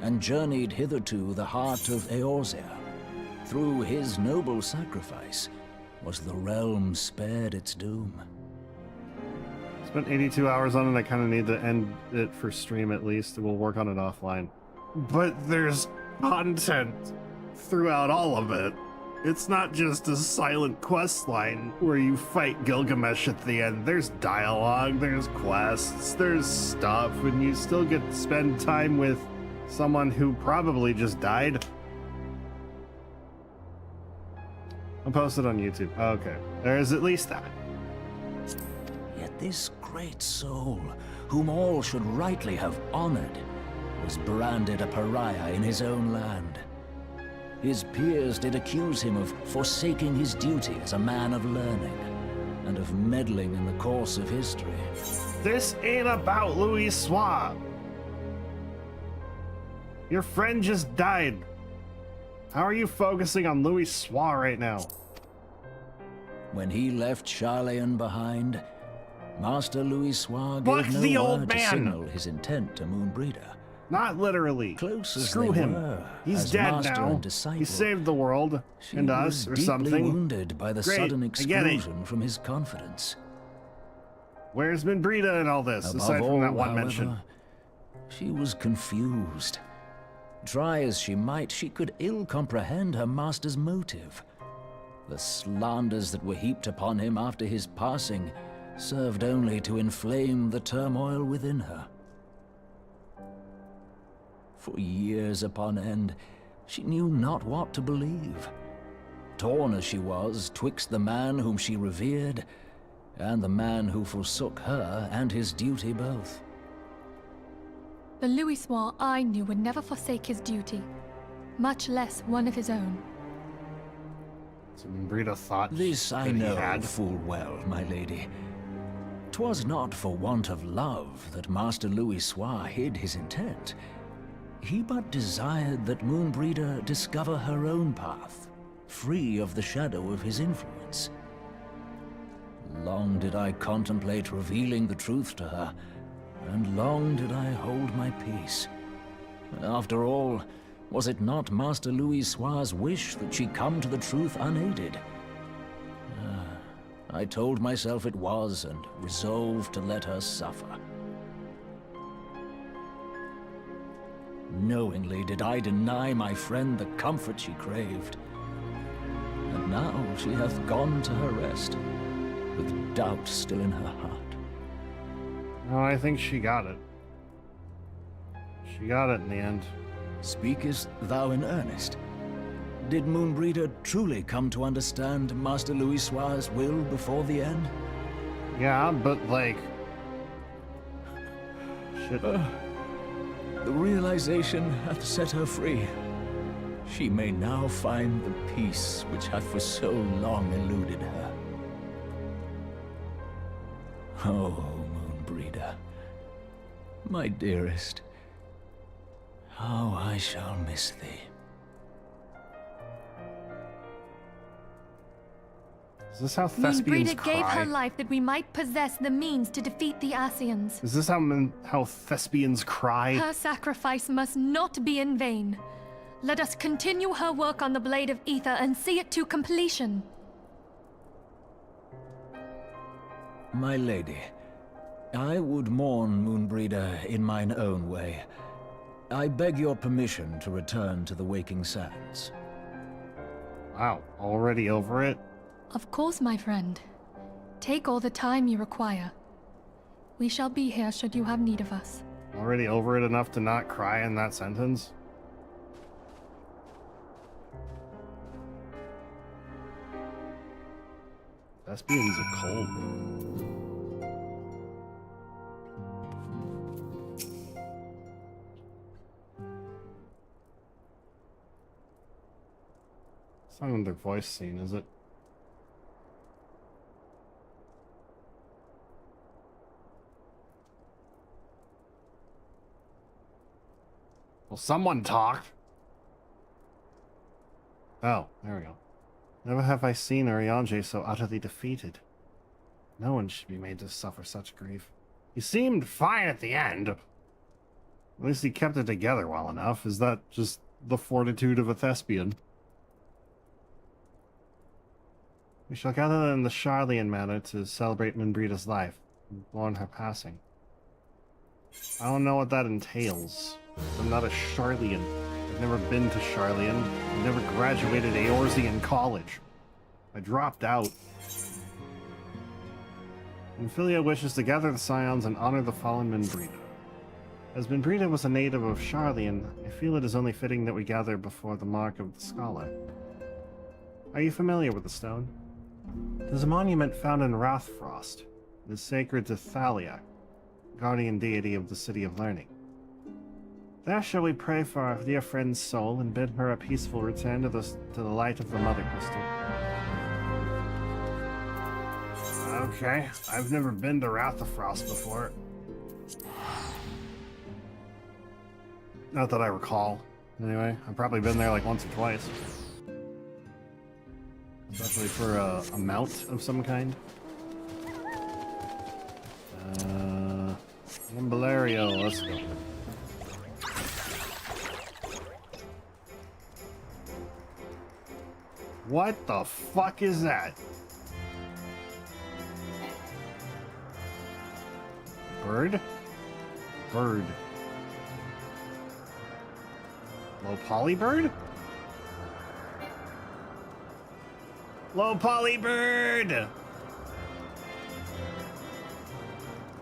and journeyed hitherto the heart of Eorzea. Through his noble sacrifice, was the realm spared its doom. Spent 82 hours on it. I kind of need to end it for stream at least. We'll work on it offline. But there's content throughout all of it. It's not just a silent quest line where you fight Gilgamesh at the end. There's dialogue, there's quests, there's stuff, and you still get to spend time with someone who probably just died. I'll post it on YouTube. Okay, there's at least that. Yet this great soul, whom all should rightly have honored, was branded a pariah in his own land. His peers did accuse him of forsaking his duty as a man of learning, and of meddling in the course of history. This ain't about Louis Soir. Your friend just died. How are you focusing on Louis Soir right now? When he left Charlayan behind, Master Louis Soir Fuck gave the no old word to man. signal his intent to Moonbreeder. Not literally. Close as Screw they him. were, He's as dead master now. and disciple, He saved the world and us, or deeply something. Wounded by the Great, sudden I get it. exclusion from his confidence. Where's Minbrita in all this, Above aside from all, that one however, mention? She was confused. Try as she might, she could ill comprehend her master's motive. The slanders that were heaped upon him after his passing served only to inflame the turmoil within her. For years upon end, she knew not what to believe. Torn as she was twixt the man whom she revered, and the man who forsook her and his duty both. The Louis Soir I knew would never forsake his duty, much less one of his own. So Minbrita thought This I that he know had. full well, my lady. 'Twas not for want of love that Master Louis Soir hid his intent. He but desired that Moonbreeder discover her own path, free of the shadow of his influence. Long did I contemplate revealing the truth to her, and long did I hold my peace. After all, was it not Master Louis Soir's wish that she come to the truth unaided? I told myself it was, and resolved to let her suffer. Knowingly did I deny my friend the comfort she craved. And now she hath gone to her rest, with doubt still in her heart. No, I think she got it. She got it in the end. Speakest thou in earnest? Did Moonbreeder truly come to understand Master Louis Soir's will before the end? Yeah, but like... Shit. The realization hath set her free. She may now find the peace which hath for so long eluded her. Oh, Moonbreeder, my dearest, how I shall miss thee. Is this how thespians Moonbreeder cry? gave her life that we might possess the means to defeat the Ascians. Is this how thespians cry? Her sacrifice must not be in vain. Let us continue her work on the Blade of Aether and see it to completion. My lady, I would mourn Moonbreeder in mine own way. I beg your permission to return to the Waking Sands. Wow, already over it? Of course, my friend. Take all the time you require. We shall be here should you have need of us. Already over it enough to not cry in that sentence? Thespians are cold. It's not even their voice scene, is it? Well, someone talk. Oh, there we go. Never have I seen Ariange so utterly defeated. No one should be made to suffer such grief. He seemed fine at the end. At least he kept it together well enough. Is that just the fortitude of a thespian? We shall gather in the Charlian manor to celebrate Minbreeda's life and mourn her passing. I don't know what that entails. I'm not a Charlian. I've never been to Charlian. I've never graduated Eorzean College. I dropped out. Minfillia wishes to gather the Scions and honor the fallen Minbreeda. As Minbreeda was a native of Charlian, I feel it is only fitting that we gather before the mark of the scholar. Are you familiar with the stone? It is a monument found in Wrathfrost. It is sacred to Thaliak, guardian deity of the City of Learning. There shall we pray for our dear friend's soul and bid her a peaceful return to the light of the Mother Crystal. Okay, I've never been to Wrathfrost before. Not that I recall. Anyway, I've probably been there like once or twice. Especially for a mount of some kind. Limbalario, let's go. What the fuck is that? Bird? Bird. Low poly bird? Low poly bird!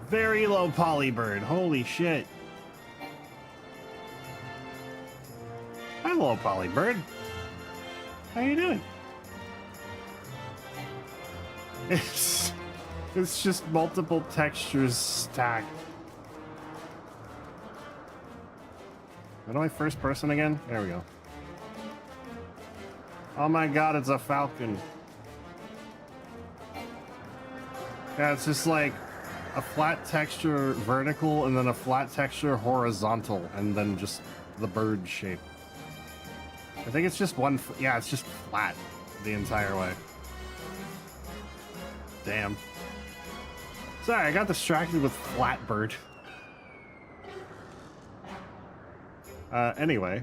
Very low poly bird. Holy shit. Hi, low poly bird. How you doing? It's just multiple textures stacked. How do I first person again? There we go. Oh my god, it's a falcon. Yeah, it's just like a flat texture vertical and then a flat texture horizontal and then just the bird shape. I think it's just one, yeah, it's just flat the entire way. Damn. Sorry, I got distracted with flat bird. Anyway.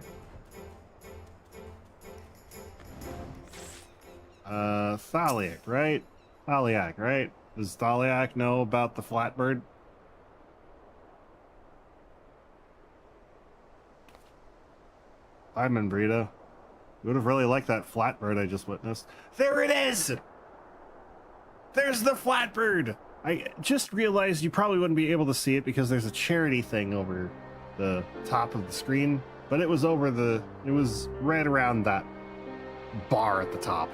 Thaliak, right? Thaliak, right? Does Thaliak know about the flat bird? Hi, Minbreeda. You would have really liked that flat bird I just witnessed. There it is! There's the flat bird! I just realized you probably wouldn't be able to see it because there's a charity thing over the top of the screen, but it was it was right around that bar at the top.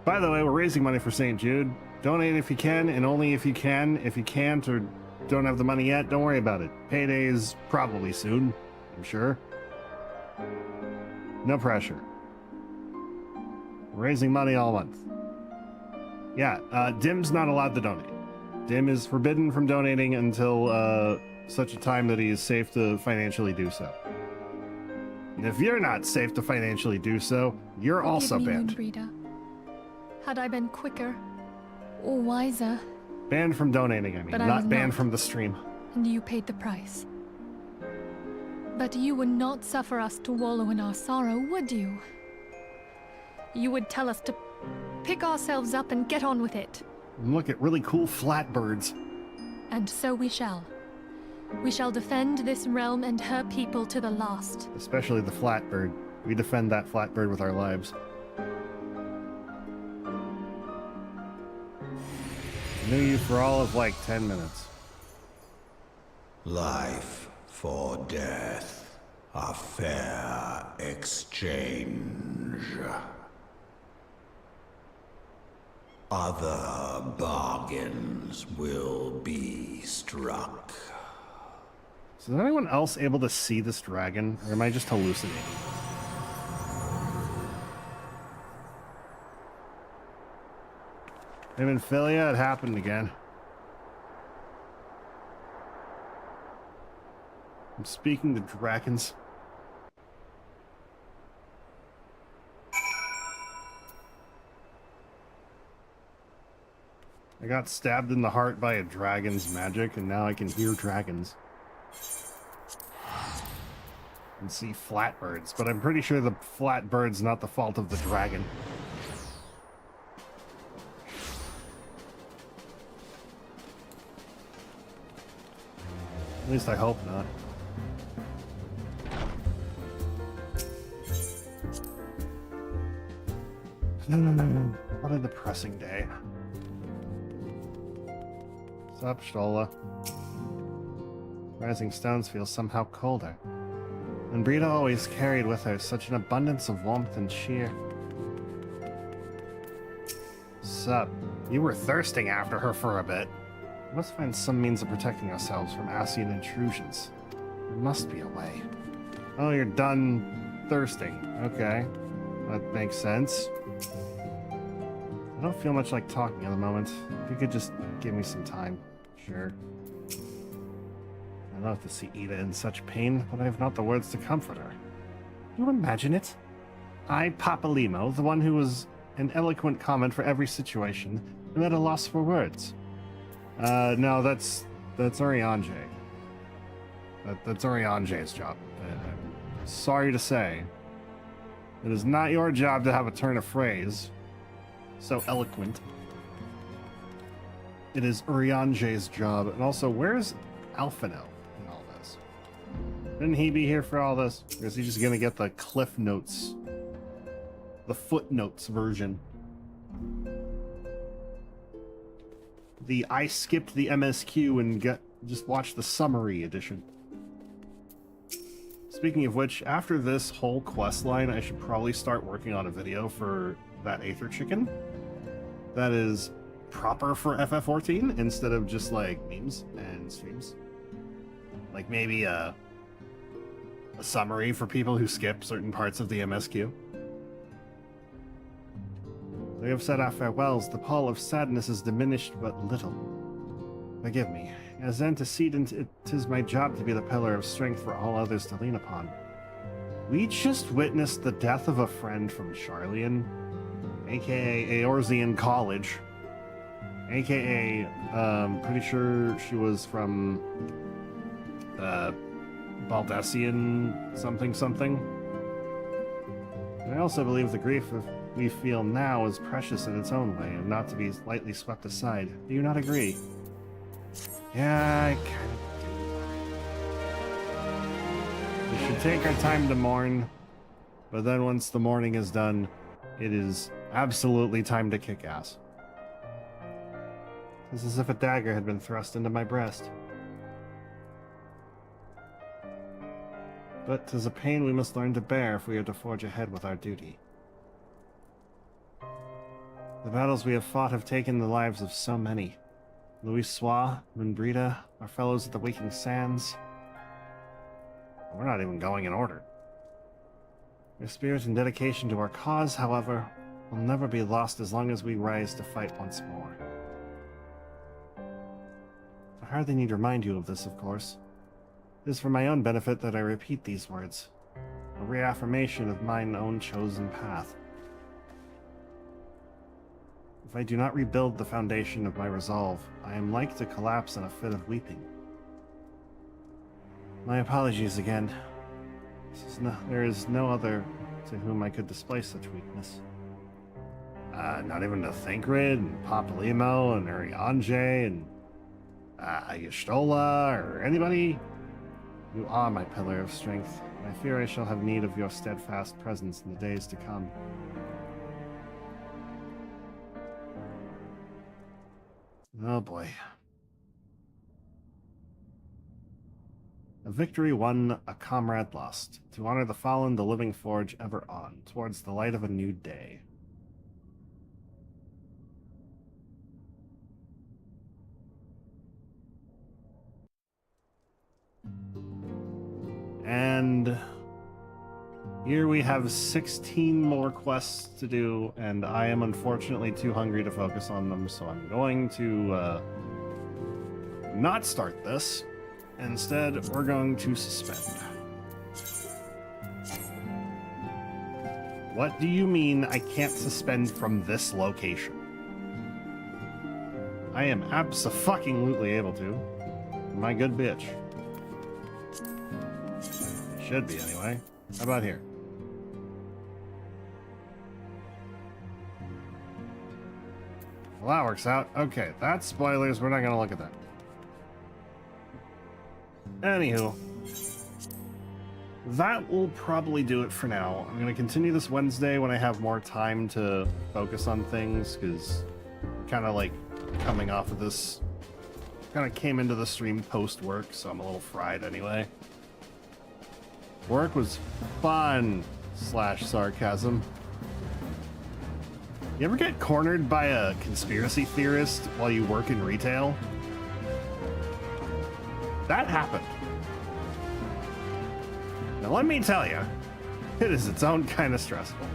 By the way, we're raising money for St. Jude. Donate if you can, and only if you can. If you can't or don't have the money yet, don't worry about it. Payday is probably soon, I'm sure. No pressure. We're raising money all month. Yeah, Dim's not allowed to donate. Dim is forbidden from donating until such a time that he is safe to financially do so. And if you're not safe to financially do so, you're also banned. Had I been quicker or wiser, Banned from donating, I mean, But I not was banned not. from the stream. and you paid the price. But you would not suffer us to wallow in our sorrow, would you? You would tell us to pick ourselves up and get on with it. And look at really cool flat birds. And so we shall. We shall defend this realm and her people to the last. Especially the flat bird. We defend that flat bird with our lives. Knew you for all of like 10 minutes. Life for death, a fair exchange. Other bargains will be struck. So is anyone else able to see this dragon, or am I just hallucinating? Hey, Minfillia, it happened again. I'm speaking to dragons. I got stabbed in the heart by a dragon's magic, and now I can hear dragons. And see flatbirds, but I'm pretty sure the flatbird's not the fault of the dragon. At least I hope not. What a depressing day. What's up, Ul'dah? Rising stones feel somehow colder. And Brita always carried with her such an abundance of warmth and cheer. Sup? You were thirsting after her for a bit. We must find some means of protecting ourselves from Ascian intrusions. There must be a way. Oh, you're done thirsting. Okay. That makes sense. I don't feel much like talking at the moment. If you could just give me some time. Sure. I love to see Ida in such pain, but I have not the words to comfort her. Can you imagine it? I, Papalimo, the one who was an eloquent comment for every situation, am at a loss for words. No, that's Oriange. That's Oriange's job. I'm sorry to say. It is not your job to have a turn of phrase so eloquent. It is Oriange's job. And also, where's Alphino in all this? Didn't he be here for all this? Or is he just gonna get the Cliff Notes, the footnotes version? The I skipped the MSQ and just watched the summary edition. Speaking of which, after this whole quest line, I should probably start working on a video for that Aether chicken. That is proper for FF14 instead of just like memes and streams. Like maybe a summary for people who skip certain parts of the MSQ. We have said our farewells. The pall of sadness is diminished but little. Forgive me. As antecedent, it is my job to be the pillar of strength for all others to lean upon. We just witnessed the death of a friend from Charlian, aka Eorzean College, aka, pretty sure she was from, Baldessian something something. I also believe the grief we feel now is precious in its own way and not to be lightly swept aside. Do you not agree? Yeah, I kind of do. We should take our time to mourn, but then once the mourning is done, it is absolutely time to kick ass. It's as if a dagger had been thrust into my breast. But 'tis a pain we must learn to bear if we are to forge ahead with our duty. The battles we have fought have taken the lives of so many. Louis Sois, Brita, our fellows at the Waking Sands. We're not even going in order. Their spirit and dedication to our cause, however, will never be lost as long as we rise to fight once more. I hardly need to remind you of this, of course. It is for my own benefit that I repeat these words, a reaffirmation of mine own chosen path. If I do not rebuild the foundation of my resolve, I am like to collapse in a fit of weeping. My apologies again. There is no other to whom I could display such weakness. Not even to Thancred and Papalimo and Arianje and Y'shtola or anybody. You are my pillar of strength, and I fear I shall have need of your steadfast presence in the days to come. Oh boy. A victory won, a comrade lost. To honor the fallen, the living forge ever on, towards the light of a new day. And here we have 16 more quests to do, and I am unfortunately too hungry to focus on them, so I'm going to not start this. Instead, we're going to suspend. What do you mean I can't suspend from this location? I am abso-fucking-lutely able to. My good bitch. Should be, anyway. How about here? Well, that works out. Okay, that's spoilers. We're not going to look at that. Anywho, that will probably do it for now. I'm going to continue this Wednesday when I have more time to focus on things, because kind of like coming off of this, kind of came into the stream post-work, so I'm a little fried anyway. Work was fun, /sarcasm. You ever get cornered by a conspiracy theorist while you work in retail? That happened. Now let me tell you, it is its own kind of stressful.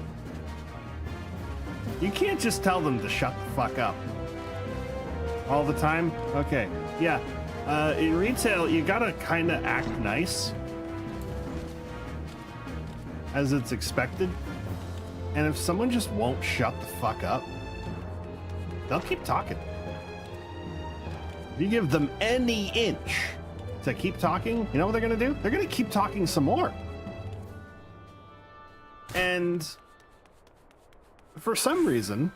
You can't just tell them to shut the fuck up. All the time? Okay, yeah. In retail, you gotta kind of act nice, as it's expected. And if someone just won't shut the fuck up, they'll keep talking. If you give them any inch to keep talking, you know what they're gonna do? They're gonna keep talking some more. And for some reason,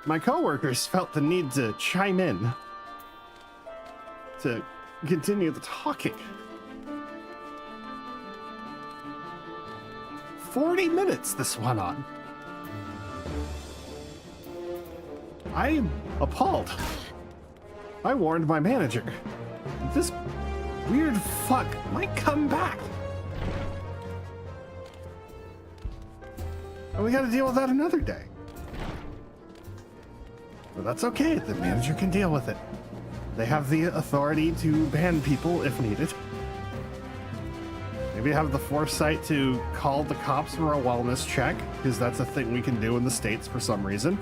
my coworkers felt the need to chime in to continue the talking. 40 minutes this went on. I'm appalled. I warned my manager. This weird fuck might come back. And we gotta deal with that another day. But that's okay, the manager can deal with it. They have the authority to ban people if needed. Maybe have the foresight to call the cops for a wellness check, because that's a thing we can do in the States for some reason.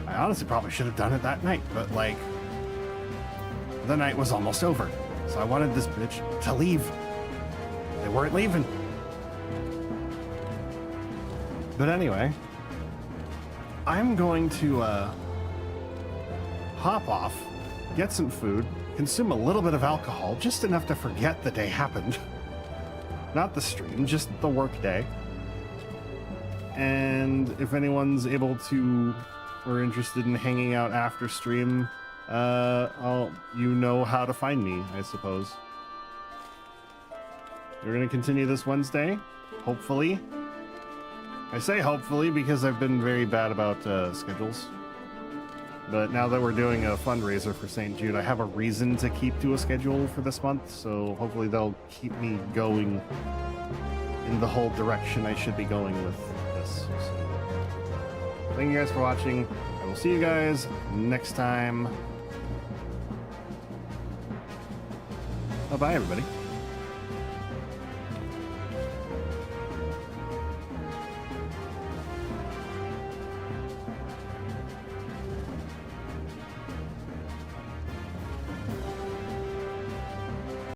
I honestly probably should have done it that night, but like, the night was almost over, so I wanted this bitch to leave. They weren't leaving. But anyway, I'm going to hop off, get some food, consume a little bit of alcohol, just enough to forget the day happened. Not the stream, just the work day. And if anyone's able to or interested in hanging out after stream, you know how to find me, I suppose. We're gonna continue this Wednesday, hopefully. I say hopefully because I've been very bad about schedules. But now that we're doing a fundraiser for St. Jude, I have a reason to keep to a schedule for this month, so hopefully they'll keep me going in the whole direction I should be going with this. So, thank you guys for watching. I will see you guys next time. Bye-bye, everybody.